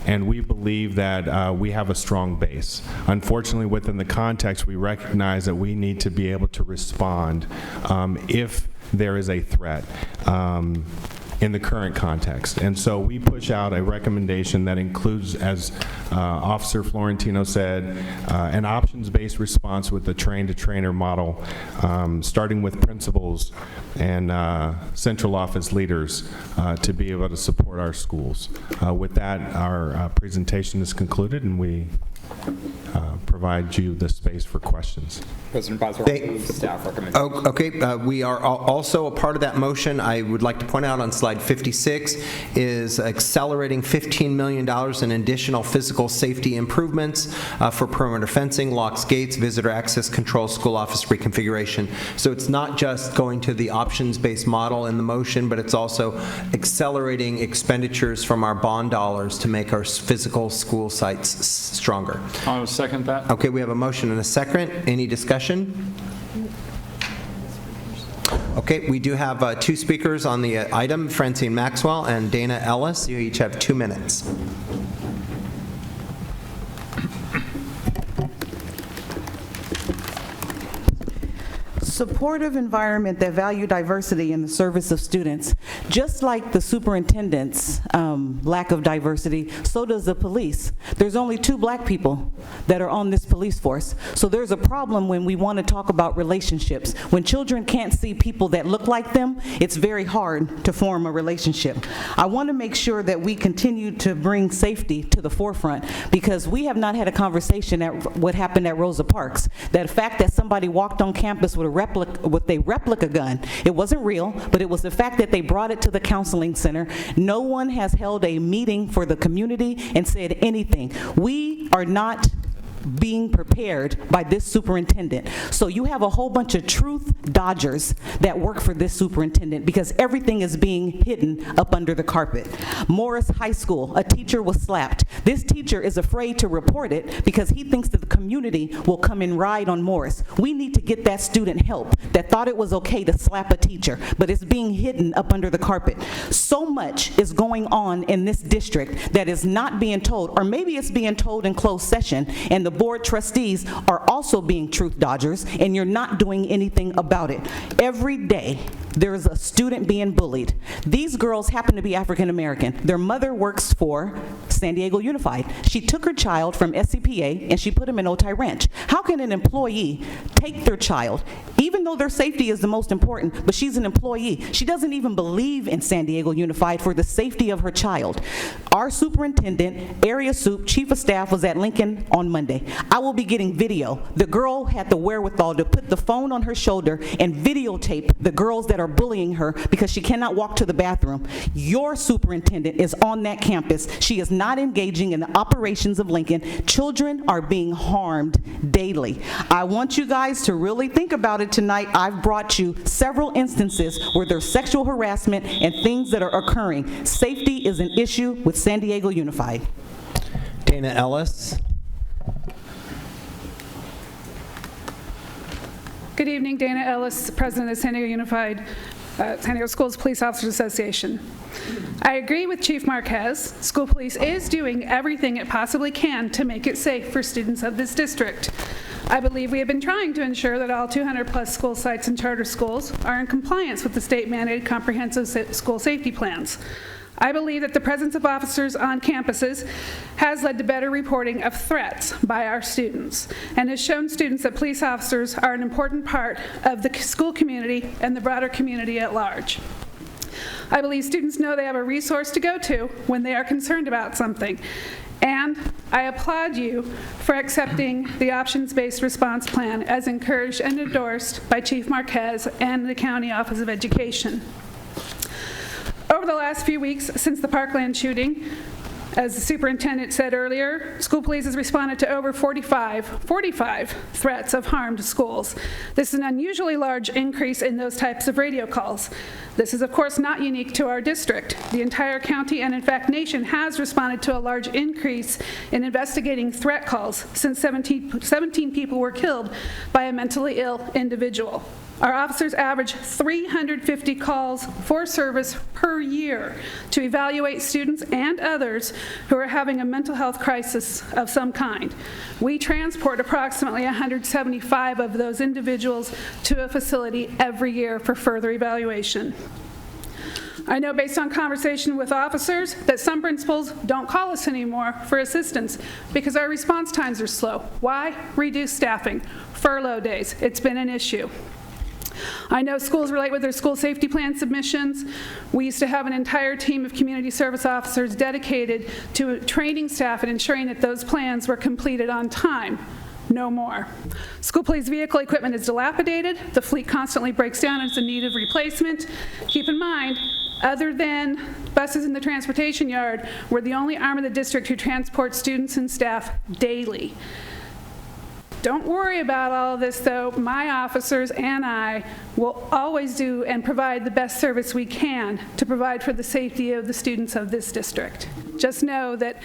And we believe that we have a strong base. Unfortunately, within the context, we recognize that we need to be able to respond if there is a threat in the current context. And so we push out a recommendation that includes, as Officer Florentino said, an options-based response with the train-to-trainer model, starting with principals and central office leaders to be able to support our schools. With that, our presentation is concluded, and we provide you the space for questions. President Beiser, staff recommendation. Okay, we are also a part of that motion. I would like to point out on slide slide 56, is accelerating $15 million in additional physical safety improvements for perimeter fencing, locks, gates, visitor access control, school office reconfiguration. So it's not just going to the options-based model in the motion, but it's also accelerating expenditures from our bond dollars to make our physical school sites stronger. I will second that. Okay, we have a motion and a second. Any discussion? Okay, we do have two speakers on the item, Francine Maxwell and Dana Ellis. You each have 2 minutes. Supportive environment that value diversity in the service of students. Just like the superintendent's lack of diversity, so does the police. There's only 2 black people that are on this police force. So there's a problem when we want to talk about relationships. When children can't see people that look like them, it's very hard to form a relationship. I want to make sure that we continue to bring safety to the forefront, because we have not had a conversation at what happened at Rosa Parks. That fact that somebody walked on campus with a replica gun. It wasn't real, but it was the fact that they brought it to the counseling center. No one has held a meeting for the community and said anything. We are not being prepared by this superintendent. So you have a whole bunch of truth dodgers that work for this superintendent, because everything is being hidden up under the carpet. Morris High School, a teacher was slapped. This teacher is afraid to report it because he thinks that the community will come and ride on Morris. We need to get that student help that thought it was okay to slap a teacher, but it's being hidden up under the carpet. So much is going on in this district that is not being told, or maybe it's being told in closed session, and the board trustees are also being truth dodgers, and you're not doing anything about it. Every day, there's a student being bullied. These girls happen to be African American. Their mother works for San Diego Unified. She took her child from SCPA and she put him in Otay Ranch. How can an employee take their child, even though their safety is the most important, but she's an employee? She doesn't even believe in San Diego Unified for the safety of her child. Our superintendent, Area Soup, chief of staff, was at Lincoln on Monday. I will be getting video. The girl had the wherewithal to put the phone on her shoulder and videotape the girls that are bullying her because she cannot walk to the bathroom. Your superintendent is on that campus. She is not engaging in the operations of Lincoln. Children are being harmed daily. I want you guys to really think about it tonight. I've brought you several instances where there's sexual harassment and things that are occurring. Safety is an issue with San Diego Unified. Dana Ellis. Good evening, Dana Ellis, President of San Diego Unified, San Diego Schools Police Officers Association. I agree with Chief Marquez. School police is doing everything it possibly can to make it safe for students of this district. I believe we have been trying to ensure that all 200+ school sites and charter schools are in compliance with the state-mandated comprehensive school safety plans. I believe that the presence of officers on campuses has led to better reporting of threats by our students and has shown students that police officers are an important part of the school community and the broader community at large. I believe students know they have a resource to go to when they are concerned about something. And I applaud you for accepting the options-based response plan as encouraged and endorsed by Chief Marquez and the County Office of Education. Over the last few weeks since the Parkland shooting, as the superintendent said earlier, school police has responded to over 45 threats of harm to schools. This is an unusually large increase in those types of radio calls. This is, of course, not unique to our district. The entire county and, in fact, nation has responded to a large increase in investigating threat calls since 17 people were killed by a mentally ill individual. Our officers average 350 calls for service per year to evaluate students and others who are having a mental health crisis of some kind. We transport approximately 175 of those individuals to a facility every year for further evaluation. I know based on conversation with officers that some principals don't call us anymore for assistance because our response times are slow. Why? Reduced staffing, furlough days. It's been an issue. I know schools relate with their school safety plan submissions. We used to have an entire team of community service officers dedicated to training staff and ensuring that those plans were completed on time. No more. School police vehicle equipment is dilapidated. The fleet constantly breaks down and is in need of replacement. Keep in mind, Other than buses in the transportation yard, we're the only arm of the district who transports students and staff daily. Don't worry about all of this, though. My officers and I will always do and provide the best service we can to provide for the safety of the students of this district. Just know that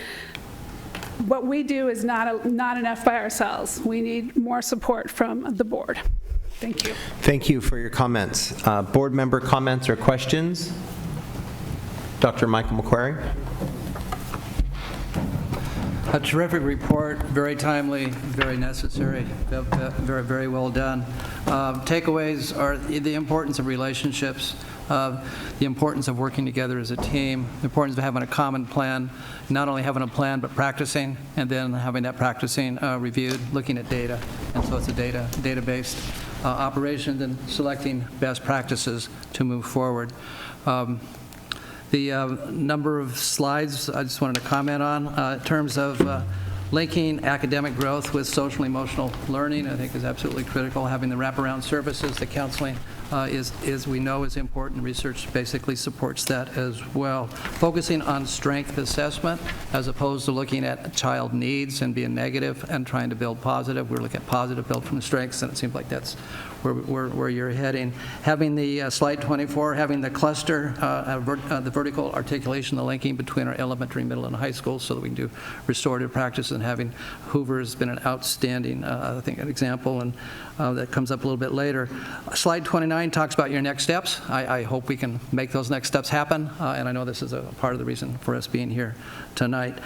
what we do is not enough by ourselves. We need more support from the board. Thank you. Thank you for your comments. Board member comments or questions? Dr. Michael McQuarrie. A terrific report, very timely, very necessary, very, very well done. Takeaways are the importance of relationships, the importance of working together as a team, the importance of having a common plan, not only having a plan, but practicing, and then having that practicing reviewed, looking at data. And so it's a data-based operation, and selecting best practices to move forward. The number of slides I just wanted to comment on in terms of linking academic growth with social and emotional learning, I think is absolutely critical. Having the wraparound services, the counseling is we know is important. Research basically supports that as well. Focusing on strength assessment as opposed to looking at child needs and being negative and trying to build positive. We're looking at positive, build from strengths, and it seems like that's where you're heading. Having the slide 24, having the cluster, the vertical articulation, the linking between our elementary, middle, and high schools so that we can do restorative practice, and having Hoover has been an outstanding, I think, an example, and that comes up a little bit later. Slide 29 talks about your next steps. I hope we can make those next steps happen, and I know this is a part of the reason for us being here tonight.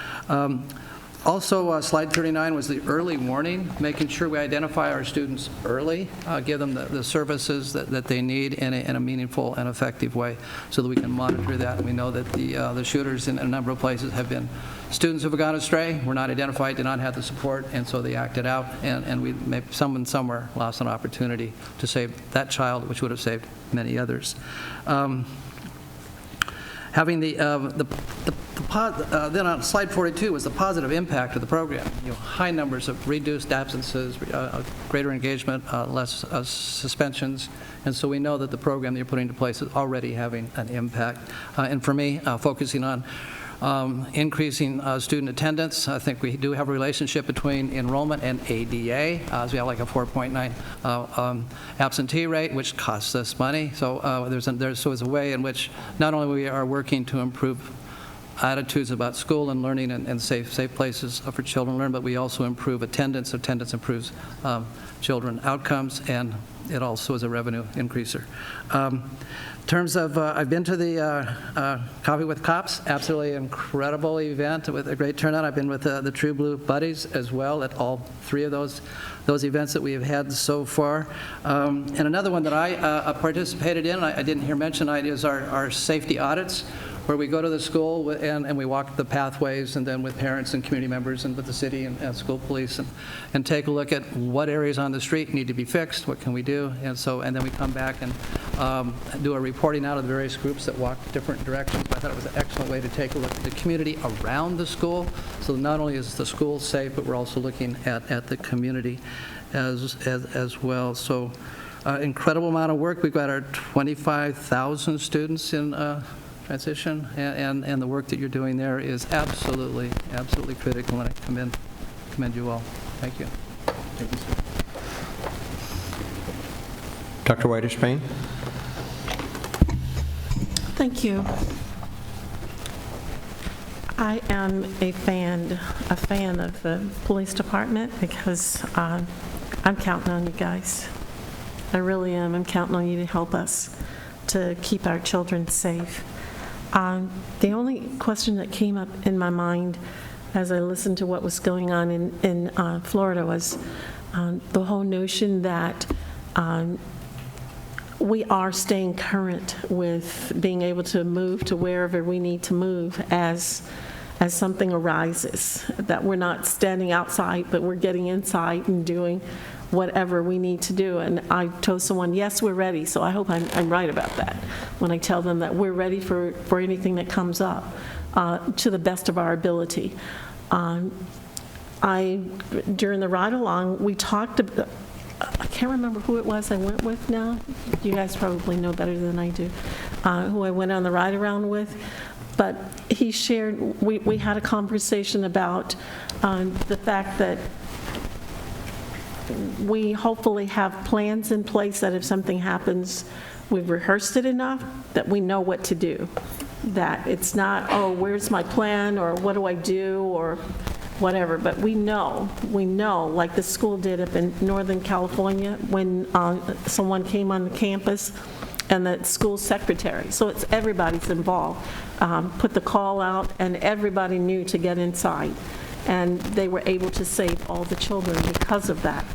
Also, slide 39 was the early warning, making sure we identify our students early, give them the services that they need in a meaningful and effective way so that we can monitor that. And we know that the shooters in a number of places have been students who have gone astray, were not identified, did not have the support, and so they acted out, and someone somewhere lost an opportunity to save that child, which would have saved many others. Having then on slide 42 was the positive impact of the program. High numbers of reduced absences, greater engagement, less suspensions, and so we know that the program that you're putting into place is already having an impact. And for me, focusing on increasing student attendance. I think we do have a relationship between enrollment and ADA, as we have like a 4.9 absentee rate, which costs us money. So there's a way in which not only we are working to improve attitudes about school and learning and safe places for children to learn, but we also improve attendance. Attendance improves children outcomes, and it also is a revenue increaser. In terms of, I've been to the Coffee with Cops, absolutely incredible event with a great turnout. I've been with the True Blue Buddies as well at all three of those events that we have had so far. And another one that I participated in, I didn't hear mentioned, is our safety audits, where we go to the school and we walk the pathways, and then with parents and community members and with the city and school police, and take a look at what areas on the street need to be fixed, what can we do, and then we come back and do a reporting out of the various groups that walk different directions. I thought it was an excellent way to take a look at the community around the school, so not only is the school safe, but we're also looking at the community as well. So incredible amount of work. We've got our 25,000 students in transition, and the work that you're doing there is absolutely critical, and I commend you all. Thank you. Thank you, sir. Dr. Whiter-Spain. Thank you. I am a fan of the police department because I'm counting on you guys. I really am. I'm counting on you to help us to keep our children safe. The only question that came up in my mind as I listened to what was going on in Florida was the whole notion that we are staying current with being able to move to wherever we need to move as something arises, that we're not standing outside, but we're getting inside and doing whatever we need to do. And I told someone, yes, we're ready. So I hope I'm right about that when I tell them that we're ready for anything that comes up to the best of our ability. During the ride along, we talked about, I can't remember who it was I went with now. You guys probably know better than I do. who I went on the ride around with, but he shared, we had a conversation about the fact that we hopefully have plans in place that if something happens, we've rehearsed it enough that we know what to do. That it's not, oh, where's my plan, or what do I do, or whatever, but we know, like the school did up in Northern California when someone came on the campus, and the school secretary, so it's everybody's involved, put the call out, and everybody knew to get inside. And they were able to save all the children because of that,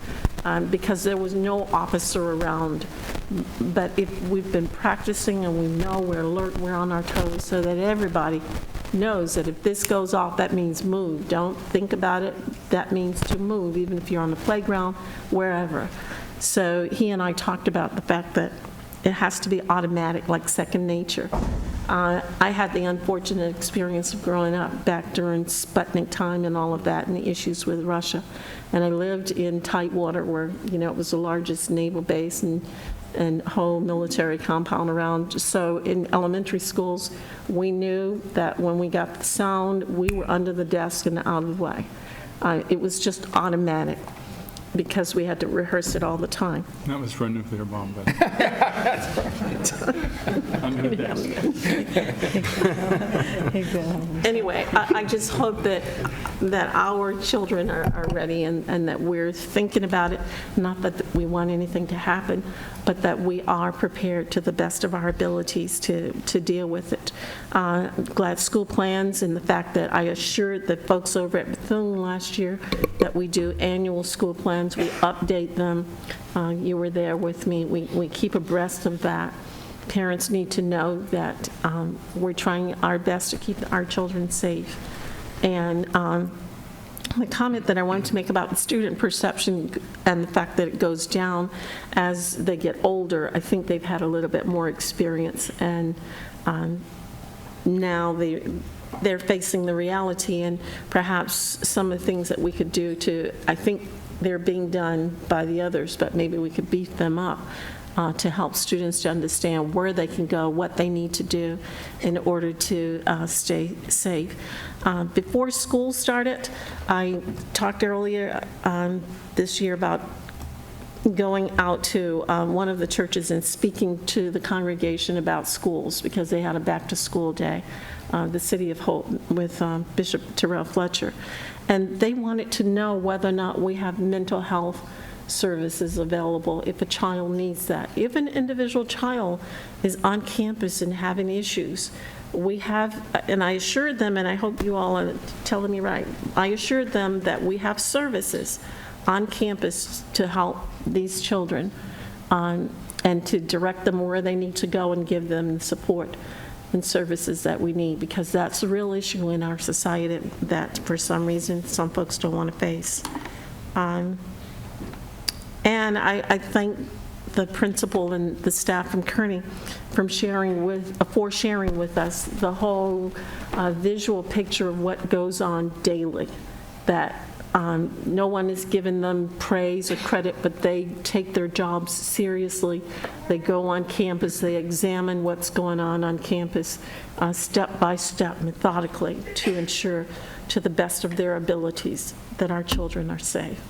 because there was no officer around. But if we've been practicing and we know we're alert, we're on our toes, so that everybody knows that if this goes off, that means move. Don't think about it. That means to move, even if you're on the playground, wherever. So he and I talked about the fact that it has to be automatic, like second nature. I had the unfortunate experience of growing up back during Sputnik time and all of that, and the issues with Russia. And I lived in Tidewater, where, you know, it was the largest naval base and whole military compound around. So in elementary schools, we knew that when we got the sound, we were under the desk and out of the way. It was just automatic, because we had to rehearse it all the time. That was for a nuclear bomb, but. That's right. Under the desk. Anyway, I just hope that our children are ready, and that we're thinking about it, not that we want anything to happen, but that we are prepared to the best of our abilities to deal with it. Glad school plans, and the fact that I assured the folks over at Bethune last year that we do annual school plans. We update them. You were there with me. We keep abreast of that. Parents need to know that we're trying our best to keep our children safe. And the comment that I wanted to make about the student perception and the fact that it goes down as they get older, I think they've had a little bit more experience, and now they're facing the reality, and perhaps some of the things that we could do to, I think they're being done by the others, but maybe we could beef them up to help students to understand where they can go, what they need to do in order to stay safe. Before school started, I talked earlier this year about going out to one of the churches and speaking to the congregation about schools, because they had a back-to-school day, the City of Hope, with Bishop Terrell Fletcher. And they wanted to know whether or not we have mental health services available if a child needs that. If an individual child is on campus and having issues, we have, and I assured them, and I hope you all are telling me right, I assured them that we have services on campus to help these children, and to direct them where they need to go and give them the support and services that we need, because that's a real issue in our society that for some reason some folks don't want to face. And I thank the principal and the staff from Kearney for sharing with us the whole visual picture of what goes on daily, that no one is giving them praise or credit, but they take their jobs seriously. They go on campus, they examine what's going on campus, step by step, methodically, to ensure to the best of their abilities that our children are safe.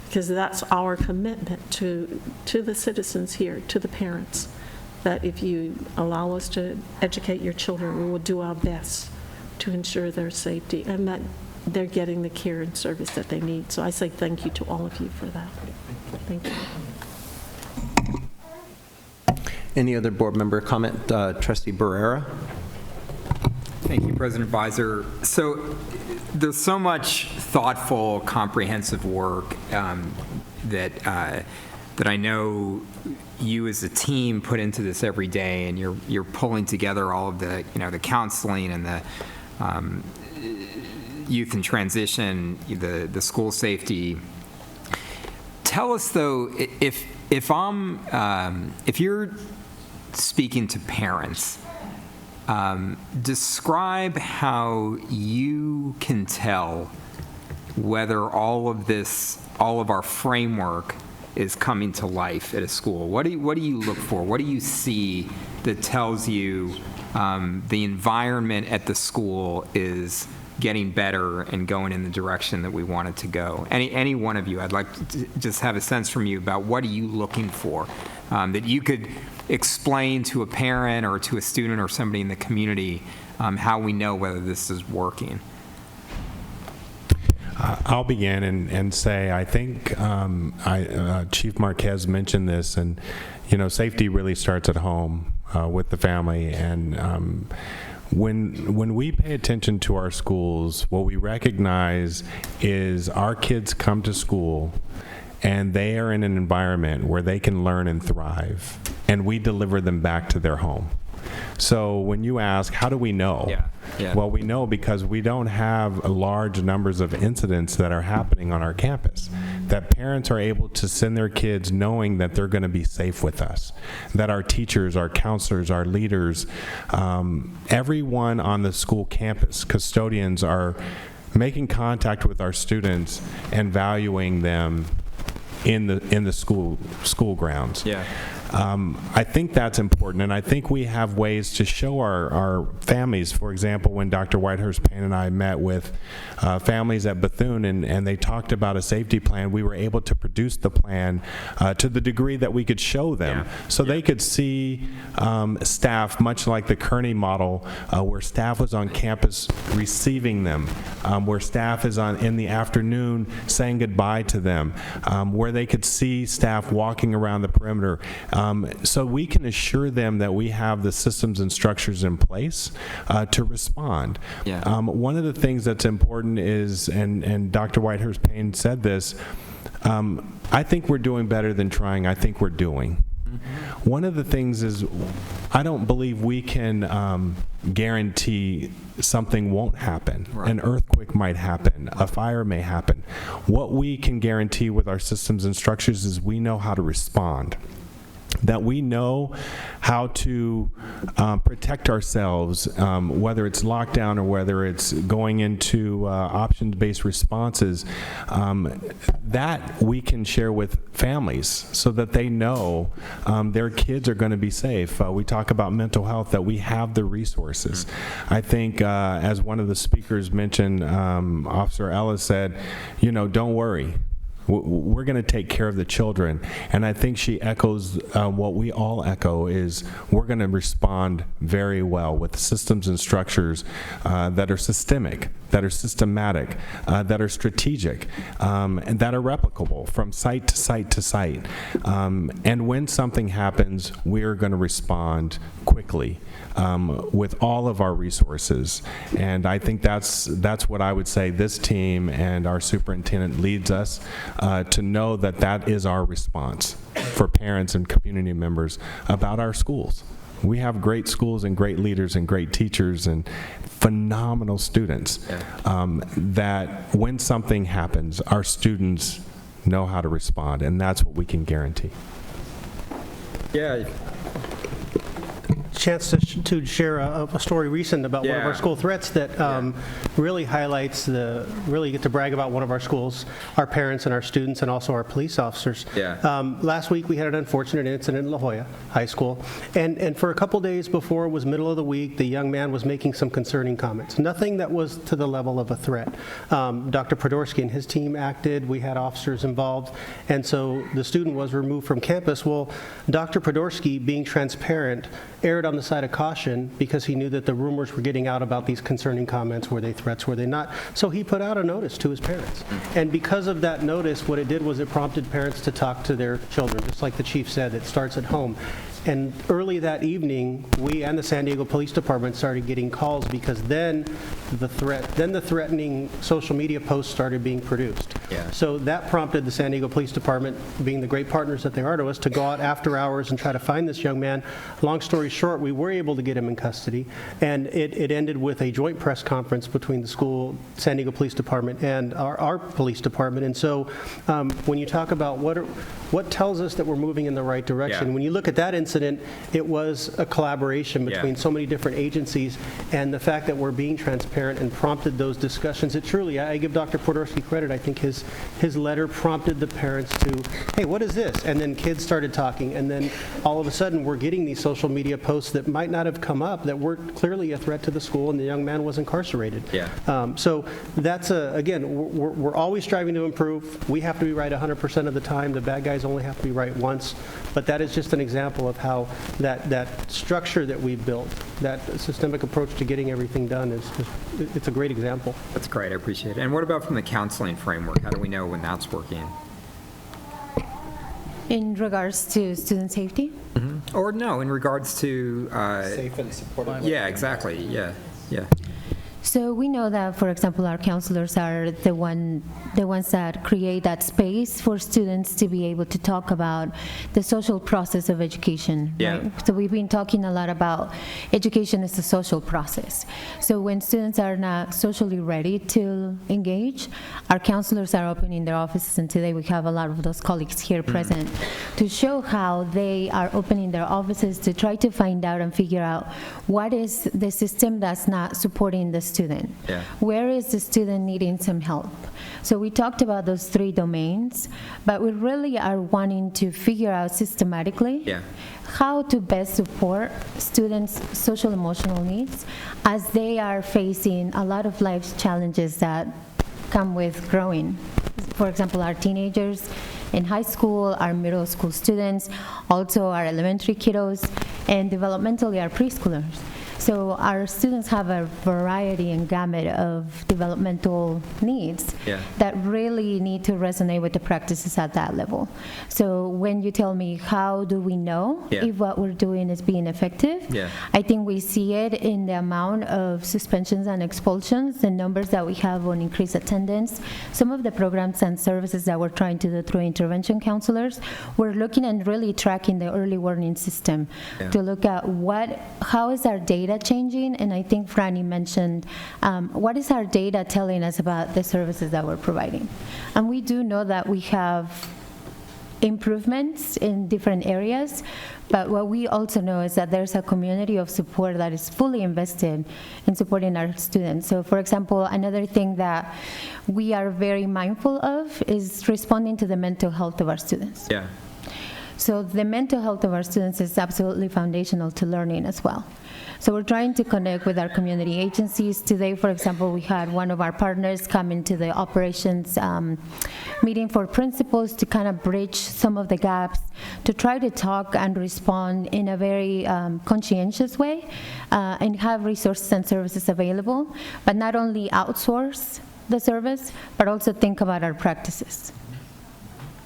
Because that's our commitment to the citizens here, to the parents, that if you allow us to educate your children, we will do our best to ensure their safety and that they're getting the care and service that they need. So I say thank you to all of you for that. Thank you. Any other board member comment? Trustee Barrera? Thank you, President Visor. So there's so much thoughtful, comprehensive work that I know you as a team put into this every day, and you're pulling together all of the, the counseling and the youth in transition, the school safety. Tell us though, if you're speaking to parents, describe how you can tell whether all of our framework is coming to life at a school? What do you look for? What do you see that tells you the environment at the school is getting better and going in the direction that we want it to go? Any one of you, I'd like to just have a sense from you about what are you looking for that you could explain to a parent or to a student or somebody in the community how we know whether this is working. I'll begin and say I think Chief Marquez mentioned this, and safety really starts at home with the family. And when we pay attention to our schools, what we recognize is our kids come to school and they are in an environment where they can learn and thrive, and we deliver them back to their home. So when you ask, how do we know? Yeah. Well, we know because we don't have large numbers of incidents that are happening on our campus, that parents are able to send their kids knowing that they're going to be safe with us, that our teachers, our counselors, our leaders, everyone on the school campus, custodians are making contact with our students and valuing them in the school grounds. Yeah. I think that's important, and I think we have ways to show our families. For example, when Dr. Whitehurst Payne and I met with families at Bethune and they talked about a safety plan, we were able to produce the plan to the degree that we could show them, so they could see staff, much like the Kearney model, where staff was on campus receiving them, where staff is in the afternoon saying goodbye to them, where they could see staff walking around the perimeter. So we can assure them that we have the systems and structures in place to respond. Yeah. One of the things that's important is, and Dr. Whitehurst Payne said this, I think we're doing better than trying. I think we're doing. Mm-hmm. One of the things is, I don't believe we can guarantee something won't happen. Right. An earthquake might happen. A fire may happen. What we can guarantee with our systems and structures is we know how to respond, that we know how to protect ourselves, whether it's lockdown or whether it's going into options-based responses, that we can share with families so that they know their kids are going to be safe. We talk about mental health, that we have the resources. I think, as one of the speakers mentioned, Officer Ellis said, don't worry. We're going to take care of the children. And I think she echoes what we all echo, is we're going to respond very well with systems and structures that are systemic, that are systematic, that are strategic, and that are replicable from site to site to site. And when something happens, we're going to respond quickly with all of our resources. And I think that's what I would say this team and our superintendent leads us to know that is our response for parents and community members about our schools. We have great schools and great leaders and great teachers and phenomenal students, that when something happens, our students know how to respond, and that's what we can guarantee. Yeah. Chance to share a story recent about one of our school threats that really highlights really get to brag about one of our schools, our parents and our students, and also our police officers. Last week we had an unfortunate incident in La Jolla High School, and for a couple days before it was middle of the week, the young man was making some concerning comments. Nothing that was to the level of a threat. Dr. Podorsky and his team acted. We had officers involved, and so the student was removed from campus. Well, Dr. Podorsky, being transparent, erred on the side of caution because he knew that the rumors were getting out about these concerning comments. Were they threats? Were they not? So he put out a notice to his parents. And because of that notice, what it did was it prompted parents to talk to their children. Just like the chief said, it starts at home. And early that evening, we and the San Diego Police Department started getting calls because then the threatening social media posts started being produced. So that prompted the San Diego Police Department, being the great partners that they are to us, to go out after hours and try to find this young man. Long story short, we were able to get him in custody, and it ended with a joint press conference between the school, San Diego Police Department, and our police department. And so when you talk about what tells us that we're moving in the right direction, when you look at that incident, incident, it was a collaboration between so many different agencies, and the fact that we're being transparent and prompted those discussions, it truly, I give Dr. Podorsky credit. I think his letter prompted the parents to, hey, what is this? And then kids started talking, and then all of a sudden we're getting these social media posts that might not have come up that were clearly a threat to the school, and the young man was incarcerated. So that's, again, we're always striving to improve. We have to be right 100% of the time. The bad guys only have to be right once. But that is just an example of how that structure that we built, that systemic approach to getting everything done, it's a great example. That's great. I appreciate it. And what about from the counseling framework? How do we know when that's working? In regards to student safety? Or no, in regards to... safe and supportive. Yeah, exactly. Yeah. So we know that, for example, our counselors are the ones that create that space for students to be able to talk about the social process of education. Yeah. Right? So we've been talking a lot about education as a social process. So when students are not socially ready to engage, our counselors are opening their offices, and today we have a lot of those colleagues here present to show how they are opening their offices to try to find out and figure out what is the system that's not supporting the student. Where is the student needing some help? So we talked about those 3 domains, but we really are wanting to figure out systematically how to best support students' social emotional needs as they are facing a lot of life's challenges that come with growing. For example, our teenagers in high school, our middle school students, also our elementary kiddos, and developmentally our preschoolers. So our students have a variety and gamut of developmental needs that really need to resonate with the practices at that level. So when you tell me how do we know if what we're doing is being effective, I think we see it in the amount of suspensions and expulsions, the numbers that we have on increased attendance, some of the programs and services that we're trying to do through intervention counselors. We're looking and really tracking the early warning system to look at how is our data changing, and I think Franny mentioned what is our data telling us about the services that we're providing. And we do know that we have improvements in different areas, but what we also know is that there's a community of support that is fully invested in supporting our students. So for example, another thing that we are very mindful of is responding to the mental health of our students. So the mental health of our students is absolutely foundational to learning as well. So we're trying to connect with our community agencies. Today, for example, we had one of our partners come into the operations meeting for principals to kind of bridge some of the gaps, to try to talk and respond in a very conscientious way, and have resources and services available, but not only outsource the service, but also think about our practices.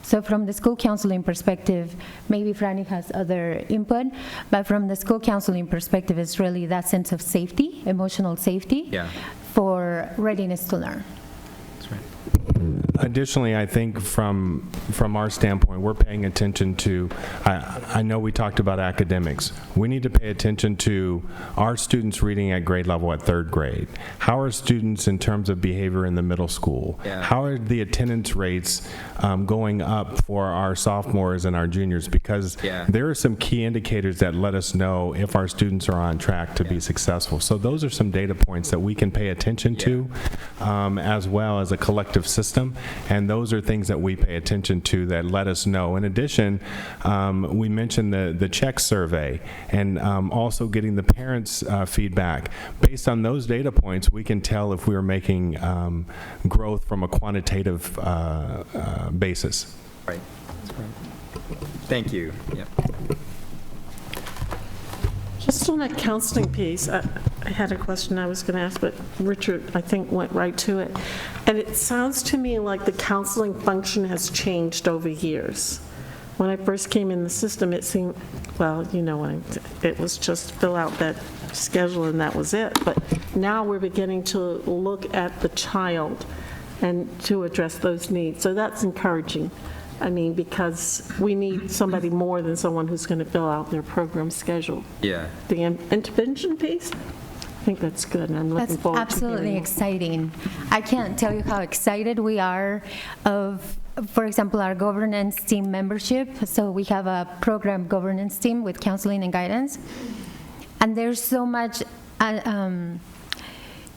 So from the school counseling perspective, maybe Franny has other input, but from the school counseling perspective, it's really that sense of safety, emotional safety, for readiness to learn. That's right. Additionally, I think from our standpoint, we're paying attention to, I know we talked about academics. We need to pay attention to our students reading at grade level at 3rd grade. How are students in terms of behavior in the middle school? How are the attendance rates going up for our sophomores and our juniors? Because there are some key indicators that let us know if our students are on track to be successful. So those are some data points that we can pay attention to, as well as a collective system. And those are things that we pay attention to that let us know. In addition, we mentioned the CHECK survey, and also getting the parents' feedback. Based on those data points, we can tell if we're making growth from a quantitative basis. Right. That's right. Thank you. Just on that counseling piece, I had a question I was going to ask, but Richard, I think, went right to it. And it sounds to me like the counseling function has changed over years. When I first came in the system, it seemed, well, you know, it was just fill out that schedule and that was it. But now we're beginning to look at the child and to address those needs. So that's encouraging. I mean, because we need somebody more than someone who's going to fill out their program schedule. The intervention piece, I think that's good, and I'm looking forward to That's absolutely exciting. I can't tell you how excited we are of for example, our governance team membership. So we have a program governance team with counseling and guidance. And there's so much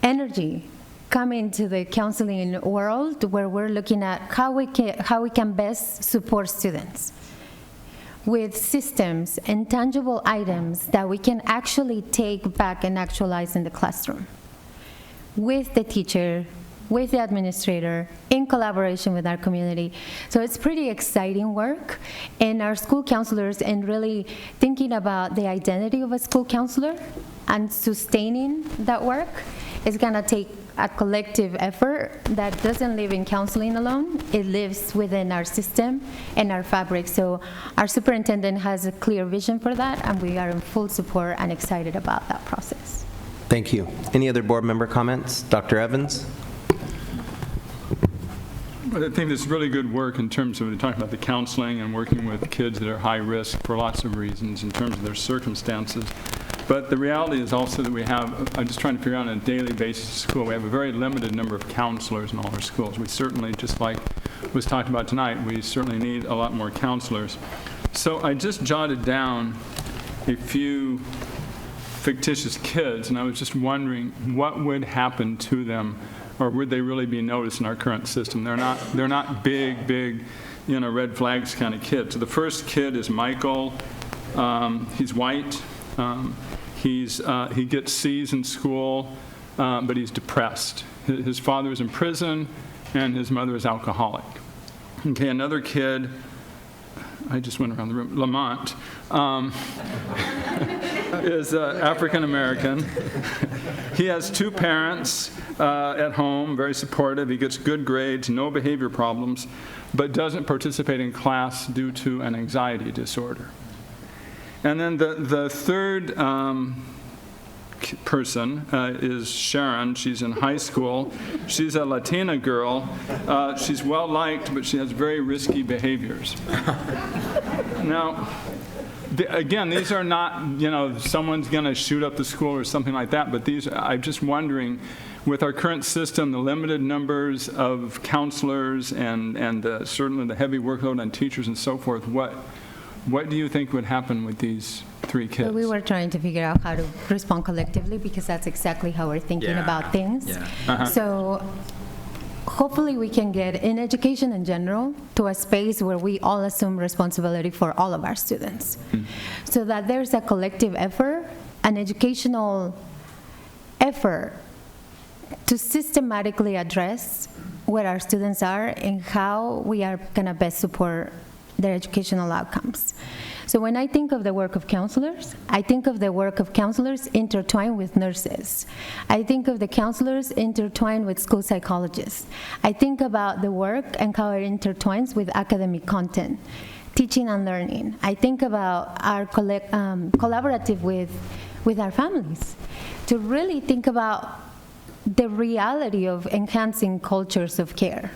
energy coming to the counseling world where we're looking at how we can best support students with systems and tangible items that we can actually take back and actualize in the classroom with the teacher, with the administrator, in collaboration with our community. So it's pretty exciting work. And our school counselors, and really thinking about the identity of a school counselor and sustaining that work is gonna take a collective effort that doesn't live in counseling alone. It lives within our system and our fabric. So our superintendent has a clear vision for that, and we are in full support and excited about that process. Thank you. Any other board member comments? Dr. Evans? I think this is really good work in terms of talking about the counseling and working with kids that are high risk for lots of reasons in terms of their circumstances. But the reality is also that we have, I'm just trying to figure out on a daily basis at school, we have a very limited number of counselors in all our schools. We certainly, just like was talked about tonight, we certainly need a lot more counselors. So I just jotted down a few fictitious kids, and I was just wondering what would happen to them, or would they really be noticed in our current system? They're not big, red flags kind of kids. So the first kid is Michael. He's white. He gets C's in school, but he's depressed. His father is in prison, and his mother is alcoholic. Okay, another kid, I just went around the room, Lamont, is African American. He has two parents at home, very supportive. He gets good grades, no behavior problems, but doesn't participate in class due to an anxiety disorder. And then the third person is Sharon. She's in high school. She's a Latina girl. She's well-liked, but she has very risky behaviors. Now, again, these are not, someone's going to shoot up the school or something like that, but I'm just wondering, with our current system, the limited numbers of counselors and certainly the heavy workload on teachers and so forth, what do you think would happen with these three kids? So we were trying to figure out how to respond collectively, because that's exactly how we're thinking about things. Yeah. Uh-huh. So hopefully we can get in education in general to a space where we all assume responsibility for all of our students. So that there's a collective effort, an educational effort to systematically address where our students are and how we are going to best support their educational outcomes. So when I think of the work of counselors, I think of the work of counselors intertwined with nurses. I think of the counselors intertwined with school psychologists. I think about the work and how it intertwines with academic content, teaching and learning. I think about our collaborative with our families, to really think about the reality of enhancing cultures of care,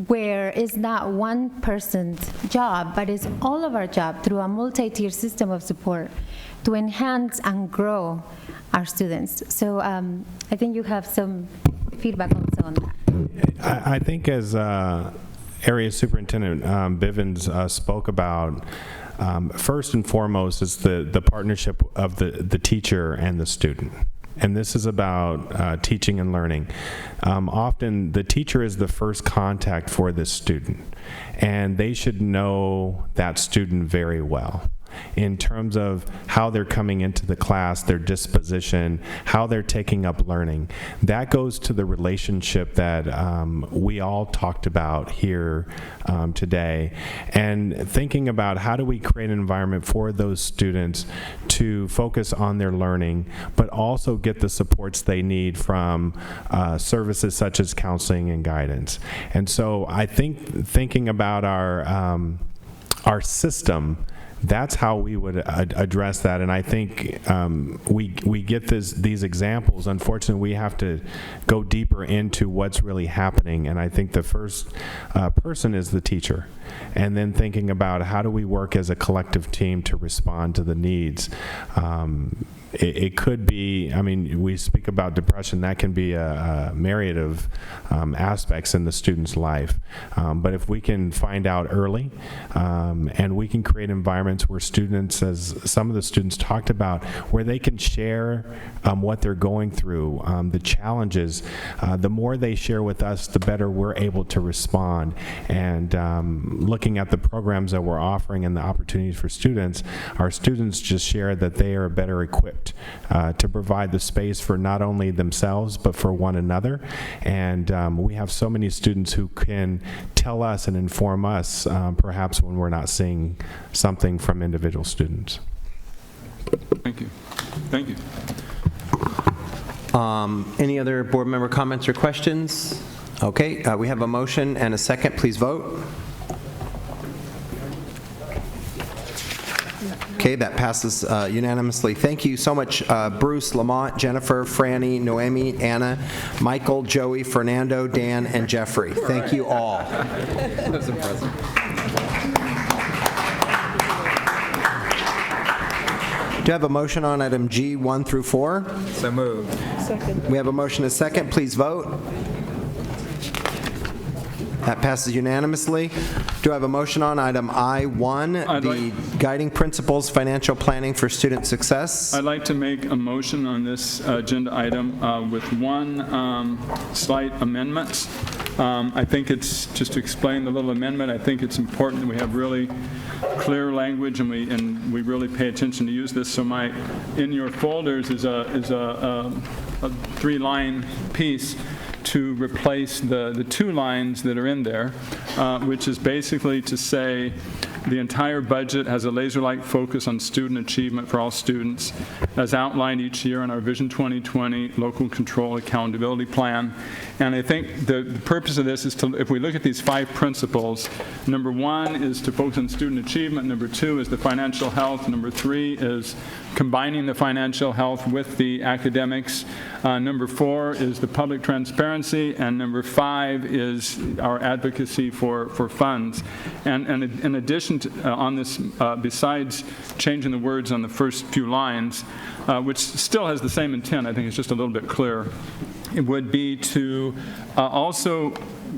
where it's not one person's job, but it's all of our job through a multi-tier system of support to enhance and grow our students. So I think you have some feedback also on that. I think as Area Superintendent Bivens spoke about, first and foremost is the partnership of the teacher and the student. And this is about teaching and learning. Often the teacher is the first contact for this student, and they should know that student very well in terms of how they're coming into the class, their disposition, how they're taking up learning. That goes to the relationship that we all talked about here today, and thinking about how do we create an environment for those students to focus on their learning, but also get the supports they need from services such as counseling and guidance. And so I think thinking about our system, that's how we would address that. And I think we get these examples. Unfortunately, we have to go deeper into what's really happening. And I think the first person is the teacher. And then thinking about how do we work as a collective team to respond to the needs. it could be, I mean, we speak about depression, that can be a myriad of aspects in the student's life. But if we can find out early, and we can create environments where students, as some of the students talked about, where they can share what they're going through, the challenges, the more they share with us, the better we're able to respond. And looking at the programs that we're offering and the opportunities for students, our students just share that they are better equipped to provide the space for not only themselves but for one another. And we have so many students who can tell us and inform us perhaps when we're not seeing something from individual students. Thank you. Thank you. Any other board member comments or questions? Okay, we have a motion and a second. Please vote. Okay, that passes unanimously. Thank you so much, Bruce, Lamont, Jennifer, Franny, Noemi, Anna, Michael, Joey, Fernando, Dan, and Jeffrey. Thank you all. That was impressive. Do you have a motion on item G, 1 through 4? So moved. Second. We have a motion and a second. Please vote. That passes unanimously. Do I have a motion on item I-1, the guiding principles, financial planning for student success? I'd like to make a motion on this agenda item with one slight amendment. I think it's, just to explain the little amendment, I think it's important that we have really clear language and we really pay attention to use this. So in your folders is a 3-line piece to replace the 2 lines that are in there, which is basically to say the entire budget has a laser-like focus on student achievement for all students, as outlined each year in our Vision 2020 Local Control Accountability Plan. And I think the purpose of this is to, if we look at these 5 principles, number 1 is to focus on student achievement, number 2 is the financial health, number 3 is combining the financial health with the academics, number 4 is the public transparency, and number 5 is our advocacy for funds. And in addition to, on this, besides changing the words on the first few lines, which still has the same intent, I think it's just a little bit clearer, it would be to also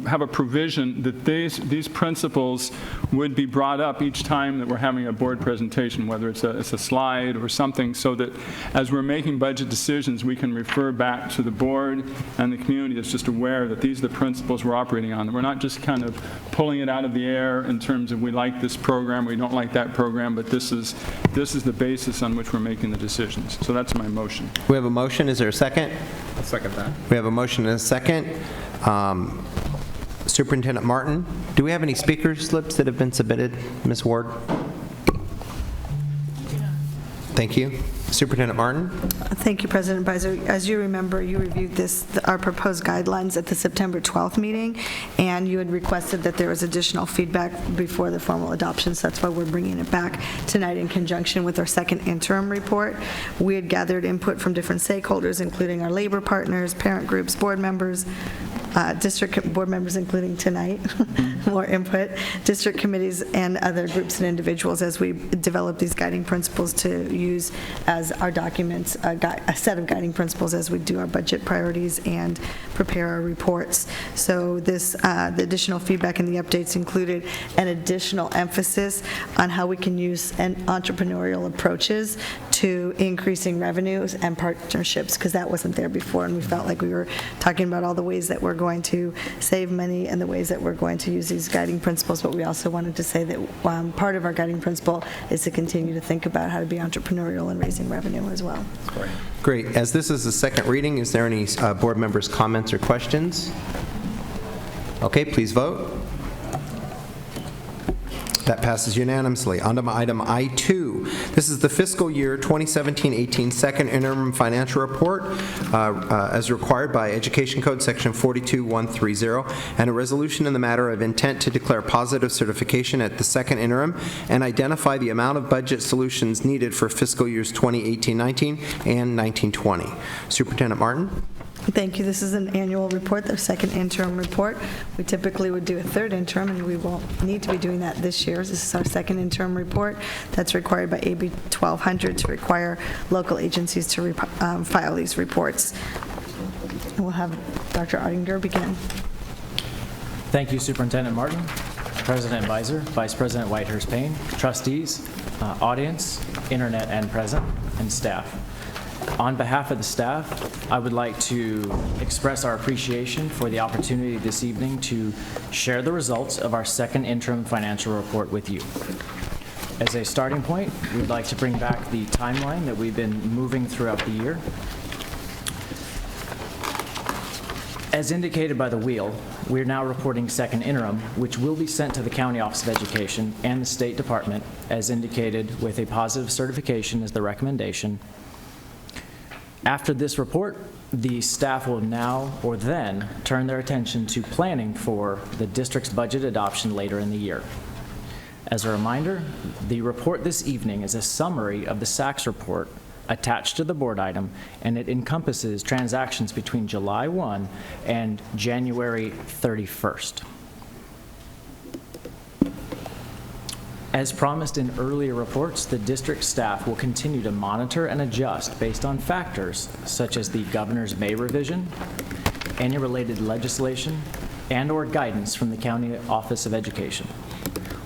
have a provision that these principles would be brought up each time that we're having a board presentation, whether it's a slide or something, so that as we're making budget decisions, we can refer back to the board and the community that's just aware that these are the principles we're operating on. We're not just kind of pulling it out of the air in terms of we like this program, we don't like that program, but this is the basis on which we're making the decisions. So that's my motion. We have a motion. Is there a second? I'll second that. We have a motion and a second. Superintendent Martin, do we have any speaker slips that have been submitted, Ms. Ward? Thank you. Superintendent Martin? Thank you, President Beiser. As you remember, you reviewed our proposed guidelines at the September 12th meeting, and you had requested that there was additional feedback before the formal adoption, so that's why we're bringing it back tonight in conjunction with our second interim report. We had gathered input from different stakeholders, including our labor partners, parent groups, board members, district board members, including tonight, more input, district committees, and other groups and individuals as we develop these guiding principles to use as our documents, a set of guiding principles as we do our budget priorities and prepare our reports. So this, the additional feedback and the updates included an additional emphasis on how we can use entrepreneurial approaches to increasing revenues and partnerships, because that wasn't there before, and we felt like we were talking about all the ways that we're going to save money and the ways that we're going to use these guiding principles, but we also wanted to say that part of our guiding principle is to continue to think about how to be entrepreneurial and raising revenue as well. Great. As this is the second reading, is there any board members' comments or questions? Okay, please vote. That passes unanimously. On to item I-2. This is the fiscal year 2017-18 second interim financial report as required by Education Code Section 42130, and a resolution in the matter of intent to declare positive certification at the second interim and identify the amount of budget solutions needed for fiscal years 2018-19 and 19-20. Superintendent Martin? Thank you. This is an annual report, the second interim report. We typically would do a third interim, and we won't need to be doing that this year. This is our second interim report that's required by AB 1200 to require local agencies to file these reports. And we'll have Dr. Ottinger begin. Thank you, Superintendent Martin, President Beiser, Vice President Whitehurst Payne, trustees, audience, internet and present, and staff. On behalf of the staff, I would like to express our appreciation for the opportunity this evening to share the results of our second interim financial report with you. As a starting point, we'd like to bring back the timeline that we've been moving throughout the year. As indicated by the wheel, we're now reporting second interim, which will be sent to the County Office of Education and the State Department, as indicated with a positive certification as the recommendation. After this report, the staff will now or then turn their attention to planning for the district's budget adoption later in the year. As a reminder, the report this evening is a summary of the SACS report attached to the board item, and it encompasses transactions between July 1 and January 31st. As promised in earlier reports, the district staff will continue to monitor and adjust based on factors such as the governor's May revision, any related legislation, and/or guidance from the County Office of Education.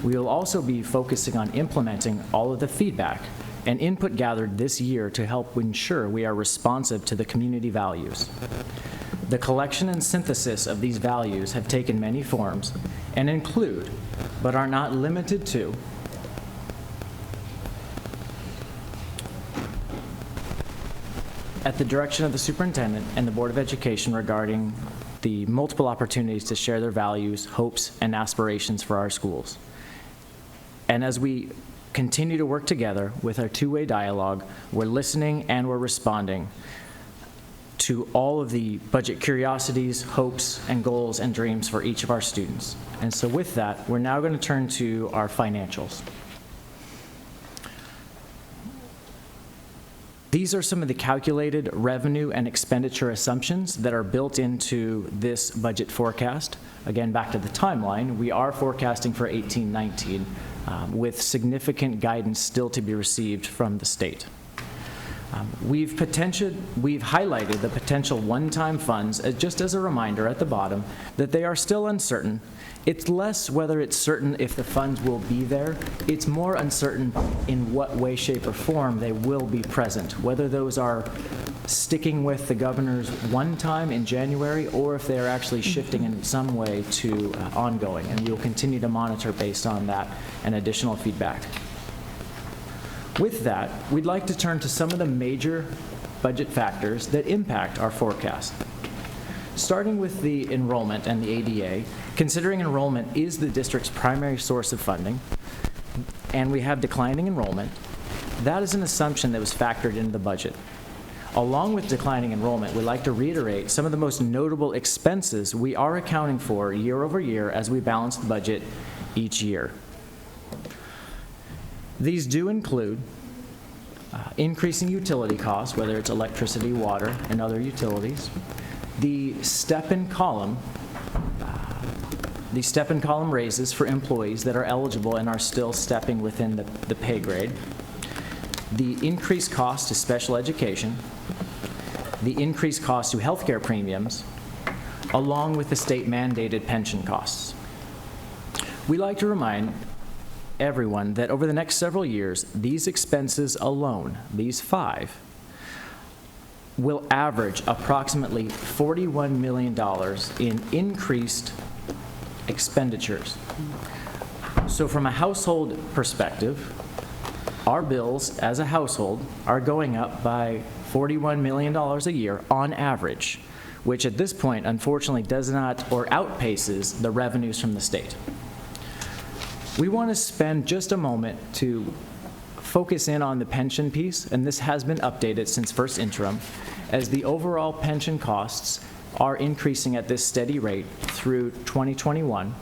We will also be focusing on implementing all of the feedback and input gathered this year to help ensure we are responsive to the community values. The collection and synthesis of these values have taken many forms and include, but are not limited to, at the direction of the superintendent and the Board of Education regarding the multiple opportunities to share their values, hopes, and aspirations for our schools. And as we continue to work together with our two-way dialogue, we're listening and we're responding to all of the budget curiosities, hopes, and goals and dreams for each of our students. And so with that, we're now going to turn to our financials. These are some of the calculated revenue and expenditure assumptions that are built into this budget forecast. Again, back to the timeline, we are forecasting for 18-19 with significant guidance still to be received from the state. We've highlighted the potential one-time funds just as a reminder at the bottom that they are still uncertain. It's less whether it's certain if the funds will be there. It's more uncertain in what way, shape, or form they will be present, whether those are sticking with the governor's one time in January or if they're actually shifting in some way to ongoing. And we'll continue to monitor based on that and additional feedback. With that, we'd like to turn to some of the major budget factors that impact our forecast. Starting with the enrollment and the ADA, considering enrollment is the district's primary source of funding, and we have declining enrollment, that is an assumption that was factored into the budget. Along with declining enrollment, we'd like to reiterate some of the most notable expenses we are accounting for year over year as we balance the budget each year. These do include increasing utility costs, whether it's electricity, water, and other utilities. The step-in column raises for employees that are eligible and are still stepping within the pay grade. The increased cost to special education, the increased cost to healthcare premiums, along with the state-mandated pension costs. We like to remind everyone that over the next several years, these expenses alone, these five, will average approximately $41 million in increased expenditures. So from a household perspective, our bills as a household are going up by $41 million a year on average, which at this point, unfortunately, does not or outpaces the revenues from the state. We want to spend just a moment to focus in on the pension piece, and this has been updated since first interim, as the overall pension costs are increasing at this steady rate through 2021.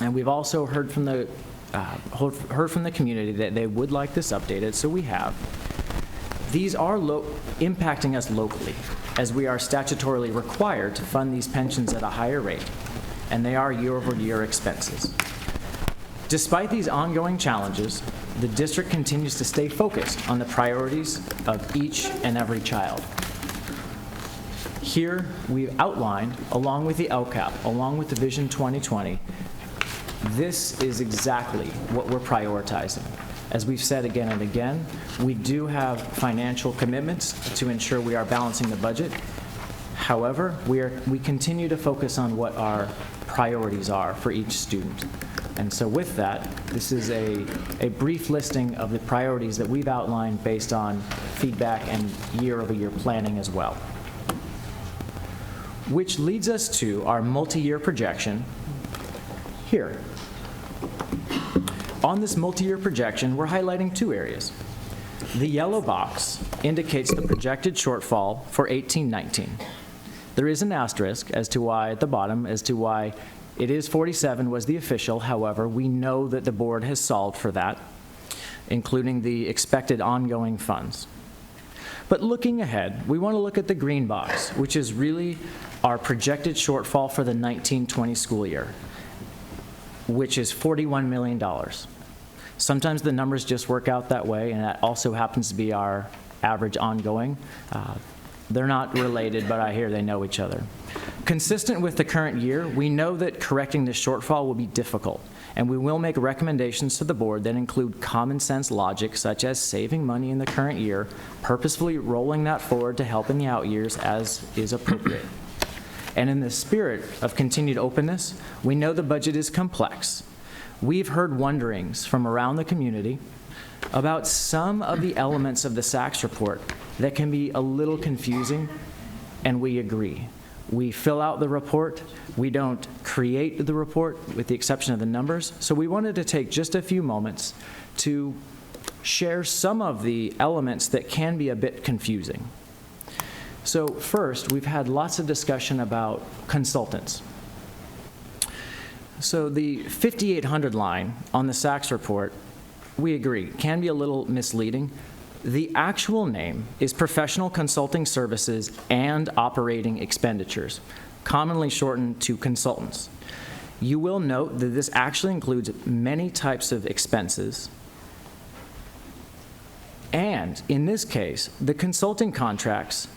And we've also heard from the community that they would like this updated, so we have. These are impacting us locally, as we are statutorily required to fund these pensions at a higher rate, and they are year-over-year expenses. Despite these ongoing challenges, the district continues to stay focused on the priorities of each and every child. Here, we've outlined, along with the LCAP, along with the Vision 2020, this is exactly what we're prioritizing. As we've said again and again, we do have financial commitments to ensure we are balancing the budget. However, we continue to focus on what our priorities are for each student. And so with that, this is a brief listing of the priorities that we've outlined based on feedback and year-over-year planning as well. Which leads us to our multi-year projection here. On this multi-year projection, we're highlighting two areas. The yellow box indicates the projected shortfall for 18-19. There is an asterisk as to why, at the bottom, as to why it is 47 was the official. However, we know that the board has solved for that, including the expected ongoing funds. But looking ahead, we want to look at the green box, which is really our projected shortfall for the 19-20 school year, which is $41 million. Sometimes the numbers just work out that way, and that also happens to be our average ongoing. They're not related, but I hear they know each other. Consistent with the current year, we know that correcting this shortfall will be difficult, and we will make recommendations to the board that include common sense logic, such as saving money in the current year, purposefully rolling that forward to help in the out years as is appropriate. And in the spirit of continued openness, we know the budget is complex. We've heard wonderings from around the community about some of the elements of the SACS report that can be a little confusing, and we agree. We fill out the report. We don't create the report, with the exception of the numbers. So we wanted to take just a few moments to share some of the elements that can be a bit confusing. So first, we've had lots of discussion about consultants. So the 5,800 line on the SACS report, we agree, can be a little misleading. The actual name is Professional Consulting Services and Operating Expenditures, commonly shortened to consultants. You will note that this actually includes many types of expenses. And in this case, the consulting contracts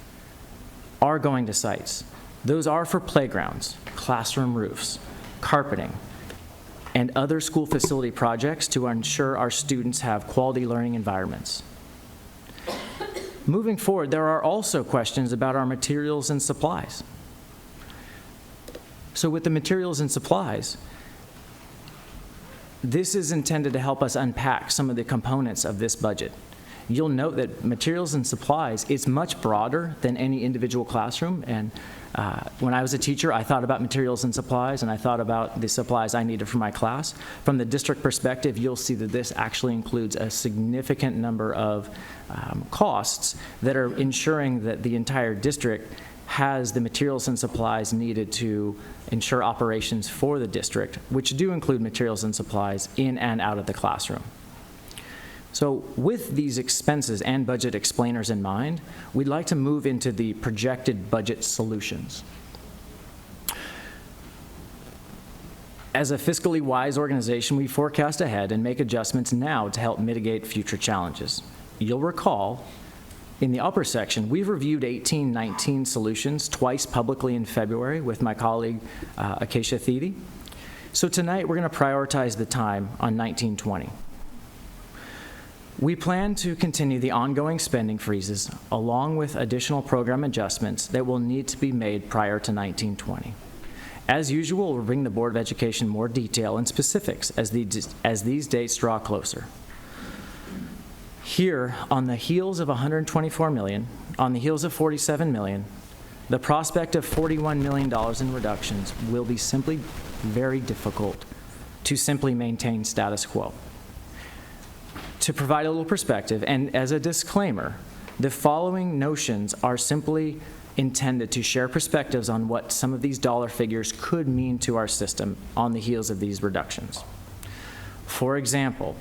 are going to sites. Those are for playgrounds, classroom roofs, carpeting, and other school facility projects to ensure our students have quality learning environments. Moving forward, there are also questions about our materials and supplies. So with the materials and supplies, this is intended to help us unpack some of the components of this budget. You'll note that materials and supplies is much broader than any individual classroom. And when I was a teacher, I thought about materials and supplies, and I thought about the supplies I needed for my class. From the district perspective, you'll see that this actually includes a significant number of costs that are ensuring that the entire district has the materials and supplies needed to ensure operations for the district, which do include materials and supplies in and out of the classroom. So with these expenses and budget explainers in mind, we'd like to move into the projected budget solutions. As a fiscally wise organization, we forecast ahead and make adjustments now to help mitigate future challenges. You'll recall, in the upper section, we've reviewed 18-19 solutions twice publicly in February with my colleague, Acacia Thede. So tonight, we're going to prioritize the time on 19-20. We plan to continue the ongoing spending freezes along with additional program adjustments that will need to be made prior to 19-20. As usual, we'll bring the Board of Education more detail and specifics as these dates draw closer. Here, on the heels of $124 million, on the heels of $47 million, the prospect of $41 million in reductions will be simply very difficult to simply maintain status quo. To provide a little perspective, and as a disclaimer, the following notions are simply intended to share perspectives on what some of these dollar figures could mean to our system on the heels of these reductions. For example,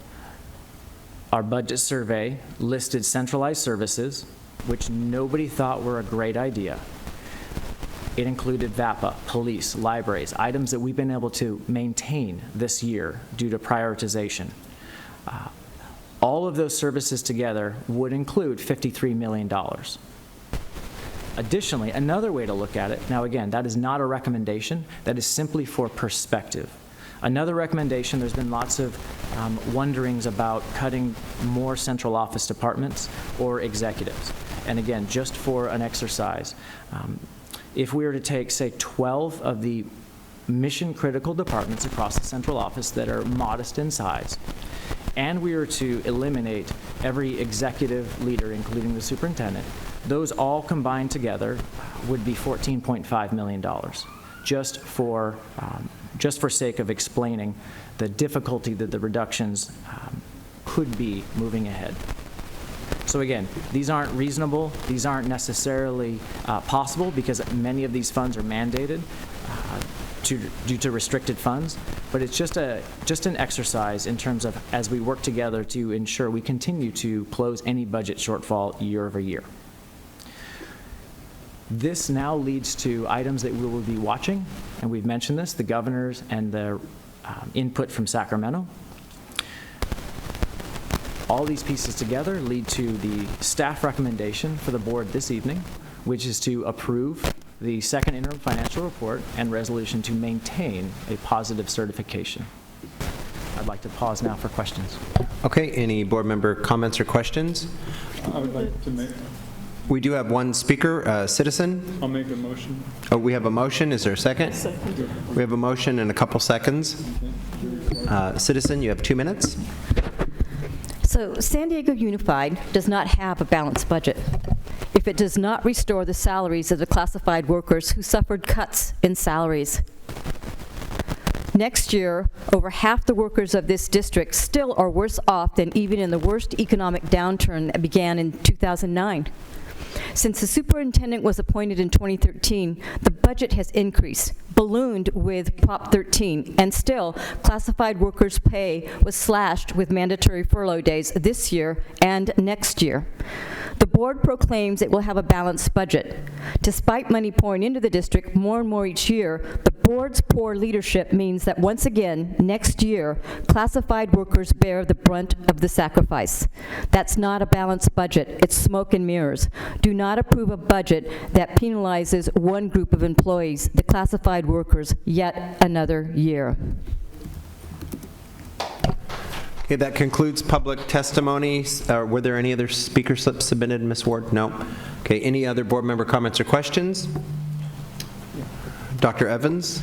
Our budget survey listed centralized services, which nobody thought were a great idea. It included VAPA, police, libraries, items that we've been able to maintain this year due to prioritization. All of those services together would include $53 million. Additionally, another way to look at it, now again, that is not a recommendation, that is simply for perspective. Another recommendation, there's been lots of wonderings about cutting more central office departments or executives. And again, just for an exercise, if we were to take, say, 12 of the mission-critical departments across the central office that are modest in size, and we were to eliminate every executive leader, including the superintendent, those all combined together would be $14.5 million, just for sake of explaining the difficulty that the reductions could be moving ahead. So again, these aren't reasonable, these aren't necessarily possible because many of these funds are mandated due to restricted funds, but it's just an exercise in terms of as we work together to ensure we continue to close any budget shortfall year over year. This now leads to items that we will be watching, and we've mentioned this, the governors and the input from Sacramento. All these pieces together lead to the staff recommendation for the board this evening, which is to approve the second interim financial report and resolution to maintain a positive certification. I'd like to pause now for questions. Okay, any board member comments or questions? I would like to make... We do have one speaker, citizen. I'll make a motion. Oh, we have a motion. Is there a second? We have a motion in a couple seconds. Citizen, you have 2 minutes. So San Diego Unified does not have a balanced budget if it does not restore the salaries of the classified workers who suffered cuts in salaries. Next year, over half the workers of this district still are worse off than even in the worst economic downturn that began in 2009. Since the superintendent was appointed in 2013, the budget has increased, ballooned with Prop 13, and still, classified workers' pay was slashed with mandatory furlough days this year and next year. The board proclaims it will have a balanced budget. Despite money pouring into the district more and more each year, the board's poor leadership means that once again, next year, classified workers bear the brunt of the sacrifice. That's not a balanced budget. It's smoke and mirrors. Do not approve a budget that penalizes one group of employees, the classified workers, yet another year. Okay, that concludes public testimony. Were there any other speaker slips submitted, Ms. Ward? No. Okay, any other board member comments or questions? Dr. Evans?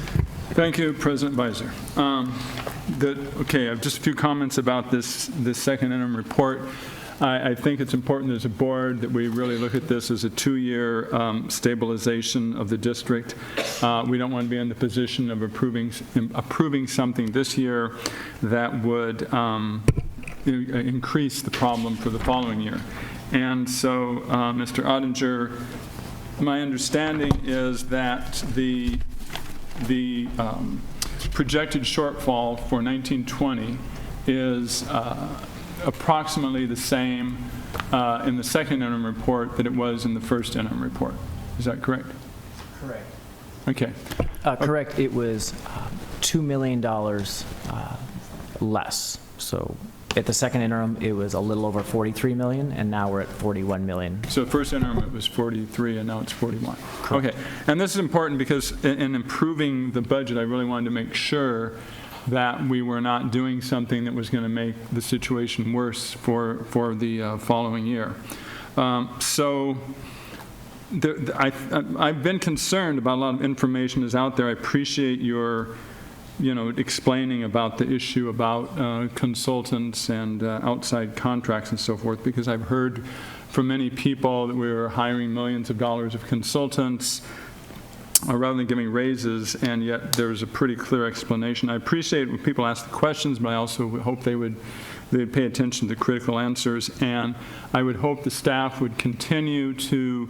Thank you, President Beiser. Okay, I have just a few comments about this second interim report. I think it's important as a board that we really look at this as a 2-year stabilization of the district. We don't want to be in the position of approving something this year that would increase the problem for the following year. And so, Mr. Ottinger, my understanding is that the projected shortfall for 1920 is approximately the same in the second interim report that it was in the first interim report. Is that correct? Correct. Okay. Correct. It was $2 million less. So at the second interim, it was a little over $43 million, and now we're at $41 million. So the first interim, it was 43, and now it's 41. Correct. Okay. And this is important because in improving the budget, I really wanted to make sure that we were not doing something that was going to make the situation worse for the following year. I've been concerned about a lot of information is out there. I appreciate your explaining about the issue about consultants and outside contracts and so forth, because I've heard from many people that we were hiring millions of dollars of consultants rather than giving raises, and yet there's a pretty clear explanation. I appreciate when people ask the questions, but I also hope they'd pay attention to critical answers, and I would hope the staff would continue to,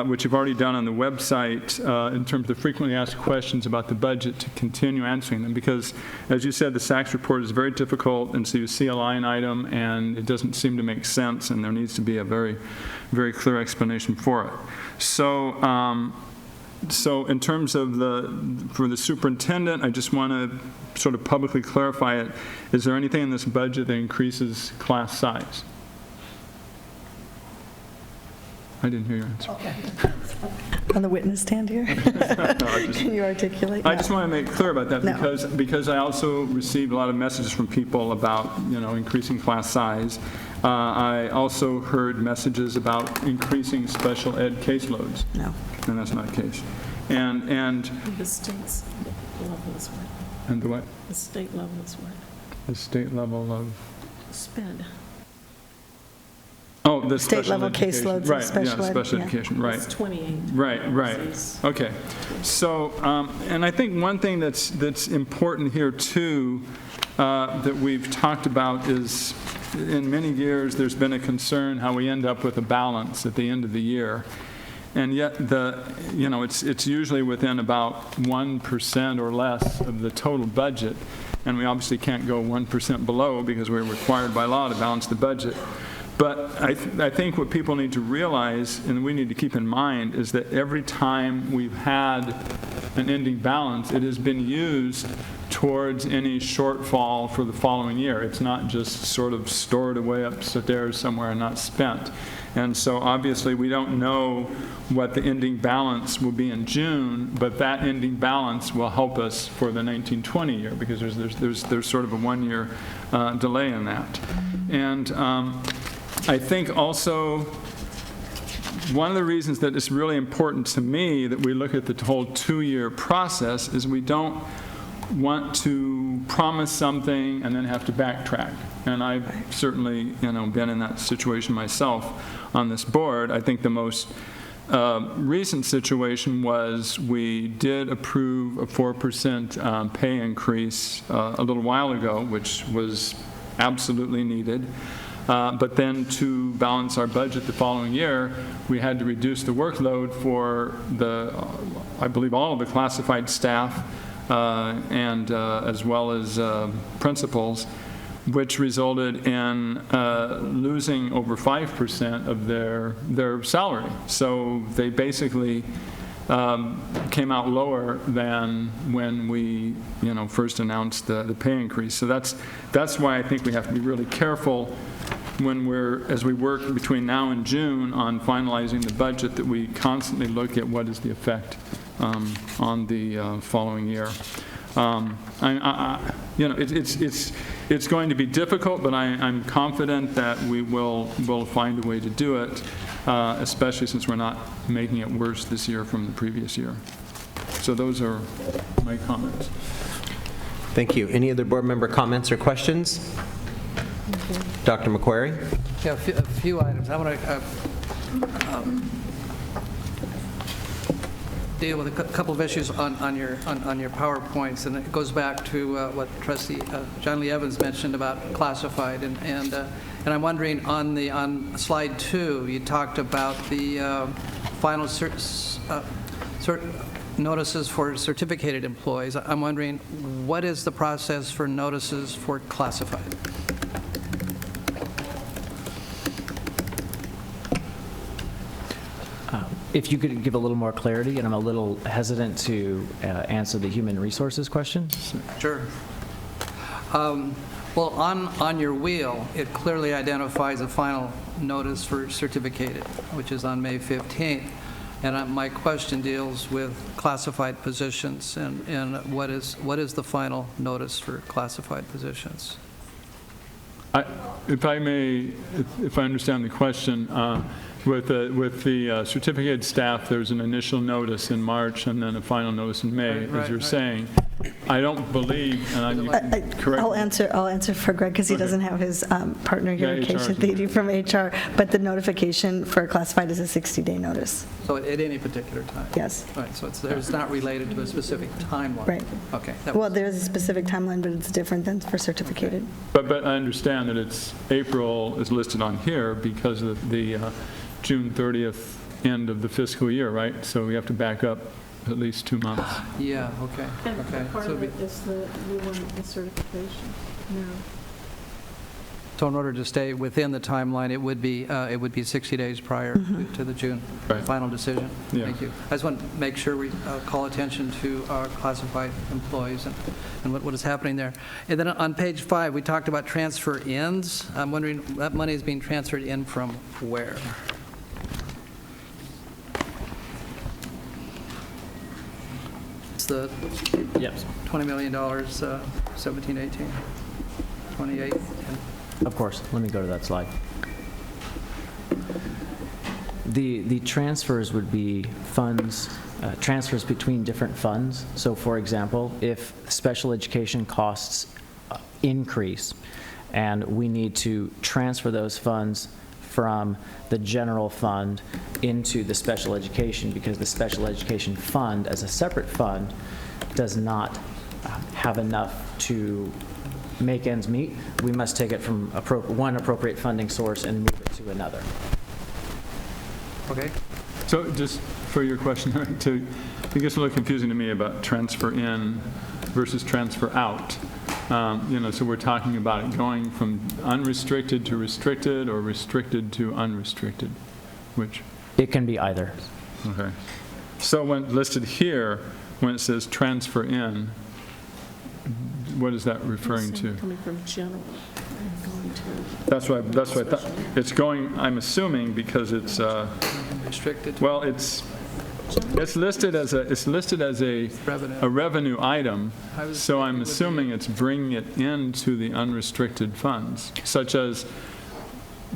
which you've already done on the website, in terms of frequently asked questions about the budget, to continue answering them, because, as you said, the SACS report is very difficult, and so you see a line item, and it doesn't seem to make sense, and there needs to be a very, very clear explanation for it. So in terms of for the superintendent, I just want to sort of publicly clarify it. Is there anything in this budget that increases class size? I didn't hear your answer. Okay. On the witness stand here? Can you articulate? I just want to make clear about that, No. because I also received a lot of messages from people about, increasing class size. I also heard messages about increasing special ed caseloads. No. And that's not the case. And The state's level is what? and the what? The state level is what? The state level of. SPED. Oh, the State special level education. caseloads and Right, special ed, special yeah. education, right. It's 28. Right. Okay. So, and I think one thing that's important here too, that we've talked about is, in many years, there's been a concern how we end up with a balance at the end of the year. And yet, it's usually within about 1% or less of the total budget. And we obviously can't go 1% below because we're required by law to balance the budget. But I think what people need to realize, and we need to keep in mind, is that every time we've had an ending balance, it has been used towards any shortfall for the following year. It's not just sort of stored away upstairs somewhere and not spent. And so obviously we don't know what the ending balance will be in June, but that ending balance will help us for the 1920 year, because there's sort of a 1-year delay in that. And I think also one of the reasons that it's really important to me that we look at the whole 2-year process is we don't want to promise something and then have to backtrack. And I've certainly, been in that situation myself on this board. I think the most recent situation was we did approve a 4% pay increase a little while ago, which was absolutely needed. But then to balance our budget the following year, we had to reduce the workload for I believe all of the classified staff and as well as principals, which resulted in losing over 5% of their salary. So they basically came out lower than when we, first announced the pay increase. So that's why I think we have to be really careful as we work between now and June on finalizing the budget, that we constantly look at what is the effect on the following year. It's going to be difficult, but I'm confident that we'll find a way to do it, especially since we're not making it worse this year from the previous year. So those are my comments. Thank you. Any other board member comments or questions? Dr. McQuarrie? Yeah, a few items. I want to deal with a couple of issues on your PowerPoints, and it goes back to what Trustee John Lee Evans mentioned about classified, and I'm wondering on slide 2, you talked about the final notices for certificated employees. I'm wondering, what is the process for notices for classified? If you could give a little more clarity, and I'm a little hesitant to answer the human resources question. Sure. Well, on your wheel, it clearly identifies a final notice for certificated, which is on May 15th. And my question deals with classified positions, and what is the final notice for classified positions? If I may, if I understand the question, with the certificated staff, there's an initial notice in March and then a final notice in May, as you're saying. I don't believe, and you can correct I'll me. answer for Greg, because he Okay. doesn't have his partner here, Yeah, Keisha HR. Thede from HR, but the notification for classified is a 60-day notice. So at any particular time? Yes. All right, so it's not related to a specific timeline? Right. Okay. Well, there is a specific timeline, but it's different than for certificated. But I understand that it's April is listed on here because of the June 30th end of the fiscal year, right? So we have to back up at least 2 months. Yeah, okay, okay. Part So of it'd it be- is the certification. No. So in order to stay within the timeline, it would be 60 days prior to the June Right. final decision? Yeah. Thank you. I just want to make sure we call attention to our classified employees and what is happening there. And then on page 5, we talked about transfer ins. I'm wondering, that money is being transferred in from where? It's the $20 million, 17, 18, 28, and Of course, let me go to that slide. The transfers would be funds, transfers between different funds. So for example, if special education costs increase and we need to transfer those funds from the general fund into the special education because the special education fund as a separate fund does not have enough to make ends meet, we must take it from one appropriate funding source and move it to another. Okay. So just for your question, it gets a little confusing to me about transfer in versus transfer out. So we're talking about it going from unrestricted to restricted or restricted to unrestricted, which? It can be either. Okay. So when listed here, when it says transfer in, what is that referring to? Coming from general and going to. That's what I thought. It's going, I'm assuming, because it's, Restricted. well, it's listed as a revenue item, so I'm assuming it's bringing it into the unrestricted funds, such as,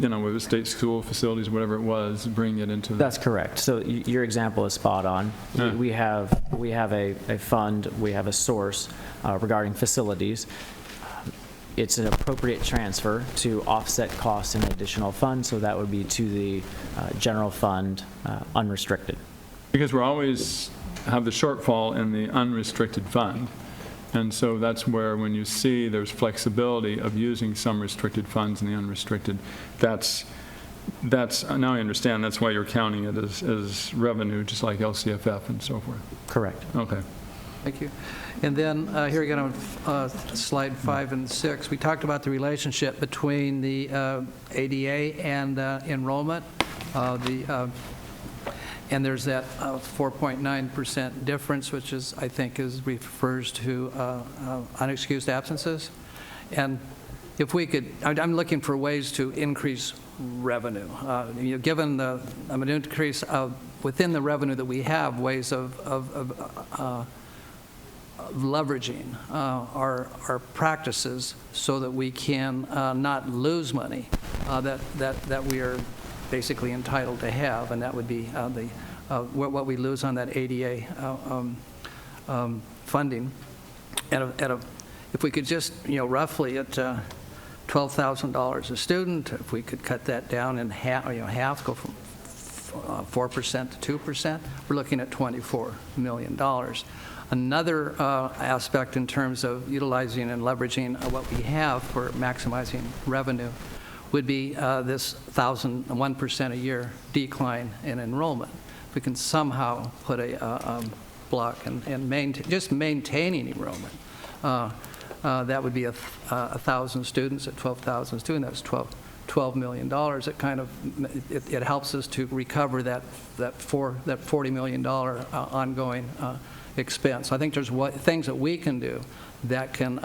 with the state school facilities, whatever it was, bring it into. That's correct. So your example is spot on. Yeah. We have a fund, we have a source regarding facilities. It's an appropriate transfer to offset costs in an additional fund, so that would be to the general fund unrestricted. Because we always have the shortfall in the unrestricted fund. And so that's where, when you see there's flexibility of using some restricted funds in the unrestricted, that's now I understand, that's why you're counting it as revenue, just like LCFF and so forth. Correct. Okay. Thank you. And then here again on slide 5 and 6, we talked about the relationship between the ADA and enrollment. And there's that 4.9% difference, which I think refers to unexcused absences. And if we could, I'm looking for ways to increase revenue. Given the increase within the revenue that we have, ways of leveraging our practices so that we can not lose money that we are basically entitled to have, and that would be what we lose on that ADA funding. If we could just, roughly at $12,000 a student, if we could cut that down in half, go from 4% to 2%, we're looking at $24 million. Another aspect in terms of utilizing and leveraging what we have for maximizing revenue would be this 1% a year decline in enrollment. If we can somehow put a block and just maintaining enrollment, that would be 1,000 students at 12,000 students. That's $12 million. It kind of it helps us to recover that $40 million ongoing expense. I think there's things that we can do that can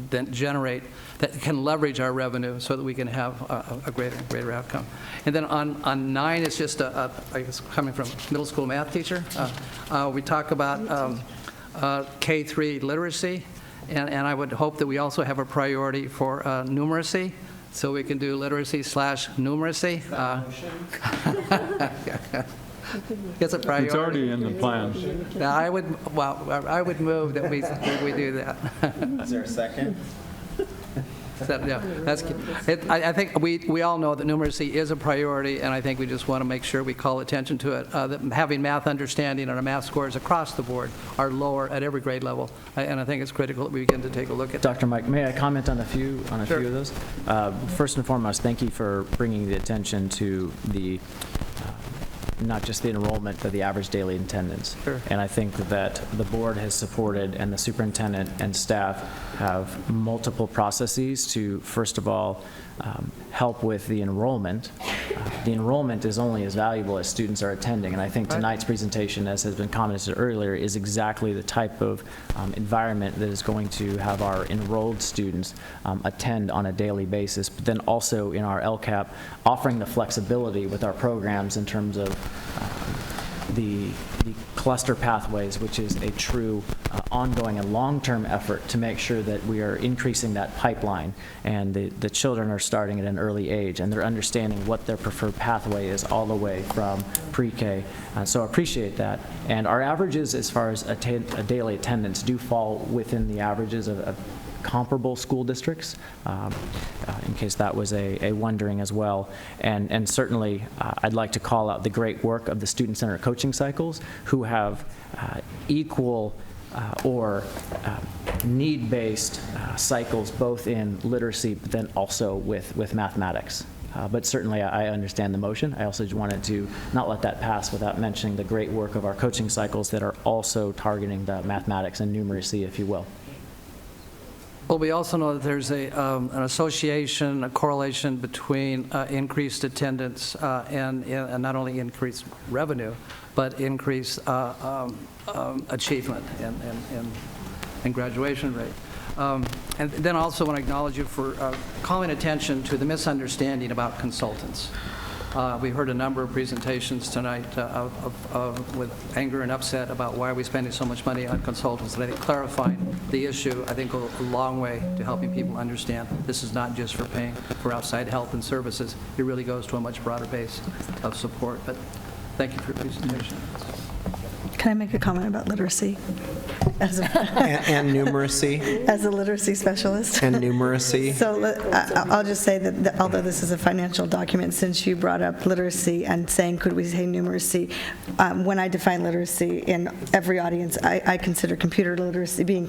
then that can leverage our revenue so that we can have a greater outcome. And then on 9, it's just I guess coming from middle school math teacher. We talk about K-3 literacy, and I would hope that we also have a priority for numeracy, so we can do literacy/numeracy. It's a priority. It's already in the plan. Now, I would move that we do that. Is there a second? Yeah, I think we all know that numeracy is a priority, and I think we just want to make sure we call attention to it. That having math understanding and our math scores across the board are lower at every grade level, and I think it's critical that we begin to take a look at that. Dr. Mike, may I comment on a few of those? First and foremost, thank you for bringing the attention to the not just the enrollment, but the average daily attendance. Sure. And I think that the board has supported, and the superintendent and staff have multiple processes to, first of all, help with the enrollment. The enrollment is only as valuable as students are attending, and I think tonight's presentation, as has been commented earlier, is exactly the type of environment that is going to have our enrolled students attend on a daily basis, but then also in our LCAP, offering the flexibility with our programs in terms of the cluster pathways, which is a true ongoing and long-term effort to make sure that we are increasing that pipeline, and the children are starting at an early age and they're understanding what their preferred pathway is all the way from pre-K. So I appreciate that. And our averages as far as a daily attendance do fall within the averages of comparable school districts, in case that was a wondering as well. And certainly, I'd like to call out the great work of the student-centered coaching cycles, who have equal or need-based cycles, both in literacy, but then also with mathematics. But certainly, I understand the motion. I also wanted to not let that pass without mentioning the great work of our coaching cycles that are also targeting the mathematics and numeracy, if you will. Well, we also know that there's an association, a correlation between increased attendance and not only increased revenue, but increased achievement and graduation rate. And then I also want to acknowledge you for calling attention to the misunderstanding about consultants. We heard a number of presentations tonight with anger and upset about why are we spending so much money on consultants. And I think clarifying the issue, I think, go a long way to helping people understand this is not just for paying for outside help and services. It really goes to a much broader base of support. But thank you for your presentation. Can I make a comment about literacy? And numeracy. As a literacy specialist. And numeracy. So I'll just say that although this is a financial document, since you brought up literacy and saying, could we say numeracy, when I define literacy in every audience, I consider computer literacy, being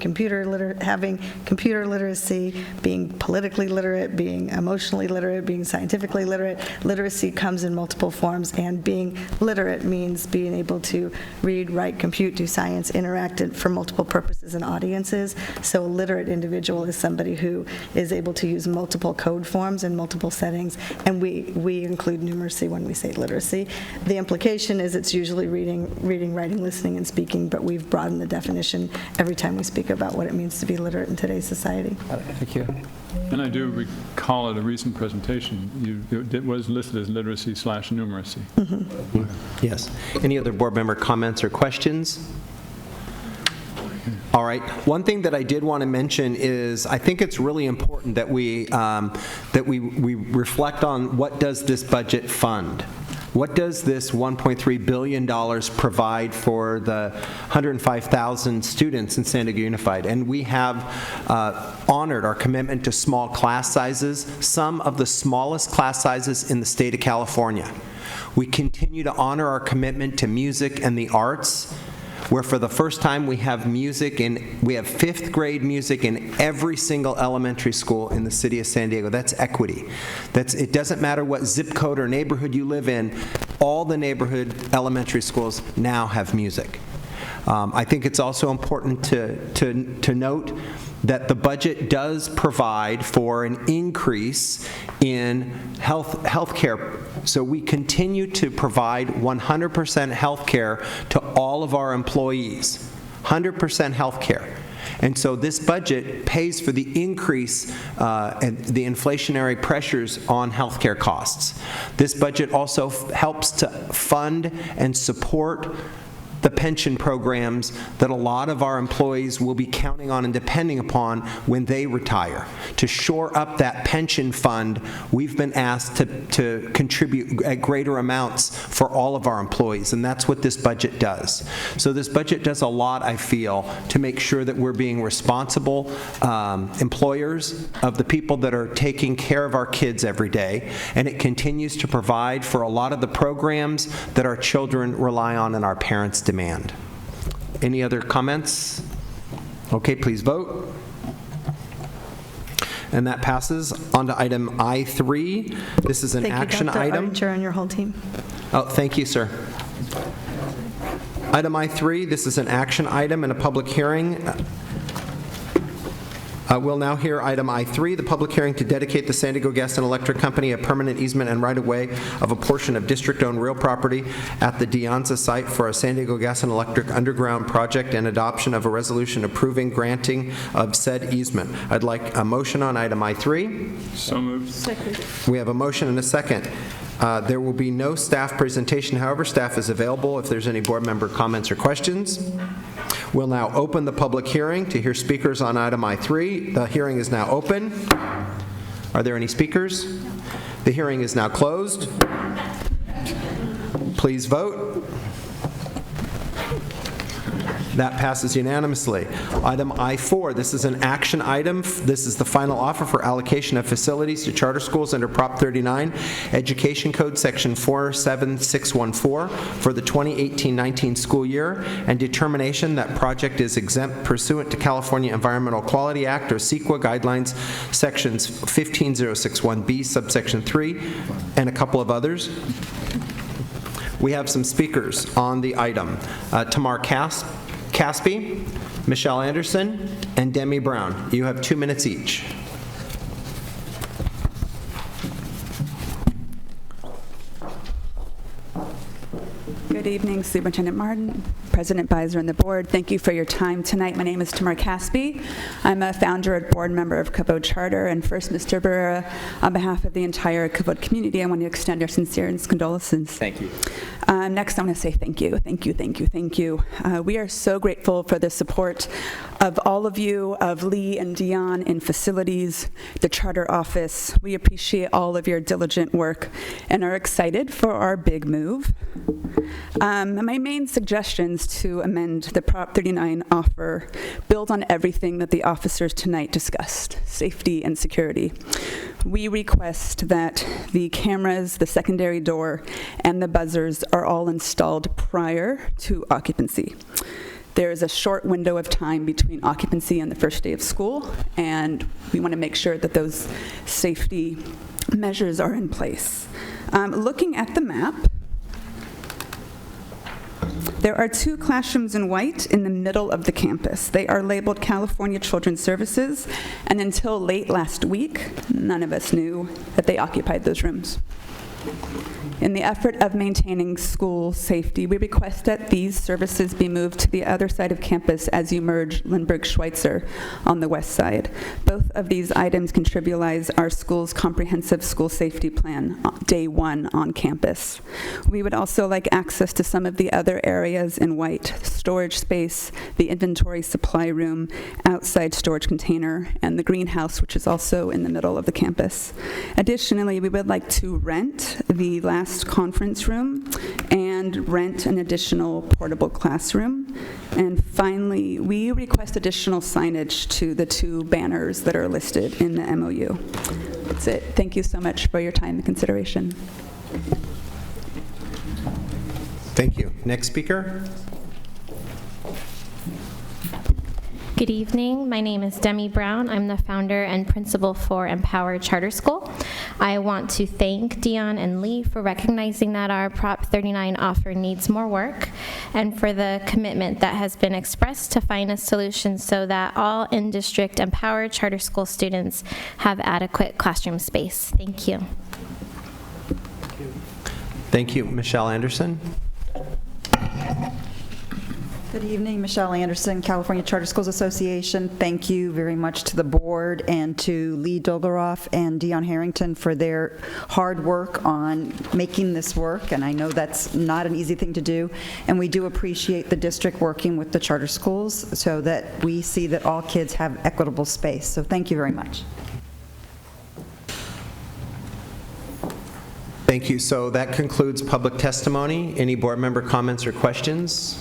having computer literacy, being politically literate, being emotionally literate, being scientifically literate. Literacy comes in multiple forms, and being literate means being able to read, write, compute, do science, interact for multiple purposes and audiences. So a literate individual is somebody who is able to use multiple code forms in multiple settings, and we include numeracy when we say literacy. The implication is it's usually reading, writing, listening, and speaking, but we've broadened the definition every time we speak about what it means to be literate in today's society. Thank you. And I do recall at a recent presentation, it was listed as literacy/numeracy. Mm-hmm. Yes. Any other board member comments or questions? All right. One thing that I did want to mention is I think it's really important that we reflect on what does this budget fund. What does this $1.3 billion provide for the 105,000 students in San Diego Unified? And we have honored our commitment to small class sizes, some of the smallest class sizes in the state of California. We continue to honor our commitment to music and the arts, where for the first time we have we have 5th grade music in every single elementary school in the city of San Diego. That's equity. It doesn't matter what zip code or neighborhood you live in, all the neighborhood elementary schools now have music. I think it's also important to note that the budget does provide for an increase in health care. So we continue to provide 100% health care to all of our employees, 100% health care. And so this budget pays for the increase and the inflationary pressures on healthcare costs. This budget also helps to fund and support the pension programs that a lot of our employees will be counting on and depending upon when they retire. To shore up that pension fund, we've been asked to contribute at greater amounts for all of our employees, and that's what this budget does. So this budget does a lot, I feel, to make sure that we're being responsible employers of the people that are taking care of our kids every day, and it continues to provide for a lot of the programs that our children rely on and our parents demand. Any other comments? Okay, please vote. And that passes. On to item I3. This is an action Thank you, Dr. item. Archer, and your whole team. Oh, thank you, sir. Item I3, this is an action item and a public hearing. We'll now hear item I3, the public hearing to dedicate the San Diego Gas and Electric Company a permanent easement and right-of-way of a portion of district-owned real property at the De Anza site for a San Diego Gas and Electric underground project and adoption of a resolution approving granting of said easement. I'd like a motion on item I3. So moved. Second. We have a motion and a second. There will be no staff presentation. However, staff is available if there's any board member comments or questions. We'll now open the public hearing to hear speakers on item I3. The hearing is now open. Are there any speakers? The hearing is now closed. Please vote. That passes unanimously. Item I4, this is an action item. This is the final offer for allocation of facilities to charter schools under Prop 39, Education Code Section 47614 for the 2018-19 school year, and determination that project is exempt pursuant to California Environmental Quality Act or CEQA guidelines, Sections 15061B, subsection 3, and a couple of others. We have some speakers on the item. Tamar Caspi, Michelle Anderson, and Demi Brown. You have 2 minutes each. Good evening, Superintendent Martin, President Beiser, and the board. Thank you for your time tonight. My name is Tamar Caspi. I'm a founder and board member of Kavod Charter. And first, Mr. Barrera, on behalf of the entire Kavod community, I want to extend our sincere condolences. Thank you. Next, I want to say thank you, thank you, thank you, thank you. We are so grateful for the support of all of you, of Lee and Dion in facilities, the charter office. We appreciate all of your diligent work and are excited for our big move. My main suggestions to amend the Prop 39 offer build on everything that the officers tonight discussed, safety and security. We request that the cameras, the secondary door, and the buzzers are all installed prior to occupancy. There is a short window of time between occupancy and the first day of school, and we want to make sure that those safety measures are in place. Looking at the map, there are 2 classrooms in white in the middle of the campus. They are labeled California Children's Services, and until late last week, none of us knew that they occupied those rooms. In the effort of maintaining school safety, we request that these services be moved to the other side of campus as you merge Lindbergh-Schweitzer on the west side. Both of these items contribulize our school's comprehensive school safety plan, day 1 on campus. We would also like access to some of the other areas in white: storage space, the inventory supply room, outside storage container, and the greenhouse, which is also in the middle of the campus. Additionally, we would like to rent the last conference room and rent an additional portable classroom. And finally, we request additional signage to the 2 banners that are listed in the MOU. That's it. Thank you so much for your time and consideration. Thank you. Next speaker. Good evening. My name is Demi Brown. I'm the founder and principal for Empower Charter School. I want to thank Dion and Lee for recognizing that our Prop 39 offer needs more work and for the commitment that has been expressed to find a solution so that all in-district Empower Charter School students have adequate classroom space. Thank you. Thank you. Michelle Anderson. Good evening, Michelle Anderson, California Charter Schools Association. Thank you very much to the board and to Lee Dolgoroff and Dion Harrington for their hard work on making this work, and I know that's not an easy thing to do, and we do appreciate the district working with the charter schools so that we see that all kids have equitable space. So thank you very much. Thank you. So that concludes public testimony. Any board member comments or questions?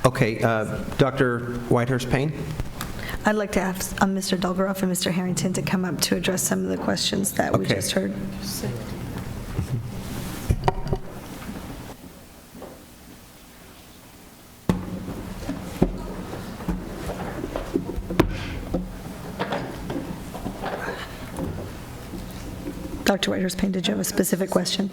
Okay, Dr. Whitehurst-Payne? I'd like to ask Mr. Dolgoroff and Mr. Harrington to come up to address some of the questions that we just heard. Dr. Whitehurst-Payne, did you have a specific question?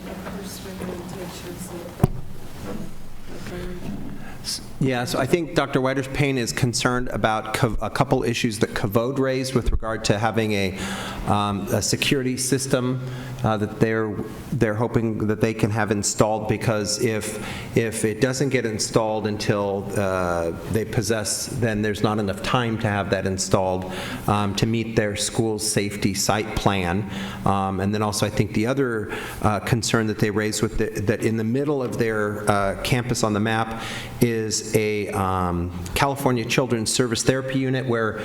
Yeah, so I think Dr. Whitehurst-Payne is concerned about a couple issues that Kavod raised with regard to having a security system that they're hoping that they can have installed, because if it doesn't get installed until they possess, then there's not enough time to have that installed to meet their school's safety site plan. And then also I think the other concern that they raised with that in the middle of their campus on the map is a California Children's Service Therapy Unit where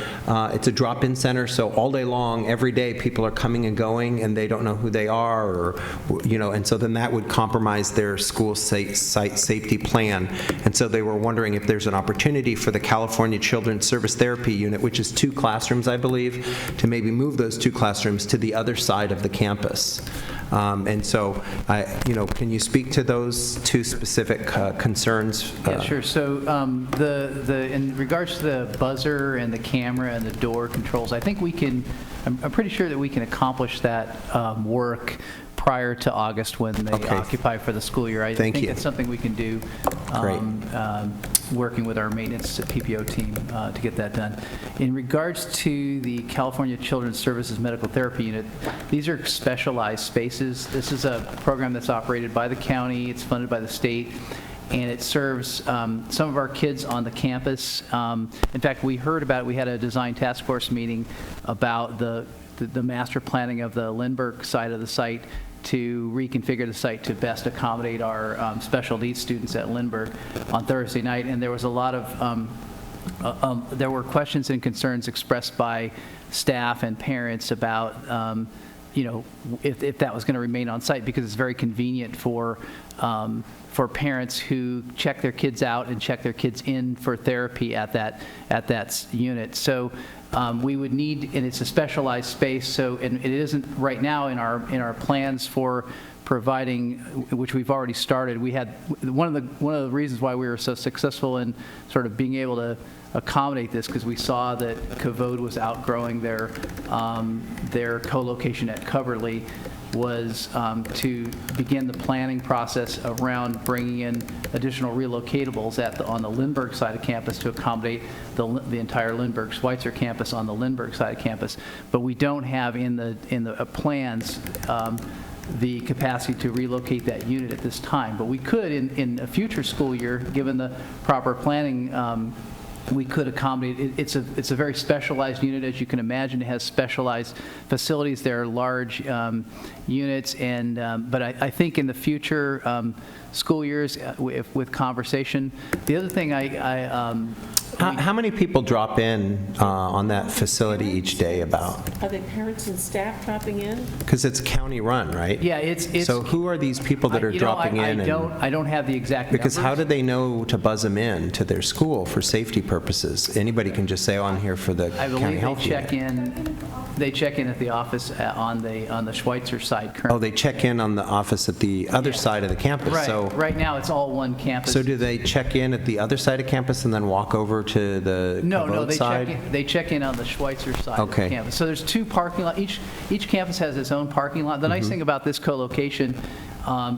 it's a drop-in center, so all day long, every day, people are coming and going and they don't know who they are, or, and so then that would compromise their school site safety plan. And so they were wondering if there's an opportunity for the California Children's Service Therapy Unit, which is 2 classrooms, I believe, to maybe move those 2 classrooms to the other side of the campus. And so, can you speak to those 2 specific concerns? Yeah, sure. So in regards to the buzzer and the camera and the door controls, I think we can, I'm pretty sure that we can accomplish that work prior to August when they occupy for the school year. I think it's something we can do, working with our maintenance PPO team to get that done. In regards to the California Children's Services Medical Therapy Unit, these are specialized spaces. This is a program that's operated by the county, it's funded by the state, and it serves some of our kids on the campus. In fact, we heard about it, we had a design task force meeting about the master planning of the Lindbergh side of the site to reconfigure the site to best accommodate our special needs students at Lindbergh on Thursday night. And there was a lot of, there were questions and concerns expressed by staff and parents about, if that was going to remain on site, because it's very convenient for parents who check their kids out and check their kids in for therapy at that unit. So we would need, and it's a specialized space, so, and it isn't right now in our plans for providing, which we've already started. We had, one of the reasons why we were so successful in sort of being able to accommodate this, because we saw that Kavod was outgrowing their co-location at Coverly, was to begin the planning process around bringing in additional relocatables on the Lindbergh side of campus to accommodate the entire Lindbergh-Schweitzer campus on the Lindbergh side of campus. But we don't have in the plans the capacity to relocate that unit at this time. But we could in a future school year, given the proper planning. We could accommodate it. It's a very specialized unit, as you can imagine. It has specialized facilities. There are large units, and but I think in the future school years, with conversation. The other thing how many people drop in on that facility each day about? Are they parents and staff dropping in? Because it's county run, right? Yeah, it's. So who are these people that are dropping in? I don't have the exact because numbers. How do they know to buzz them in to their school for safety purposes? Anybody can just say, "Oh, I'm here for the county health unit." They check in at the office on the Schweitzer side currently. Oh, they check in on the office at the other side of the campus. Right. So right now it's all one campus. So do they check in at the other side of campus and then walk over to the No, side? they check in on the Schweitzer side of the campus. So there's 2 parking lots. Each campus has its own parking lot. The nice thing about this co-location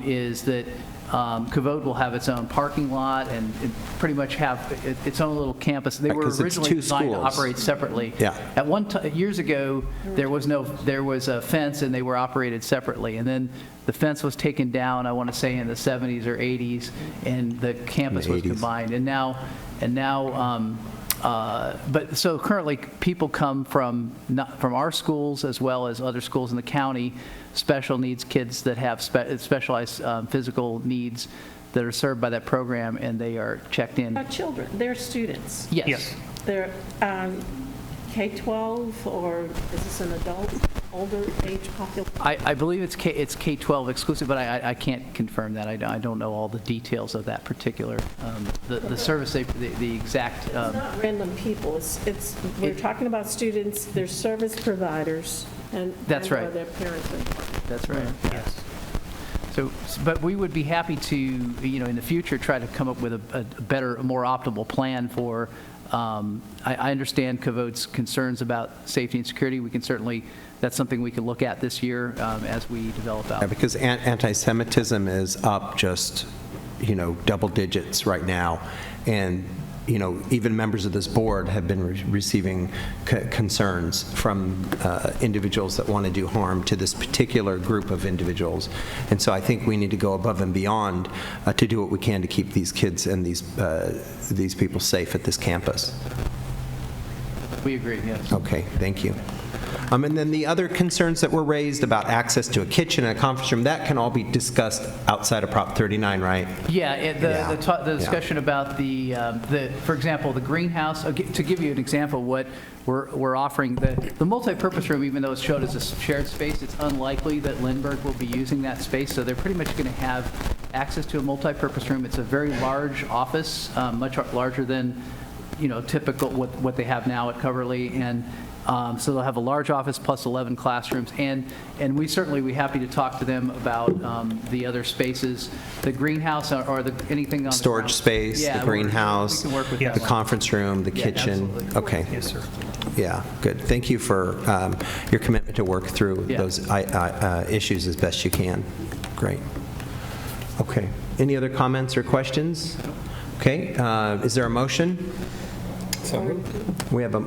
is that Kavod will have its own parking lot and pretty much have its own little campus. They were 'cause it's originally two designed to schools. operate separately. Yeah. At one time, years ago, there was a fence and they were operated separately. And then the fence was taken down, I want to say in the 70s or 80s, and the campus was 80s. combined. But so currently, people come from our schools as well as other schools in the county, special needs kids that have specialized physical needs that are served by that program, and they are checked in. Our children, they're students. Yes. They're K-12, or is this an adult, older age population? I believe it's K-12 exclusive, but I can't confirm that. I don't know all the details of that particular, the service, the exact. It's not random people. We're talking about students, they're service providers, and That's right. their parents. That's right, yes. So, but we would be happy to, in the future, try to come up with a better, a more optimal plan for, I understand Kavod's concerns about safety and security. We can certainly, that's something we can look at this year as we develop out. Yeah, because anti-Semitism is up just, double digits right now. And, even members of this board have been receiving concerns from individuals that want to do harm to this particular group of individuals. And so I think we need to go above and beyond to do what we can to keep these kids and these people safe at this campus. We agree, yes. Okay, thank you. And then the other concerns that were raised about access to a kitchen and a conference room, that can all be discussed outside of Prop 39, right? Yeah, the discussion about for example, the greenhouse, to give you an example, what we're offering, the multi-purpose room, even though it's showed as a shared space, it's unlikely that Lindbergh will be using that space, so they're pretty much going to have access to a multi-purpose room. It's a very large office, much larger than, typical what they have now at Coverly, and so they'll have a large office plus 11 classrooms, and we're happy to talk to them about the other spaces, the greenhouse or anything on storage the space, yeah, the greenhouse, we can work with the them. conference room, the kitchen. Absolutely. Okay. Yes, sir. Yeah, good. Thank you for your commitment to work through Yeah. those issues as best you can. Great. Okay. Any other comments or questions? Okay. Is there a motion? We have we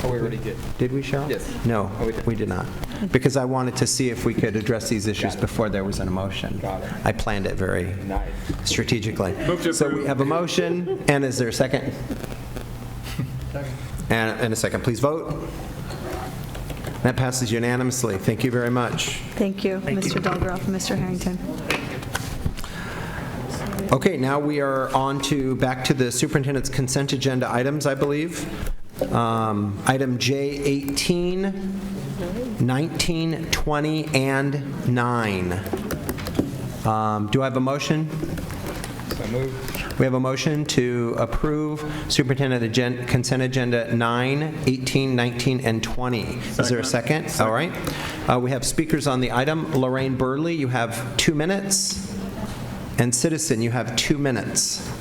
already did. Did we, Cheryl? Yes. No, we did not. Because I wanted to see if we could address these issues before there was an emotion. Got it. I planned it very strategically. So we have a motion, and is there a second? Second. And a second. Please vote. That passes unanimously. Thank you very much. Thank you, Mr. Dalgroff and Mr. Harrington. Okay, now we are back to the superintendent's consent agenda items, I believe. Item J18, 19, 20, and 9. Do I have a motion? So moved. We have a motion to approve superintendent consent agenda 9, 18, 19, and 20. Is there a second? All right. We have speakers on the item. Lorraine Burley, you have 2 minutes. And Citizen, you have 2 minutes.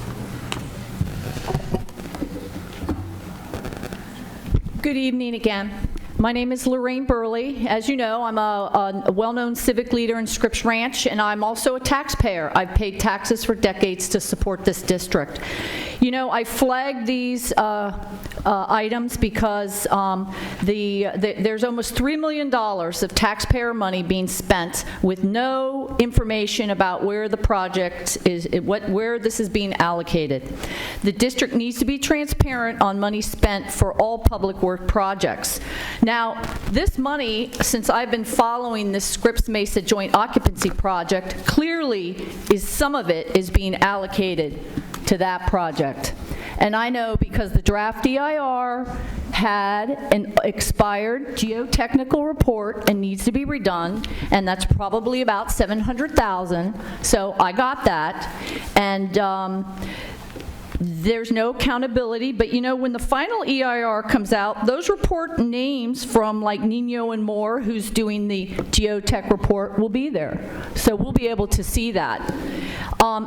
Good evening again. My name is Lorraine Burley. As you know, I'm a well-known civic leader in Scripps Ranch, and I'm also a taxpayer. I've paid taxes for decades to support this district. I flagged these items because there's almost $3 million of taxpayer money being spent with no information about where the project is, where this is being allocated. The district needs to be transparent on money spent for all public work projects. Now, this money, since I've been following this Scripps Mesa Joint Occupancy Project, clearly some of it is being allocated to that project. And I know because the draft EIR had an expired geotechnical report and needs to be redone, and that's probably about $700,000. So I got that. And There's no accountability, but you know, when the final EIR comes out, those report names from like Nino and Moore, who's doing the geotech report, will be there. So we'll be able to see that.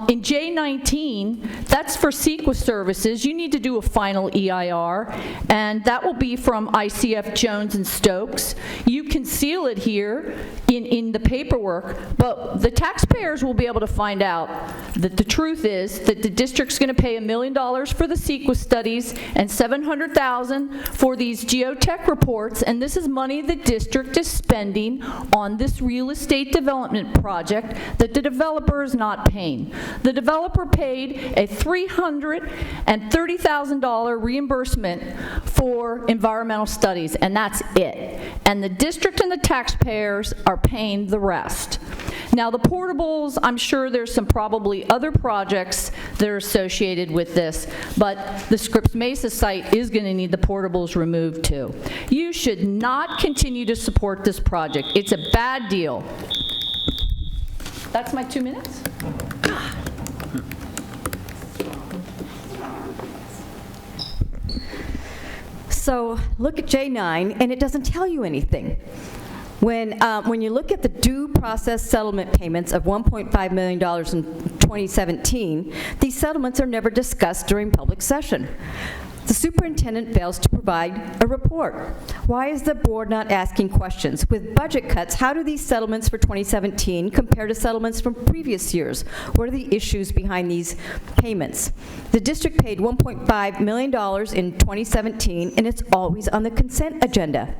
In J19, that's for CEQA services. You need to do a final EIR, and that will be from ICF Jones and Stokes. You can seal it here in the paperwork, but the taxpayers will be able to find out that the truth is that the district's going to pay $1 million for the CEQA studies and $700,000 for these geotech reports, and this is money the district is spending on this real estate development project that the developer is not paying. The developer paid a $330,000 reimbursement for environmental studies, and that's it. And the district and the taxpayers are paying the rest. Now, the portables, I'm sure there's some probably other projects that are associated with this, but the Scripps Mesa site is going to need the portables removed too. You should not continue to support this project. It's a bad deal. That's my 2 minutes? So look at J9, and it doesn't tell you anything. When you look at the due process settlement payments of $1.5 million in 2017, these settlements are never discussed during public session. The superintendent fails to provide a report. Why is the board not asking questions? With budget cuts, how do these settlements for 2017 compare to settlements from previous years? What are the issues behind these payments? The district paid $1.5 million in 2017, and it's always on the consent agenda.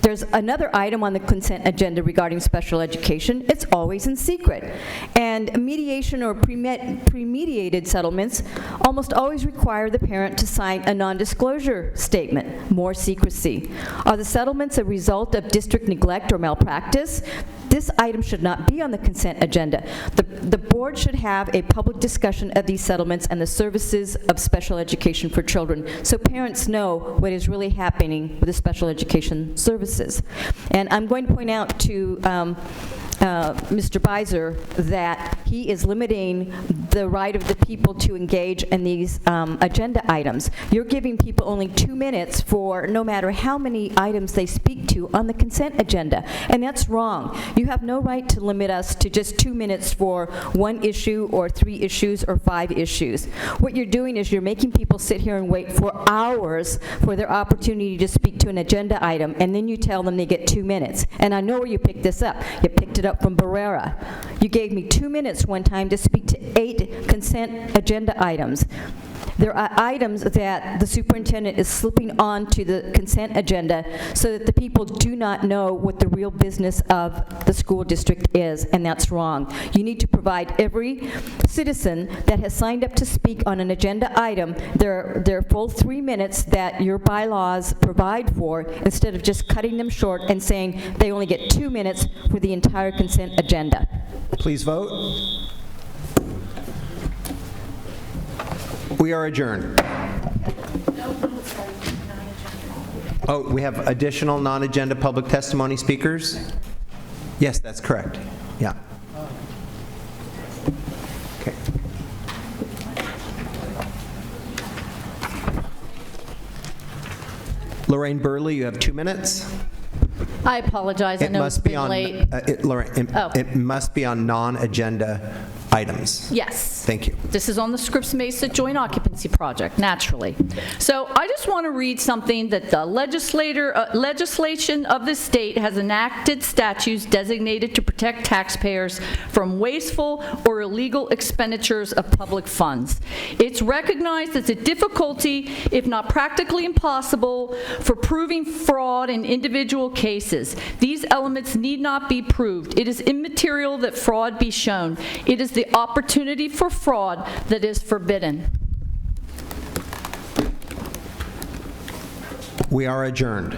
There's another item on the consent agenda regarding special education. It's always in secret. And mediation or pre-mediated settlements almost always require the parent to sign a non-disclosure statement, more secrecy. Are the settlements a result of district neglect or malpractice? This item should not be on the consent agenda. The board should have a public discussion of these settlements and the services of special education for children, so parents know what is really happening with the special education services. And I'm going to point out to Mr. Beiser that he is limiting the right of the people to engage in these agenda items. You're giving people only 2 minutes for no matter how many items they speak to on the consent agenda, and that's wrong. You have no right to limit us to just 2 minutes for one issue or 3 issues or 5 issues. What you're doing is you're making people sit here and wait for hours for their opportunity to speak to an agenda item, and then you tell them they get 2 minutes. And I know where you picked this up. You picked it up from Barrera. You gave me 2 minutes one time to speak to 8 consent agenda items. There are items that the superintendent is slipping onto the consent agenda so that the people do not know what the real business of the school district is, and that's wrong. You need to provide every citizen that has signed up to speak on an agenda item their full 3 minutes that your bylaws provide for, instead of just cutting them short and saying they only get 2 minutes for the entire consent agenda. Please vote. We are adjourned. Oh, we have additional non-agenda public testimony speakers? Yes, that's correct. Yeah. Okay. Lorraine Burley, you have 2 minutes. I apologize. I know it's been late. It must be on non-agenda items. Yes. Thank you. This is on the Scripps Mesa Joint Occupancy Project, naturally. So I just want to read something that the legislation of the state has enacted statutes designated to protect taxpayers from wasteful or illegal expenditures of public funds. It's recognized as a difficulty, if not practically impossible, for proving fraud in individual cases. These elements need not be proved. It is immaterial that fraud be shown. It is the opportunity for fraud that is forbidden. We are adjourned.